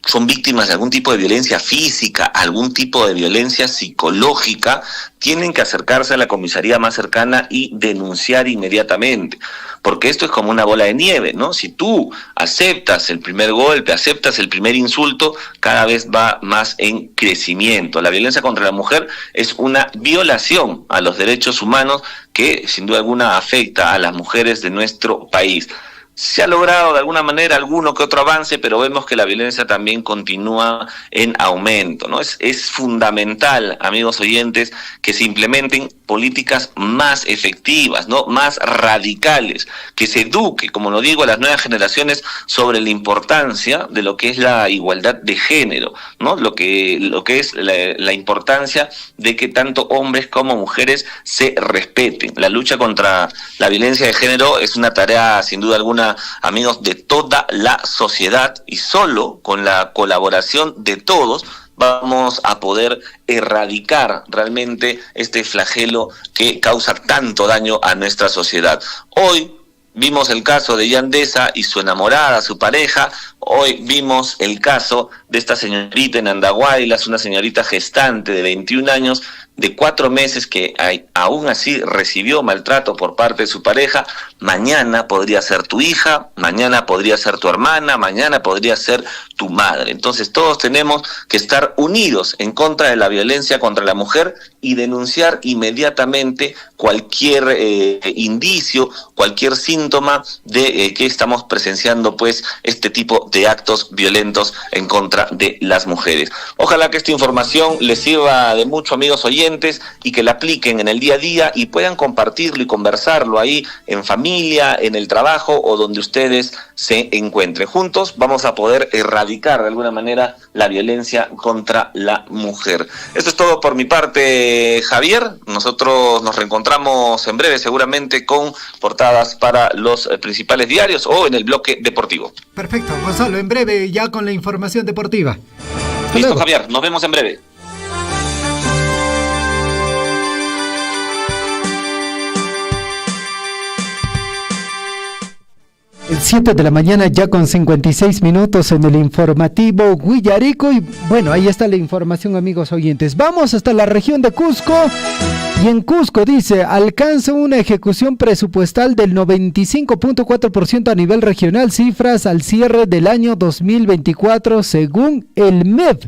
Speaker 14: son víctimas de algún tipo de violencia física, algún tipo de violencia psicológica, tienen que acercarse a la comisaría más cercana y denunciar inmediatamente, porque esto es como una bola de nieve, ¿no? Si tú aceptas el primer golpe, aceptas el primer insulto, cada vez va más en crecimiento. La violencia contra la mujer es una violación a los derechos humanos que sin duda alguna afecta a las mujeres de nuestro país. Se ha logrado de alguna manera alguno que otro avance, pero vemos que la violencia también continúa en aumento, ¿no? Es fundamental, amigos oyentes, que se implementen políticas más efectivas, ¿no? Más radicales, que se eduque, como lo digo, a las nuevas generaciones sobre la importancia de lo que es la igualdad de género, ¿no? Lo que es la importancia de que tanto hombres como mujeres se respeten. La lucha contra la violencia de género es una tarea, sin duda alguna, amigos, de toda la sociedad, y solo con la colaboración de todos vamos a poder erradicar realmente este flagelo que causa tanto daño a nuestra sociedad. Hoy vimos el caso de Jan Deza y su enamorada, su pareja. Hoy vimos el caso de esta señorita en Andahuaylas, una señorita gestante de 21 años, de 4 meses, que aún así recibió maltrato por parte de su pareja. Mañana podría ser tu hija, mañana podría ser tu hermana, mañana podría ser tu madre. Entonces todos tenemos que estar unidos en contra de la violencia contra la mujer y denunciar inmediatamente cualquier indicio, cualquier síntoma de que estamos presenciando pues este tipo de actos violentos en contra de las mujeres. Ojalá que esta información les sirva de mucho, amigos oyentes, y que la apliquen en el día a día y puedan compartirlo y conversarlo ahí en familia, en el trabajo o donde ustedes se encuentren. Juntos vamos a poder erradicar de alguna manera la violencia contra la mujer. Esto es todo por mi parte, Javier. Nosotros nos reencontramos en breve seguramente con portadas para los principales diarios o en el bloque deportivo.
Speaker 6: Perfecto, Gonzalo, en breve ya con la información deportiva.
Speaker 14: Listo, Javier, nos vemos en breve.
Speaker 6: El 7 de la mañana ya con 56 minutos en el informativo Guillarico, y bueno, ahí está la información, amigos oyentes. Vamos hasta la región de Cusco, y en Cusco dice, alcanza una ejecución presupuestal del 95.4% a nivel regional, cifras al cierre del año 2024 según el MEF.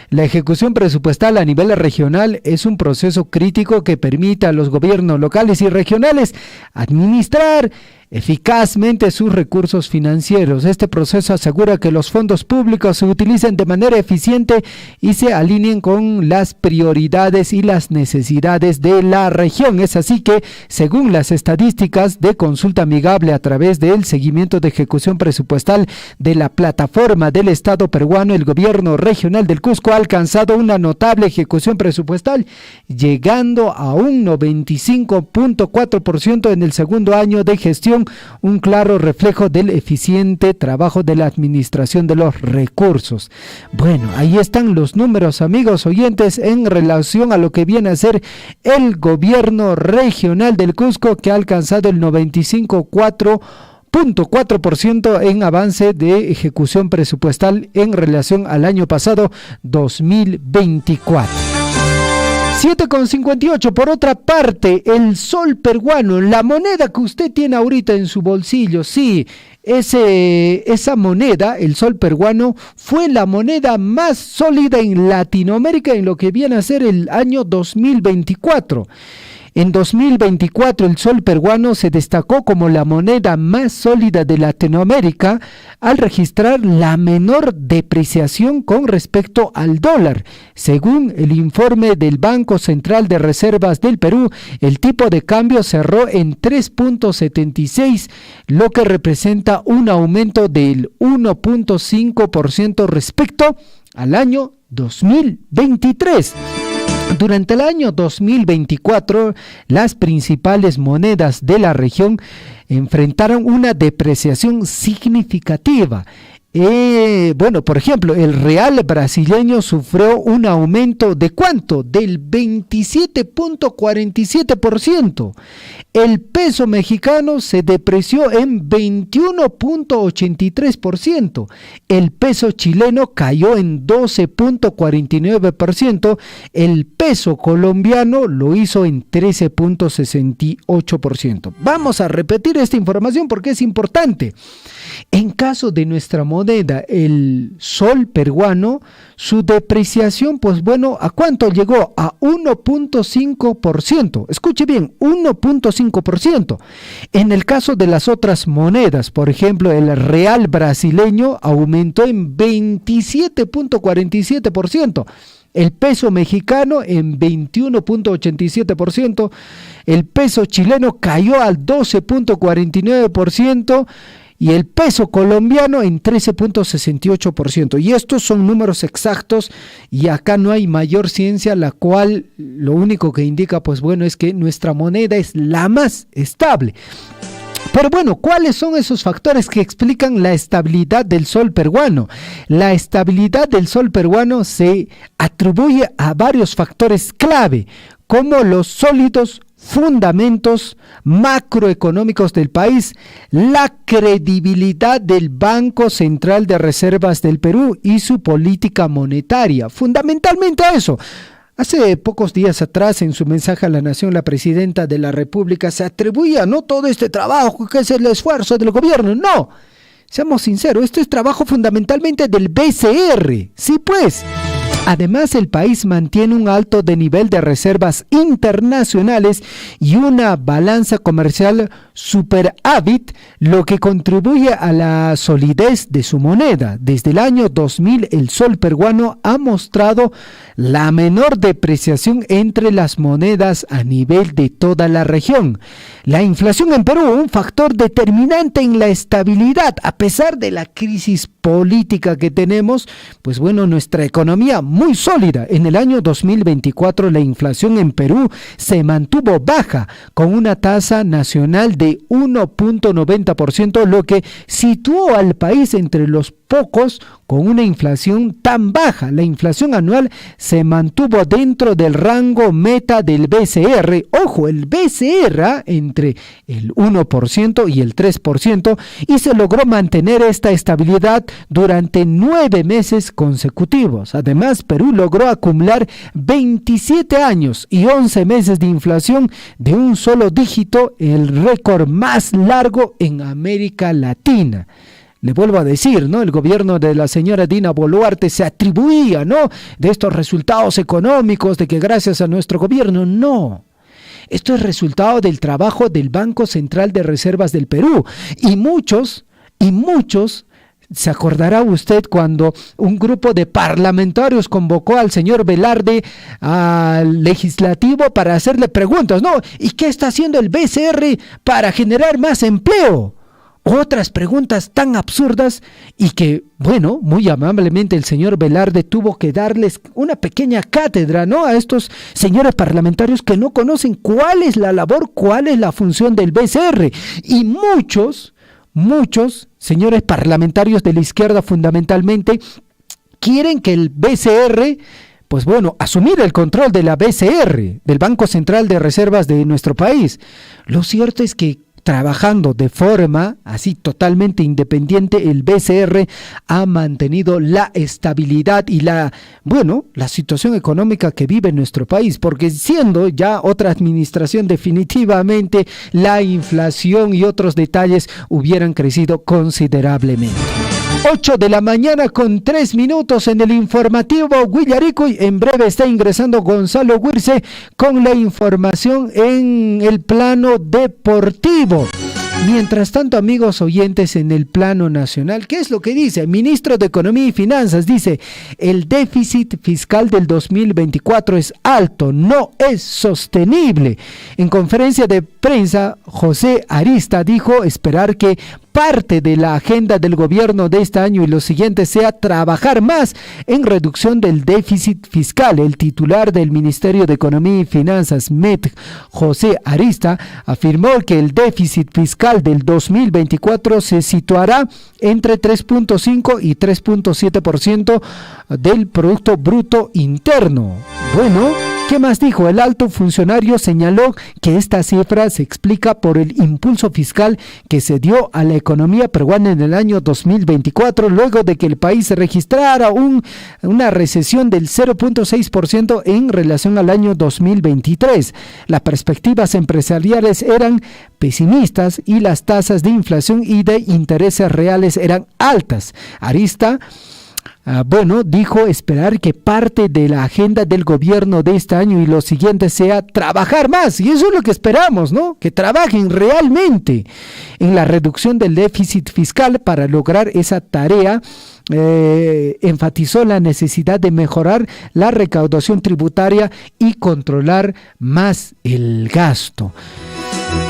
Speaker 6: La ejecución presupuestal a nivel regional es un proceso crítico que permite a los gobiernos locales y regionales administrar eficazmente sus recursos financieros. Este proceso asegura que los fondos públicos se utilicen de manera eficiente y se alineen con las prioridades y las necesidades de la región. Es así que, según las estadísticas de Consulta Amigable a través del seguimiento de ejecución presupuestal de la plataforma del Estado peruano, el gobierno regional del Cusco ha alcanzado una notable ejecución presupuestal, llegando a un 95.4% en el segundo año de gestión, un claro reflejo del eficiente trabajo de la administración de los recursos. Bueno, ahí están los números, amigos oyentes, en relación a lo que viene a ser el gobierno regional del Cusco, que ha alcanzado el 95.4% en avance de ejecución presupuestal en relación al año pasado, 2024. 7,58. Por otra parte, el sol peruano, la moneda que usted tiene ahorita en su bolsillo, sí, esa moneda, el sol peruano, fue la moneda más sólida en Latinoamérica en lo que viene a ser el año 2024. En 2024 el sol peruano se destacó como la moneda más sólida de Latinoamérica al registrar la menor depreciación con respecto al dólar. Según el informe del Banco Central de Reservas del Perú, el tipo de cambio cerró en 3.76, lo que representa un aumento del 1.5% respecto al año 2023. Durante el año 2024, las principales monedas de la región enfrentaron una depreciación significativa. Bueno, por ejemplo, el real brasileño sufrió un aumento de ¿cuánto? Del 27.47%. El peso mexicano se depreció en 21.83%. El peso chileno cayó en 12.49%. El peso colombiano lo hizo en 13.68%. Vamos a repetir esta información porque es importante. En caso de nuestra moneda, el sol peruano, su depreciación, pues bueno, ¿a cuánto llegó? A 1.5%. Escuche bien, 1.5%. En el caso de las otras monedas, por ejemplo, el real brasileño aumentó en 27.47%. El peso mexicano en 21.87%. El peso chileno cayó al 12.49%. Y el peso colombiano en 13.68%. Y estos son números exactos y acá no hay mayor ciencia, la cual lo único que indica, pues bueno, es que nuestra moneda es la más estable. Pero bueno, ¿cuáles son esos factores que explican la estabilidad del sol peruano? La estabilidad del sol peruano se atribuye a varios factores clave, como los sólidos fundamentos macroeconómicos del país, la credibilidad del Banco Central de Reservas del Perú y su política monetaria. Fundamentalmente eso. Hace pocos días atrás, en su mensaje a la Nación, la presidenta de la República se atribuía, no todo este trabajo que es el esfuerzo del gobierno, no. Seamos sinceros, esto es trabajo fundamentalmente del BCR. Sí, pues. Además, el país mantiene un alto nivel de reservas internacionales y una balanza comercial superávit, lo que contribuye a la solidez de su moneda. Desde el año 2000, el sol peruano ha mostrado la menor depreciación entre las monedas a nivel de toda la región. La inflación en Perú, un factor determinante en la estabilidad, a pesar de la crisis política que tenemos, pues bueno, nuestra economía muy sólida. En el año 2024 la inflación en Perú se mantuvo baja, con una tasa nacional de 1.90%, lo que situó al país entre los pocos con una inflación tan baja. La inflación anual se mantuvo dentro del rango meta del BCR. Ojo, el BCR entre el 1% y el 3%, y se logró mantener esta estabilidad durante 9 meses consecutivos. Además, Perú logró acumular 27 años y 11 meses de inflación de un solo dígito, el récord más largo en América Latina. Le vuelvo a decir, ¿no? El gobierno de la señora Dina Boluarte se atribuía, ¿no?, de estos resultados económicos, de que gracias a nuestro gobierno, no. Esto es resultado del trabajo del Banco Central de Reservas del Perú. Y muchos, se acordará usted cuando un grupo de parlamentarios convocó al señor Velarde al legislativo para hacerle preguntas, ¿no? ¿Y qué está haciendo el BCR para generar más empleo? Otras preguntas tan absurdas, y que, bueno, muy amablemente el señor Velarde tuvo que darles una pequeña cátedra, ¿no?, a estos señores parlamentarios que no conocen cuál es la labor, cuál es la función del BCR. Y muchos señores parlamentarios de la izquierda fundamentalmente quieren que el BCR, pues bueno, asumir el control de la BCR, del Banco Central de Reservas de nuestro país. Lo cierto es que trabajando de forma así totalmente independiente, el BCR ha mantenido la estabilidad y la situación económica que vive nuestro país, porque siendo ya otra administración, definitivamente la inflación y otros detalles hubieran crecido considerablemente. 8 de la mañana con 3 minutos en el informativo Guillarico, y en breve está ingresando Gonzalo Huirce con la información en el plano deportivo. Mientras tanto, amigos oyentes, en el plano nacional, ¿qué es lo que dice? El ministro de Economía y Finanzas dice: el déficit fiscal del 2024 es alto, no es sostenible. En conferencia de prensa, José Arista dijo esperar que parte de la agenda del gobierno de este año y los siguientes sea trabajar más en reducción del déficit fiscal. El titular del Ministerio de Economía y Finanzas, MET, José Arista, afirmó que el déficit fiscal del 2024 se situará entre 3.5 y 3.7% del Producto Bruto Interno. Bueno, ¿qué más dijo? El alto funcionario señaló que esta cifra se explica por el impulso fiscal que se dio a la economía peruana en el año 2024, luego de que el país registrara una recesión del 0.6% en relación al año 2023. Las perspectivas empresariales eran pesimistas y las tasas de inflación y de intereses reales eran altas. Arista dijo esperar que parte de la agenda del gobierno de este año y los siguientes sea trabajar más, y eso es lo que esperamos, ¿no? Que trabajen realmente en la reducción del déficit fiscal. Para lograr esa tarea, enfatizó la necesidad de mejorar la recaudación tributaria y controlar más el gasto.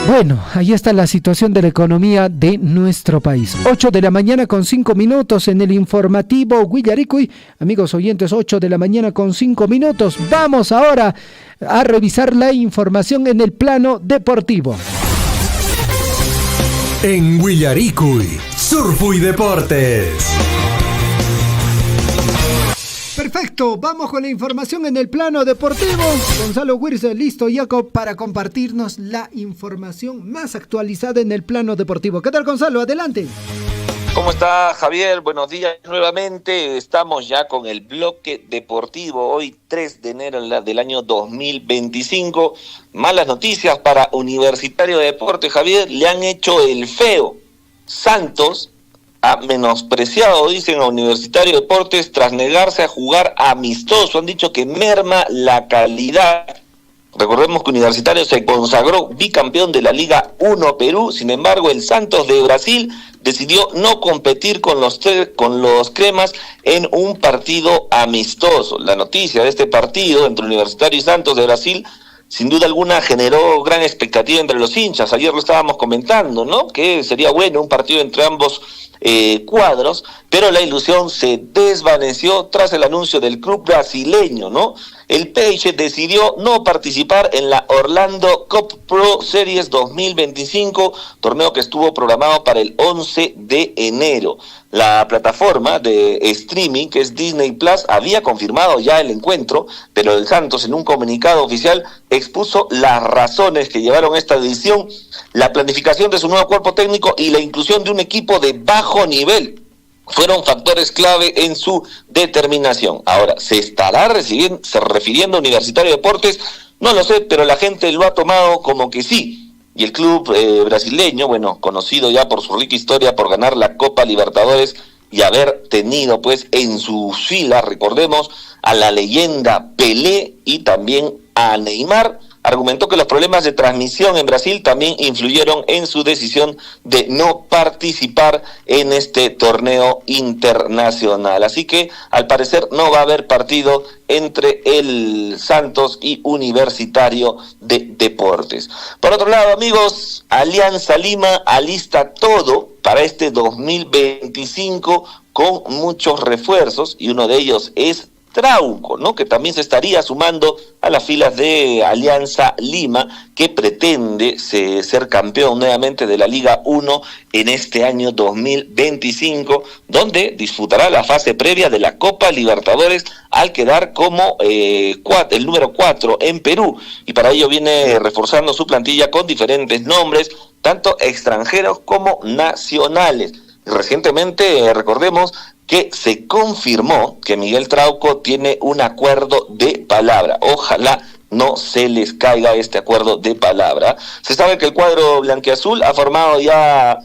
Speaker 6: Bueno, ahí está la situación de la economía de nuestro país. 8 de la mañana con 5 minutos en el informativo Guillaricuy. Amigos oyentes, 8 de la mañana con 5 minutos. Vamos ahora a revisar la información en el plano deportivo.
Speaker 15: En Guillaricuy, Surfo y Deportes.
Speaker 6: Perfecto, vamos con la información en el plano deportivo. Gonzalo Wirce, listo, Jacob, para compartirnos la información más actualizada en el plano deportivo. ¿Qué tal, Gonzalo? Adelante.
Speaker 14: ¿Cómo está, Javier? Buenos días nuevamente. Estamos ya con el bloque deportivo. Hoy 3 de enero del año 2025. Malas noticias para Universitario de Deportes, Javier. Le han hecho el feo. Santos ha menospreciado, dicen, a Universitario de Deportes tras negarse a jugar amistoso. Han dicho que merma la calidad. Recordemos que Universitario se consagró bicampeón de la Liga 1 Perú. Sin embargo, el Santos de Brasil decidió no competir con los cremas en un partido amistoso. La noticia de este partido entre Universitario y Santos de Brasil sin duda alguna generó gran expectativa entre los hinchas. Ayer lo estábamos comentando, ¿no? Que sería bueno un partido entre ambos cuadros, pero la ilusión se desvaneció tras el anuncio del club brasileño, ¿no? El Peixe decidió no participar en la Orlando Cup Pro Series 2025, torneo que estuvo programado para el 11 de enero. La plataforma de streaming, que es Disney Plus, había confirmado ya el encuentro, pero el Santos, en un comunicado oficial, expuso las razones que llevaron a esta decisión: la planificación de su nuevo cuerpo técnico y la inclusión de un equipo de bajo nivel fueron factores clave en su determinación. Ahora, ¿se estará refiriendo a Universitario de Deportes? No lo sé, pero la gente lo ha tomado como que sí. Y el club brasileño, bueno, conocido ya por su rica historia, por ganar la Copa Libertadores y haber tenido pues en sus filas, recordemos, a la leyenda Pelé y también a Neymar, argumentó que los problemas de transmisión en Brasil también influyeron en su decisión de no participar en este torneo internacional. Así que, al parecer, no va a haber partido entre el Santos y Universitario de Deportes. Por otro lado, amigos, Alianza Lima alista todo para este 2025 con muchos refuerzos, y uno de ellos es Trauco, ¿no? Que también se estaría sumando a las filas de Alianza Lima, que pretende ser campeón nuevamente de la Liga 1 en este año 2025, donde disputará la fase previa de la Copa Libertadores al quedar como el número 4 en Perú, y para ello viene reforzando su plantilla con diferentes nombres, tanto extranjeros como nacionales. Recientemente, recordemos que se confirmó que Miguel Trauco tiene un acuerdo de palabra. Ojalá no se les caiga este acuerdo de palabra. Se sabe que el cuadro blanquiazul ha formado ya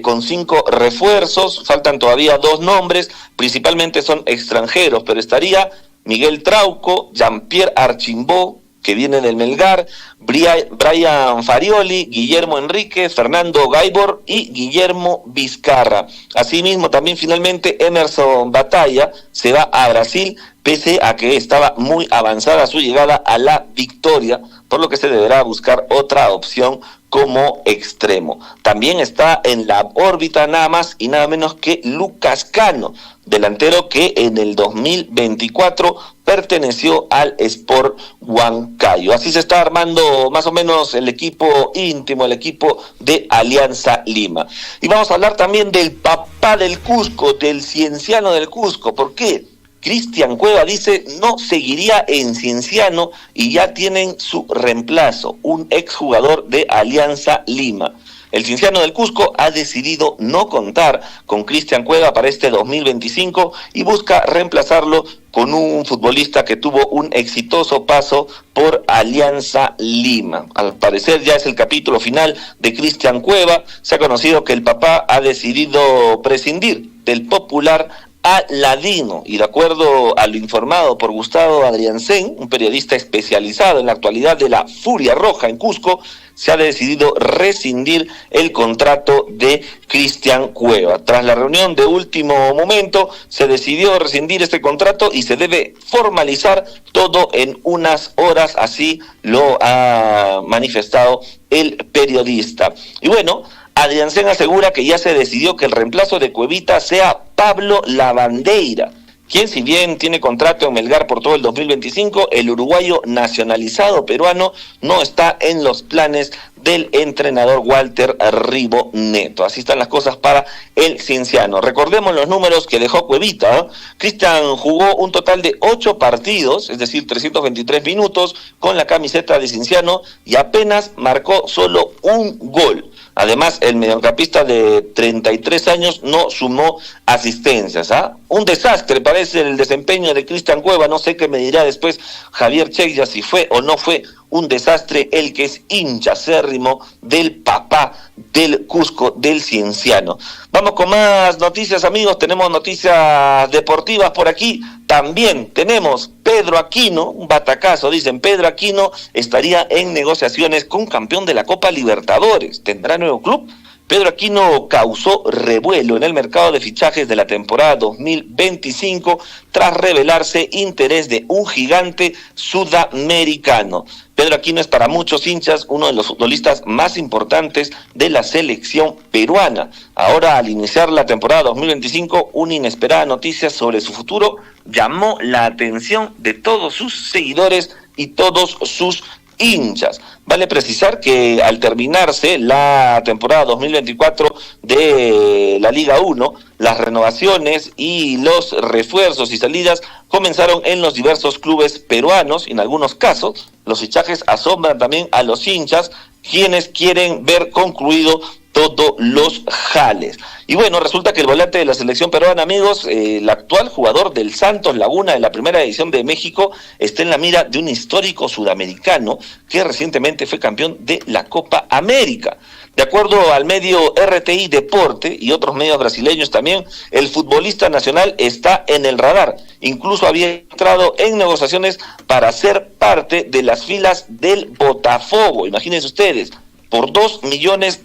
Speaker 14: con 5 refuerzos, faltan todavía 2 nombres, principalmente son extranjeros, pero estaría Miguel Trauco, Jean-Pierre Archimbó, que viene del Melgar, Brian Farioli, Guillermo Enrique, Fernando Gaibor y Guillermo Vizcarra. Asimismo, también finalmente Emerson Batalla se va a Brasil, pese a que estaba muy avanzada su llegada a la victoria por lo que se deberá buscar otra opción como extremo. También está en la órbita nada más y nada menos que Lucas Cano, delantero que en el 2024 perteneció al Sport Huancayo. Así se está armando más o menos el equipo íntimo, el equipo de Alianza Lima. Y vamos a hablar también del papá del Cusco, del Cienciano del Cusco. ¿Por qué? Cristian Cueva dice no seguiría en Cienciano y ya tienen su reemplazo, un exjugador de Alianza Lima. El Cienciano del Cusco ha decidido no contar con Cristian Cueva para este 2025 y busca reemplazarlo con un futbolista que tuvo un exitoso paso por Alianza Lima. Al parecer ya es el capítulo final de Cristian Cueva. Se ha conocido que el papá ha decidido prescindir del popular Aladino, y de acuerdo a lo informado por Gustavo Adriancén, un periodista especializado en la actualidad de la Furia Roja en Cusco, se ha decidido rescindir el contrato de Cristian Cueva. Tras la reunión de último momento, se decidió rescindir este contrato y se debe formalizar todo en unas horas, así lo ha manifestado el periodista. Y bueno, Adriancén asegura que ya se decidió que el reemplazo de Cuevita sea Pablo Lavandeira, quien si bien tiene contrato en Melgar por todo el 2025, el uruguayo nacionalizado peruano no está en los planes del entrenador Walter Ribo Neto. Así están las cosas para el Cienciano. Recordemos los números que dejó Cuevita, ¿eh? Cristian jugó un total de 8 partidos, es decir, 323 minutos con la camiseta de Cienciano y apenas marcó solo un gol. Además, el mediocampista de 33 años no sumó asistencias. Un desastre parece el desempeño de Cristian Cueva. No sé qué me dirá después Javier Chegya si fue o no fue un desastre, el que es hincha acérrimo del papá del Cusco, del Cienciano. Vamos con más noticias, amigos. Tenemos noticias deportivas por aquí. También tenemos Pedro Aquino, un batacazo, dicen. Pedro Aquino estaría en negociaciones con campeón de la Copa Libertadores. ¿Tendrá nuevo club? Pedro Aquino causó revuelo en el mercado de fichajes de la temporada 2025 tras revelarse interés de un gigante sudamericano. Pedro Aquino es para muchos hinchas uno de los futbolistas más importantes de la selección peruana. Ahora, al iniciar la temporada 2025, una inesperada noticia sobre su futuro llamó la atención de todos sus seguidores y todos sus hinchas. Vale precisar que al terminarse la temporada 2024 de la Liga 1, las renovaciones y los refuerzos y salidas comenzaron en los diversos clubes peruanos. En algunos casos, los fichajes asombran también a los hinchas, quienes quieren ver concluido todos los jales. Y bueno, resulta que el volante de la selección peruana, amigos, el actual jugador del Santos Laguna de la primera división de México, está en la mira de un histórico sudamericano que recientemente fue campeón de la Copa América. De acuerdo al medio RTI Deporte y otros medios brasileños también, el futbolista nacional está en el radar. Incluso había entrado en negociaciones para ser parte de las filas del Botafogo. Imagínense ustedes, por $2 millones.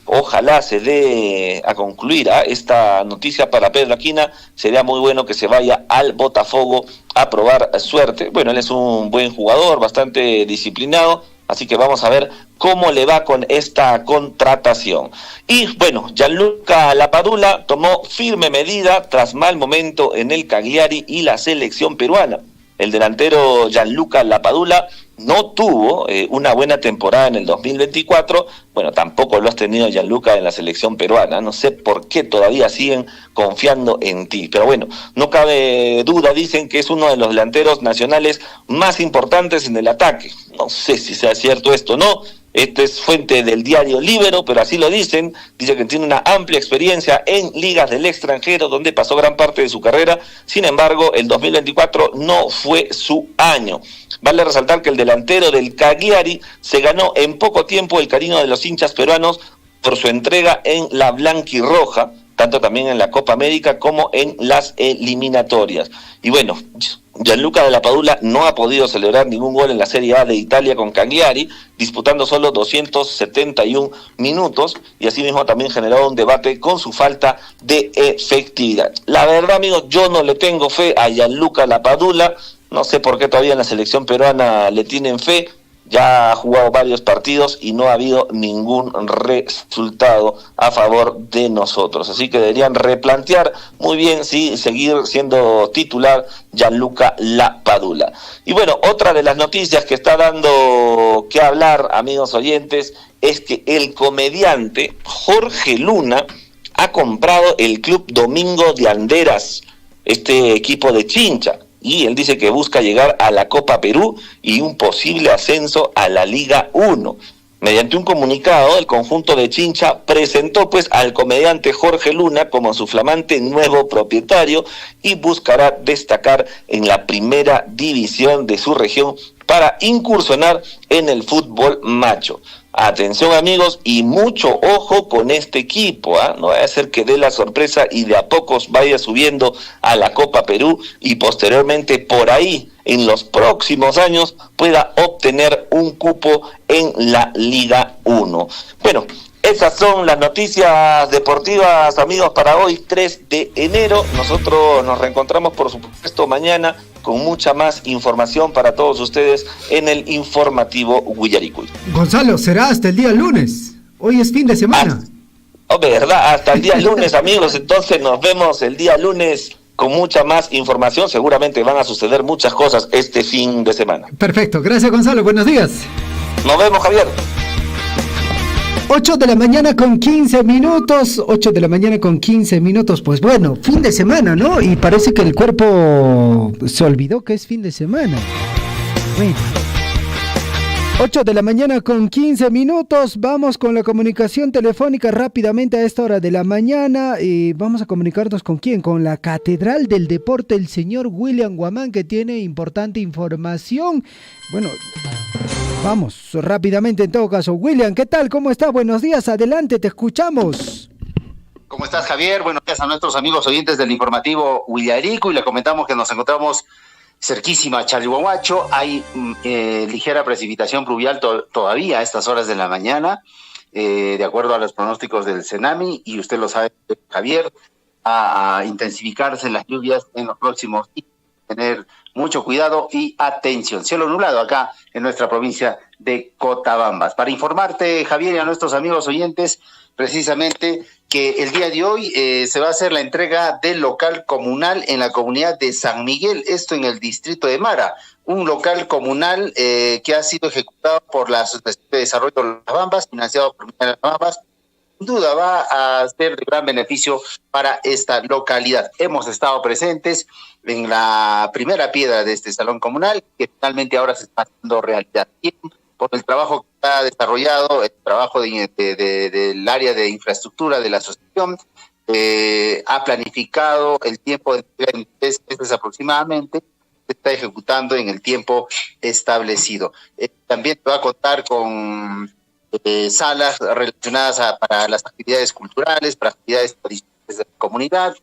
Speaker 14: Ojalá se dé a concluir esta noticia para Pedro Aquino. Sería muy bueno que se vaya al Botafogo a probar suerte. Bueno, él es un buen jugador, bastante disciplinado, así que vamos a ver cómo le va con esta contratación. Y bueno, Gianluca Lapadula tomó firme medida tras mal momento en el Cagliari y la selección peruana. El delantero Gianluca Lapadula no tuvo una buena temporada en el 2024, bueno, tampoco lo has tenido Gianluca en la selección peruana, no sé por qué todavía siguen confiando en ti, pero bueno, no cabe duda, dicen que es uno de los delanteros nacionales más importantes en el ataque. No sé si sea cierto esto o no. Esto es fuente del diario Libero, pero así lo dicen. Dice que tiene una amplia experiencia en ligas del extranjero, donde pasó gran parte de su carrera. Sin embargo, el 2024 no fue su año. Vale resaltar que el delantero del Cagliari se ganó en poco tiempo el cariño de los hinchas peruanos por su entrega en la blanquirroja, tanto también en la Copa América como en las eliminatorias. Y bueno, Gianluca Lapadula no ha podido celebrar ningún gol en la Serie A de Italia con Cagliari, disputando solo 271 minutos, y asimismo también generó un debate con su falta de efectividad. La verdad, amigos, yo no le tengo fe a Gianluca Lapadula, no sé por qué todavía en la selección peruana le tienen fe. ya ha jugado varios partidos y no ha habido ningún resultado a favor de nosotros. Así que deberían replantear muy bien si seguir siendo titular Gianluca Lapadula. Y bueno, otra de las noticias que está dando que hablar, amigos oyentes, es que el comediante Jorge Luna ha comprado el Club Domingo de Anderas, este equipo de Chincha, y él dice que busca llegar a la Copa Perú y un posible ascenso a la Liga 1. Mediante un comunicado, el conjunto de Chincha presentó pues al comediante Jorge Luna como su flamante nuevo propietario y buscará destacar en la primera división de su región para incursionar en el fútbol macho. Atención, amigos, y mucho ojo con este equipo, ¿eh? No vaya a ser que dé la sorpresa y de a pocos vaya subiendo a la Copa Perú y posteriormente por ahí, en los próximos años, pueda obtener un cupo en la Liga 1. Bueno, esas son las noticias deportivas, amigos, para hoy, 3 de enero. Nosotros nos reencontramos, por supuesto, mañana con mucha más información para todos ustedes en el informativo Huillaricuy.
Speaker 6: Gonzalo, será hasta el día lunes. Hoy es fin de semana.
Speaker 14: ¿Verdad? Hasta el día lunes, amigos. Entonces nos vemos el día lunes con mucha más información. Seguramente van a suceder muchas cosas este fin de semana.
Speaker 6: Perfecto. Gracias, Gonzalo. Buenos días.
Speaker 14: Nos vemos, Javier.
Speaker 6: 8 de la mañana con 15 minutos, 8 de la mañana con 15 minutos, pues bueno, fin de semana, ¿no? Y parece que el cuerpo se olvidó que es fin de semana. Bueno. 8 de la mañana con 15 minutos, vamos con la comunicación telefónica rápidamente a esta hora de la mañana. Vamos a comunicarnos con quién, con la Catedral del Deporte, el señor William Guamán, que tiene importante información. Bueno, vamos rápidamente en todo caso. William, ¿qué tal? ¿Cómo está? Buenos días, adelante, te escuchamos.
Speaker 16: ¿Cómo estás, Javier? Buenos días a nuestros amigos oyentes del informativo Huillarico, y le comentamos que nos encontramos cerquísima a Chalhuahuacho. Hay ligera precipitación pluvial todavía a estas horas de la mañana, de acuerdo a los pronósticos del Cenami, y usted lo sabe, Javier, a intensificarse las lluvias en los próximos días. Tener mucho cuidado y atención. Cielo nublado acá en nuestra provincia de Cotabambas. Para informarte, Javier, y a nuestros amigos oyentes, precisamente que el día de hoy se va a hacer la entrega del local comunal en la comunidad de San Miguel, esto en el distrito de Mara, un local comunal que ha sido ejecutado por la Asociación de Desarrollo de Las Bambas, financiado por Las Bambas. Sin duda va a ser de gran beneficio para esta localidad. Hemos estado presentes en la primera piedra de este salón comunal, que finalmente ahora se está haciendo realidad. Por el trabajo que ha desarrollado, el trabajo del área de infraestructura de la asociación, ha planificado el tiempo de 3 meses aproximadamente, se está ejecutando en el tiempo establecido. También va a contar con salas relacionadas para las actividades culturales, para actividades tradicionales de la comunidad,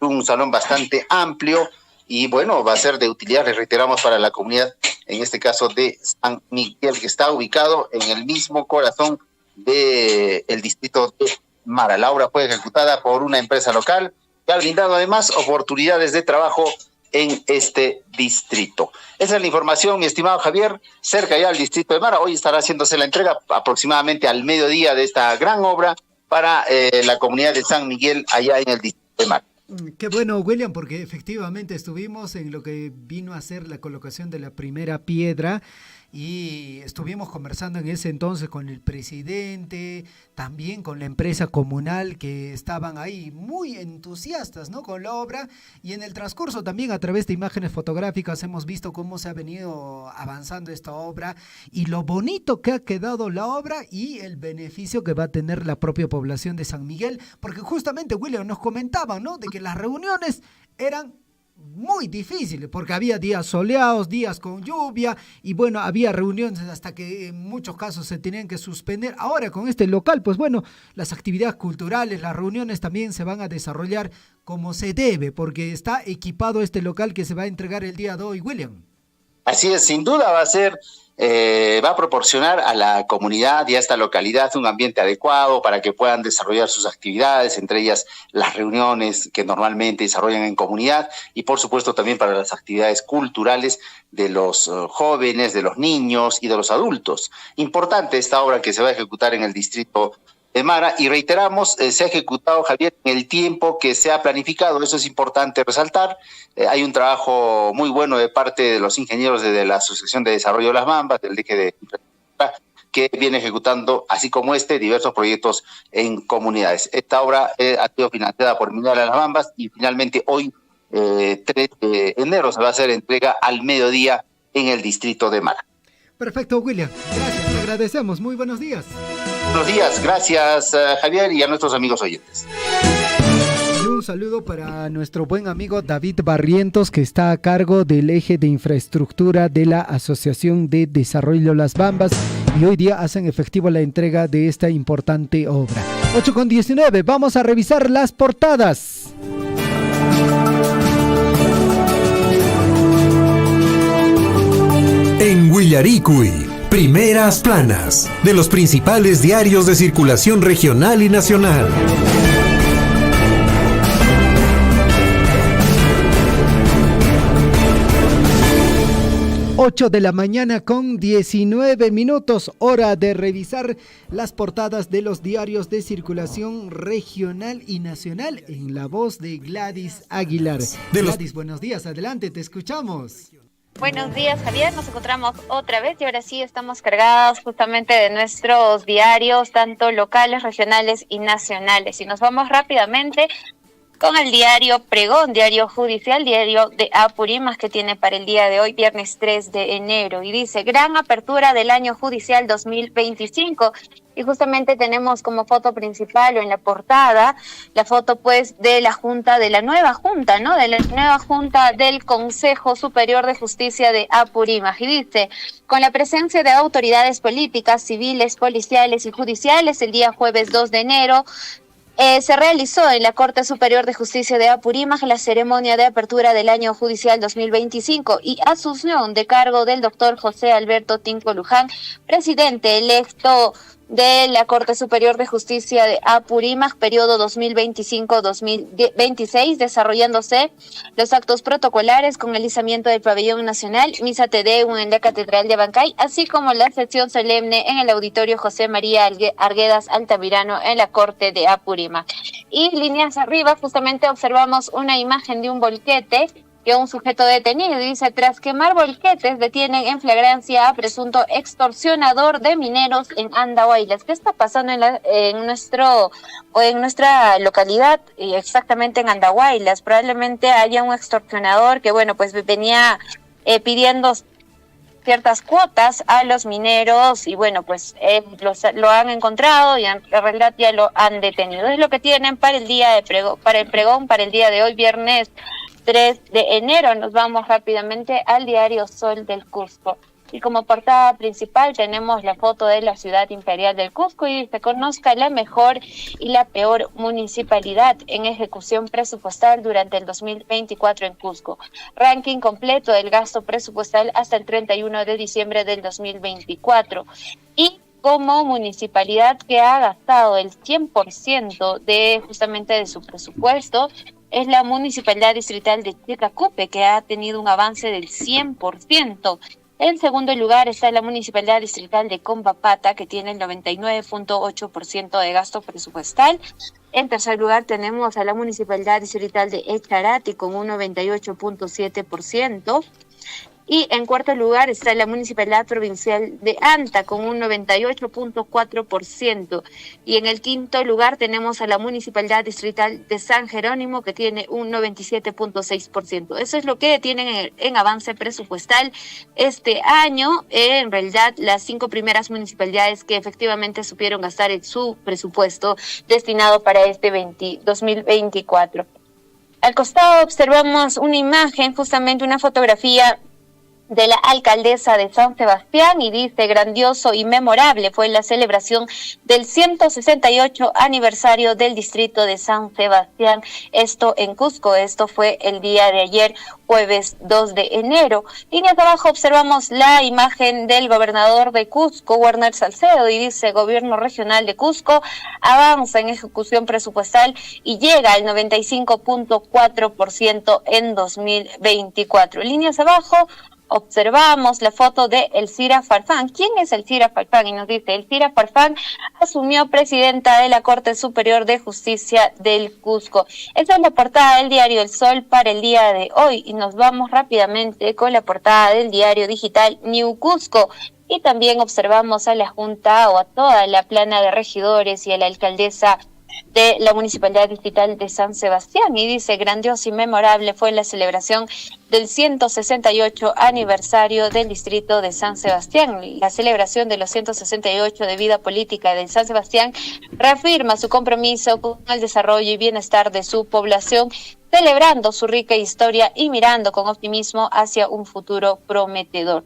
Speaker 16: un salón bastante amplio y bueno, va a ser de utilidad, les reiteramos, para la comunidad, en este caso de San Miguel, que está ubicado en el mismo corazón del distrito de Mara. La obra fue ejecutada por una empresa local que ha brindado además oportunidades de trabajo en este distrito. Esa es la información, mi estimado Javier, cerca ya al distrito de Mara. Hoy estará haciéndose la entrega aproximadamente al mediodía de esta gran obra para la comunidad de San Miguel allá en el distrito de Mara.
Speaker 6: Qué bueno, William, porque efectivamente estuvimos en lo que vino a ser la colocación de la primera piedra y estuvimos conversando en ese entonces con el presidente, también con la empresa comunal, que estaban ahí muy entusiastas, ¿no?, con la obra, y en el transcurso también a través de imágenes fotográficas hemos visto cómo se ha venido avanzando esta obra y lo bonito que ha quedado la obra y el beneficio que va a tener la propia población de San Miguel, porque justamente, William, nos comentaban, ¿no?, de que las reuniones eran muy difíciles, porque había días soleados, días con lluvia, y bueno, había reuniones hasta que en muchos casos se tenían que suspender. Ahora con este local, pues bueno, las actividades culturales, las reuniones también se van a desarrollar como se debe, porque está equipado este local que se va a entregar el día de hoy, William.
Speaker 16: Así es, sin duda va a ser va a proporcionar a la comunidad y a esta localidad un ambiente adecuado para que puedan desarrollar sus actividades, entre ellas las reuniones que normalmente desarrollan en comunidad y por supuesto también para las actividades culturales de los jóvenes, de los niños y de los adultos. Importante esta obra que se va a ejecutar en el distrito de Mara y reiteramos, se ha ejecutado, Javier, en el tiempo que se ha planificado. Eso es importante resaltar. Hay un trabajo muy bueno de parte de los ingenieros de la Asociación de Desarrollo de las Mambas, del eje de infraestructura, que viene ejecutando, así como diversos proyectos en comunidades. Esta obra ha sido financiada por Mineral de las Mambas y finalmente hoy, 3 de enero, se va a hacer entrega al mediodía en el distrito de Mara.
Speaker 6: Perfecto, William. Gracias, te agradecemos. Muy buenos días.
Speaker 16: Buenos días, gracias Javier y a nuestros amigos oyentes.
Speaker 6: Y un saludo para nuestro buen amigo David Barrientos, que está a cargo del eje de infraestructura de la Asociación de Desarrollo Las Bambas y hoy día hacen efectivo la entrega de esta importante obra. 8:19, vamos a revisar las portadas.
Speaker 15: En Huillaricui, primeras planas de los principales diarios de circulación regional y nacional.
Speaker 6: 8 de la mañana con 19 minutos, hora de revisar las portadas de los diarios de circulación regional y nacional en la voz de Gladys Aguilar. Gladys, buenos días, adelante, te escuchamos.
Speaker 13: Buenos días, Javier, nos encontramos otra vez y ahora sí estamos cargados justamente de nuestros diarios, tanto locales, regionales y nacionales. Y nos vamos rápidamente con el diario Pregón, diario judicial, diario de Apurímac, que tiene para el día de hoy, viernes 3 de enero. Y dice, gran apertura del año judicial 2025. Y justamente tenemos como foto principal o en la portada, la foto pues de la junta, de la nueva junta, ¿no? De la nueva junta del Consejo Superior de Justicia de Apurímac. Y dice, con la presencia de autoridades políticas, civiles, policiales y judiciales, el día jueves 2 de enero, se realizó en la Corte Superior de Justicia de Apurímac la ceremonia de apertura del año judicial 2025 y asunción de cargo del doctor José Alberto Tinco Luján, presidente electo de la Corte Superior de Justicia de Apurímac, periodo 2025-2026, desarrollándose los actos protocolares con el izamiento del pabellón nacional, misa te deum en la Catedral de Abancay, así como la sesión solemne en el Auditorio José María Arguedas Altamirano en la Corte de Apurímac. Y líneas arriba, justamente observamos una imagen de un volquete que un sujeto detenido, dice, tras quemar volquetes, detienen en flagrancia a presunto extorsionador de mineros en Andahuaylas. ¿Qué está pasando en nuestra localidad? Exactamente en Andahuaylas. Probablemente haya un extorsionador que, bueno, pues venía pidiendo ciertas cuotas a los mineros y bueno, pues lo han encontrado y en realidad ya lo han detenido. Es lo que tienen para el día de pregón, para el día de hoy, viernes 3 de enero. Nos vamos rápidamente al diario Sol del Cusco. Y como portada principal tenemos la foto de la ciudad imperial del Cusco y se conozca la mejor y la peor municipalidad en ejecución presupuestal durante el 2024 en Cusco. Ranking completo del gasto presupuestal hasta el 31 de diciembre del 2024. Y como municipalidad que ha gastado el 100% justamente de su presupuesto, es la Municipalidad Distrital de Chicacupe, que ha tenido un avance del 100%. En segundo lugar está la Municipalidad Distrital de Combapata, que tiene el 99.8% de gasto presupuestal. En tercer lugar tenemos a la Municipalidad Distrital de Echarati con un 98.7%. Y en cuarto lugar está la Municipalidad Provincial de Anta con un 98.4%. Y en el quinto lugar tenemos a la Municipalidad Distrital de San Jerónimo que tiene un 97.6%. Eso es lo que tienen en avance presupuestal este año. En realidad, las 5 primeras municipalidades que efectivamente supieron gastar en su presupuesto destinado para este 2024. Al costado observamos una imagen, justamente una fotografía de la alcaldesa de San Sebastián y dice grandioso y memorable fue la celebración del 168 aniversario del distrito de San Sebastián, esto en Cusco, esto fue el día de ayer, jueves 2 de enero. Líneas de abajo observamos la imagen del gobernador de Cusco, Werner Salcedo, y dice gobierno regional de Cusco avanza en ejecución presupuestal y llega al 95.4% en 2024. Líneas abajo observamos la foto de Elcira Farfán. ¿Quién es Elcira Farfán? Y nos dice, Elcira Farfán asumió presidenta de la Corte Superior de Justicia del Cusco. Esta es la portada del diario El Sol para el día de hoy y nos vamos rápidamente con la portada del diario digital New Cusco. Y también observamos a la Junta o a toda la plana de regidores y a la alcaldesa de la Municipalidad Distrital de San Sebastián y dice grandioso y memorable fue la celebración del 168 aniversario del distrito de San Sebastián. La celebración de los 168 de vida política de San Sebastián reafirma su compromiso con el desarrollo y bienestar de su población, celebrando su rica historia y mirando con optimismo hacia un futuro prometedor.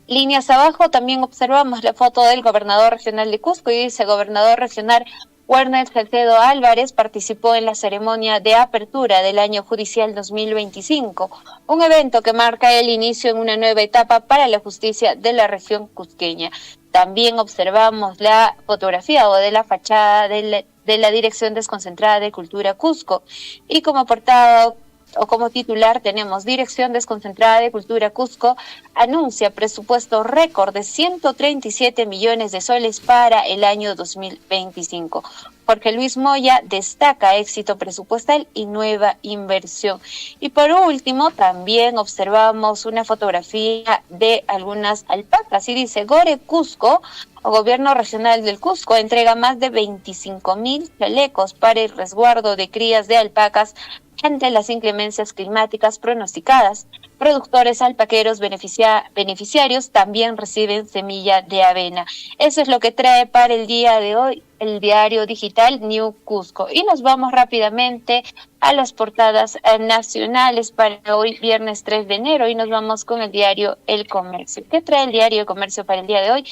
Speaker 13: Líneas abajo también observamos la foto del gobernador regional de Cusco y dice gobernador regional Werner Salcedo Álvarez participó en la ceremonia de apertura del año judicial 2025, un evento que marca el inicio en una nueva etapa para la justicia de la región cusqueña. También observamos la fotografía o de la fachada de la Dirección Desconcentrada de Cultura Cusco y como portada o como titular tenemos Dirección Desconcentrada de Cultura Cusco anuncia presupuesto récord de 137 millones de soles para el año 2025. Jorge Luis Moya destaca éxito presupuestal y nueva inversión. Y por último, también observamos una fotografía de algunas alpacas y dice Gore Cusco, o Gobierno Regional del Cusco, entrega más de 25,000 chalecos para el resguardo de crías de alpacas ante las inclemencias climáticas pronosticadas. Productores alpaqueros beneficiarios también reciben semilla de avena. Eso es lo que trae para el día de hoy el diario digital New Cusco. Y nos vamos rápidamente a las portadas nacionales para hoy, viernes 3 de enero, y nos vamos con el diario El Comercio. ¿Qué trae el diario El Comercio para el día de hoy?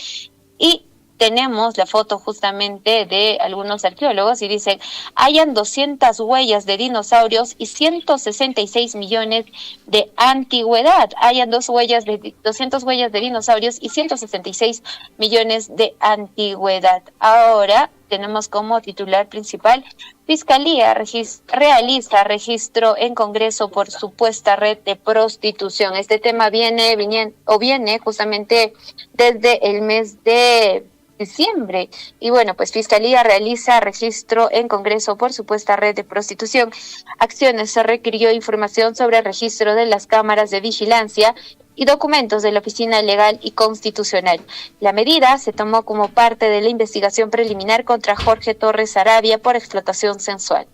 Speaker 13: Y tenemos la foto justamente de algunos arqueólogos y dicen, hayan 200 huellas de dinosaurios y 166 millones de antigüedad. Hayan 200 huellas de dinosaurios y 166 millones de antigüedad. Ahora tenemos como titular principal, Fiscalía realiza registro en Congreso por supuesta red de prostitución. Este tema viene justamente desde el mes de diciembre. Y bueno, pues Fiscalía realiza registro en Congreso por supuesta red de prostitución. Acciones se requirió información sobre el registro de las cámaras de vigilancia y documentos de la Oficina Legal y Constitucional. La medida se tomó como parte de la investigación preliminar contra Jorge Torres Arabia por explotación sexual.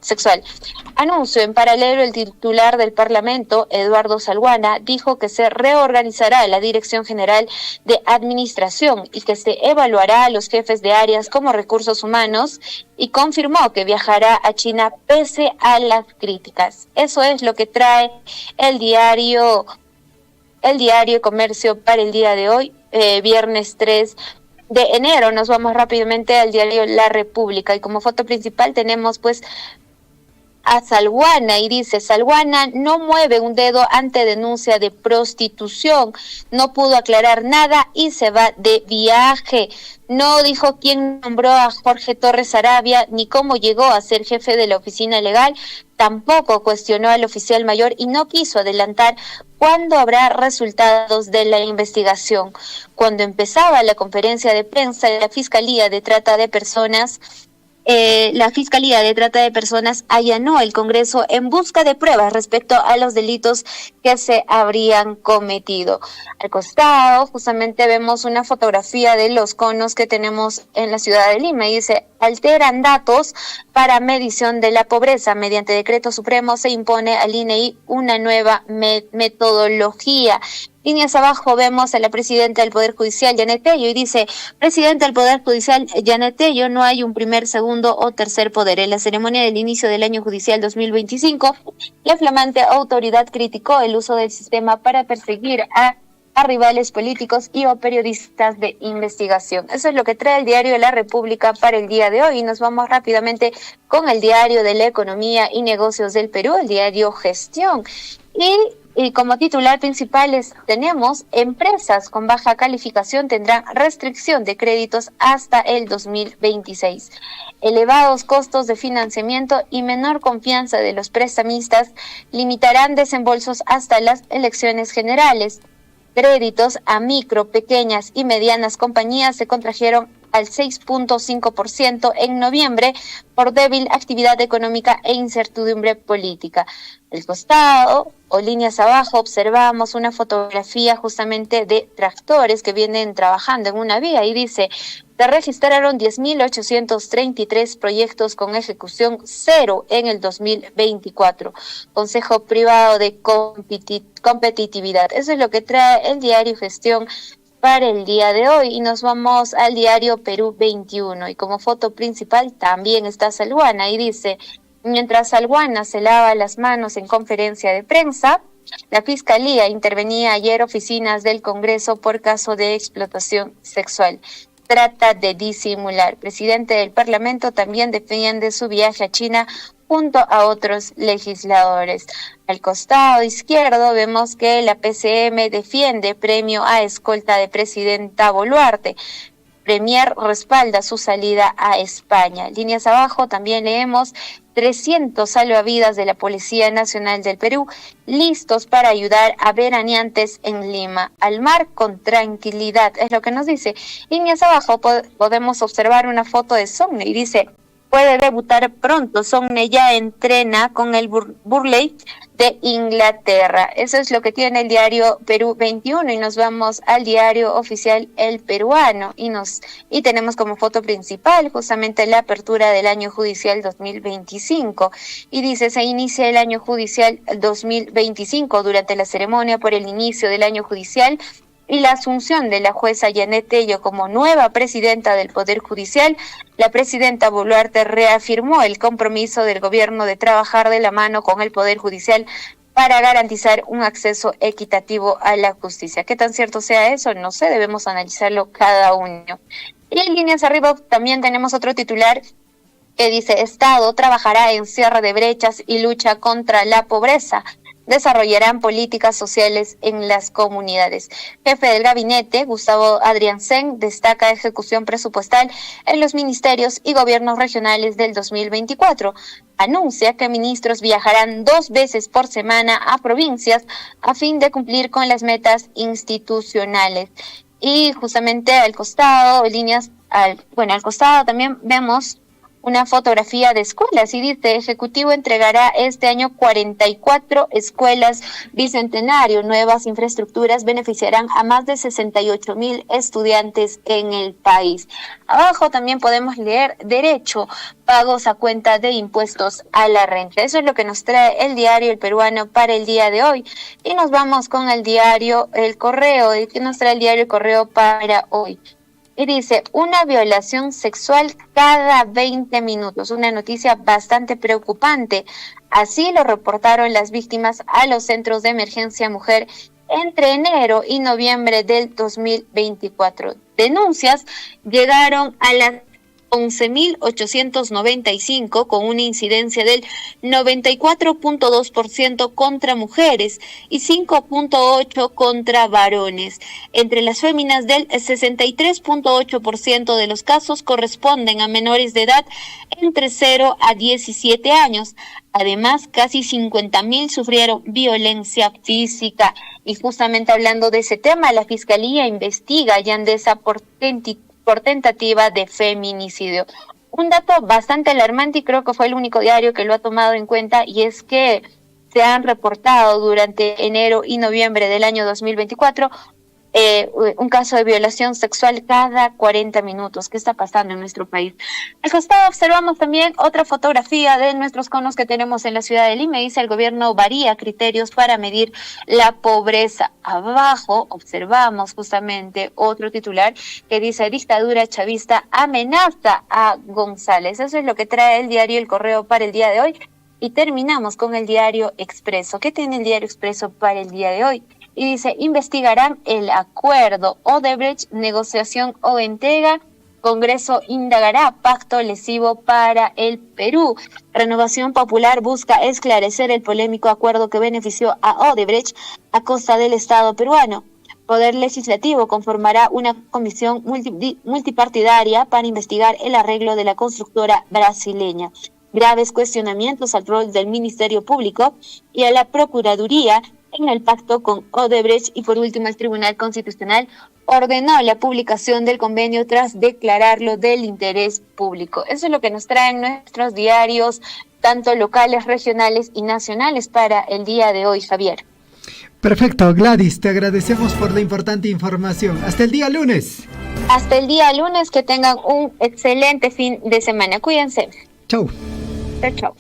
Speaker 13: Anuncio en paralelo, el titular del Parlamento, Eduardo Salguana, dijo que se reorganizará la Dirección General de Administración y que se evaluará a los jefes de áreas como recursos humanos y confirmó que viajará a China pese a las críticas. Eso es lo que trae el diario Comercio para el día de hoy, viernes 3 de enero. Nos vamos rápidamente al diario La República y como foto principal tenemos pues a Salguana y dice, Salguana no mueve un dedo ante denuncia de prostitución, no pudo aclarar nada y se va de viaje. No dijo quién nombró a Jorge Torres Arabia ni cómo llegó a ser jefe de la oficina legal, tampoco cuestionó al oficial mayor y no quiso adelantar cuándo habrá resultados de la investigación. Cuando empezaba la conferencia de prensa de la Fiscalía de Trata de Personas, allanó el Congreso en busca de pruebas respecto a los delitos que se habrían cometido. Al costado, justamente vemos una fotografía de los conos que tenemos en la ciudad de Lima y dice, alteran datos para medición de la pobreza. Mediante decreto supremo se impone al INEI una nueva metodología. Líneas abajo vemos a la presidenta del Poder Judicial, Janet Tello, y dice, presidenta del Poder Judicial, Janet Tello, no hay un primer, segundo o tercer poder. En la ceremonia del inicio del año judicial 2025, la flamante autoridad criticó el uso del sistema para perseguir a a rivales políticos y o periodistas de investigación. Eso es lo que trae el diario La República para el día de hoy. Y nos vamos rápidamente con el diario de la Economía y Negocios del Perú, el diario Gestión. Y como titular principales tenemos: empresas con baja calificación tendrán restricción de créditos hasta el 2026. Elevados costos de financiamiento y menor confianza de los prestamistas limitarán desembolsos hasta las elecciones generales. Créditos a micro, pequeñas y medianas compañías se contrajeron al 6.5% en noviembre por débil actividad económica e incertidumbre política. Al costado o líneas abajo observamos una fotografía justamente de tractores que vienen trabajando en una vía y dice: se registraron 10.833 proyectos con ejecución cero en el 2024. Consejo Privado de Competitividad. Eso es lo que trae el diario Gestión para el día de hoy. Y nos vamos al diario Perú 21. Y como foto principal también está Salguana y dice: mientras Salguana se lava las manos en conferencia de prensa, la Fiscalía intervenía ayer oficinas del Congreso por caso de explotación sexual. Trata de disimular. Presidente del Parlamento también defiende su viaje a China junto a otros legisladores. Al costado izquierdo vemos que la PCM defiende premio a escolta de presidenta Boluarte. Premier respalda su salida a España. Líneas abajo también leemos: 300 salvavidas de la Policía Nacional del Perú listos para ayudar a veraneantes en Lima. Al mar con tranquilidad, es lo que nos dice. Líneas abajo podemos observar una foto de Sogne y dice: puede debutar pronto. Sogne ya entrena con el Burley de Inglaterra. Eso es lo que tiene el diario Perú 21 y nos vamos al diario oficial El Peruano y tenemos como foto principal justamente la apertura del año judicial 2025 y dice: se inicia el año judicial 2025. Durante la ceremonia por el inicio del año judicial y la asunción de la jueza Janet Tello como nueva presidenta del Poder Judicial, la presidenta Boluarte reafirmó el compromiso del gobierno de trabajar de la mano con el Poder Judicial para garantizar un acceso equitativo a la justicia. ¿Qué tan cierto sea eso? No sé, debemos analizarlo cada uno. Y en líneas arriba también tenemos otro titular que dice: Estado trabajará en cierre de brechas y lucha contra la pobreza. Desarrollarán políticas sociales en las comunidades. Jefe del gabinete, Gustavo Adriansen, destaca ejecución presupuestal en los ministerios y gobiernos regionales del 2024. Anuncia que ministros viajarán 2 veces por semana a provincias a fin de cumplir con las metas institucionales. Y justamente al costado, al costado también vemos una fotografía de escuelas y dice: Ejecutivo entregará este año 44 escuelas bicentenario. Nuevas infraestructuras beneficiarán a más de 68,000 estudiantes en el país. Abajo también podemos leer: derecho, pagos a cuenta de impuestos a la renta. Eso es lo que nos trae el diario El Peruano para el día de hoy. Y nos vamos con el diario El Correo. ¿Qué nos trae el diario El Correo para hoy? Y dice: una violación sexual cada 20 minutos. Una noticia bastante preocupante. Así lo reportaron las víctimas a los centros de emergencia mujer entre enero y noviembre del 2024. Denuncias llegaron a las 11.895 con una incidencia del 94.2% contra mujeres y 5.8% contra varones. Entre las féminas, del 63.8% de los casos corresponden a menores de edad entre 0 a 17 años. Además, casi 50,000 sufrieron violencia física. Y justamente hablando de ese tema, la Fiscalía investiga a Yandesa por tentativa de feminicidio. Un dato bastante alarmante y creo que fue el único diario que lo ha tomado en cuenta, y es que se han reportado durante enero y noviembre del año 2024 un caso de violación sexual cada 40 minutos. ¿Qué está pasando en nuestro país? Al costado observamos también otra fotografía de nuestros conos que tenemos en la ciudad de Lima. Dice: el gobierno varía criterios para medir la pobreza. Abajo observamos justamente otro titular que dice: dictadura chavista amenaza a González. Eso es lo que trae el diario El Correo para el día de hoy. Y terminamos con el diario Expreso. ¿Qué tiene el diario Expreso para el día de hoy? y dice, investigarán el acuerdo Odebrecht, negociación o entrega. Congreso indagará pacto lesivo para el Perú. Renovación Popular busca esclarecer el polémico acuerdo que benefició a Odebrecht a costa del Estado peruano. Poder Legislativo conformará una comisión multipartidaria para investigar el arreglo de la constructora brasileña. Graves cuestionamientos al rol del Ministerio Público y a la Procuraduría en el pacto con Odebrecht. Y por último, el Tribunal Constitucional ordenó la publicación del convenio tras declararlo del interés público. Eso es lo que nos traen nuestros diarios, tanto locales, regionales y nacionales, para el día de hoy, Javier.
Speaker 6: Perfecto, Gladys, te agradecemos por la importante información. Hasta el día lunes.
Speaker 13: Hasta el día lunes, que tengan un excelente fin de semana. Cuídense.
Speaker 6: Chau.
Speaker 13: Chau, chau.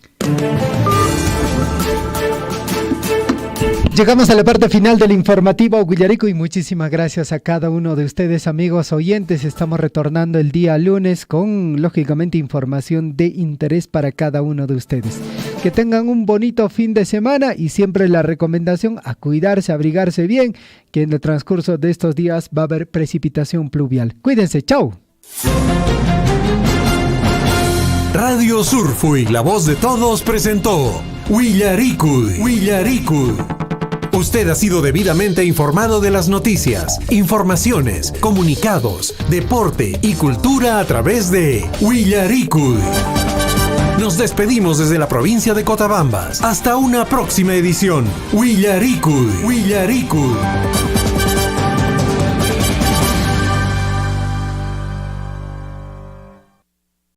Speaker 6: Llegamos a la parte final del informativo Huillarico y muchísimas gracias a cada uno de ustedes, amigos oyentes. Estamos retornando el día lunes con, lógicamente, información de interés para cada uno de ustedes. Que tengan un bonito fin de semana y siempre la recomendación a cuidarse, abrigarse bien, que en el transcurso de estos días va a haber precipitación pluvial. Cuídense, chau.
Speaker 15: Radio Surfui, la voz de todos, presentó Huillaricuy. Usted ha sido debidamente informado de las noticias, informaciones, comunicados, deporte y cultura a través de Huillaricuy. Nos despedimos desde la provincia de Cotabambas. Hasta una próxima edición. Huillaricuy.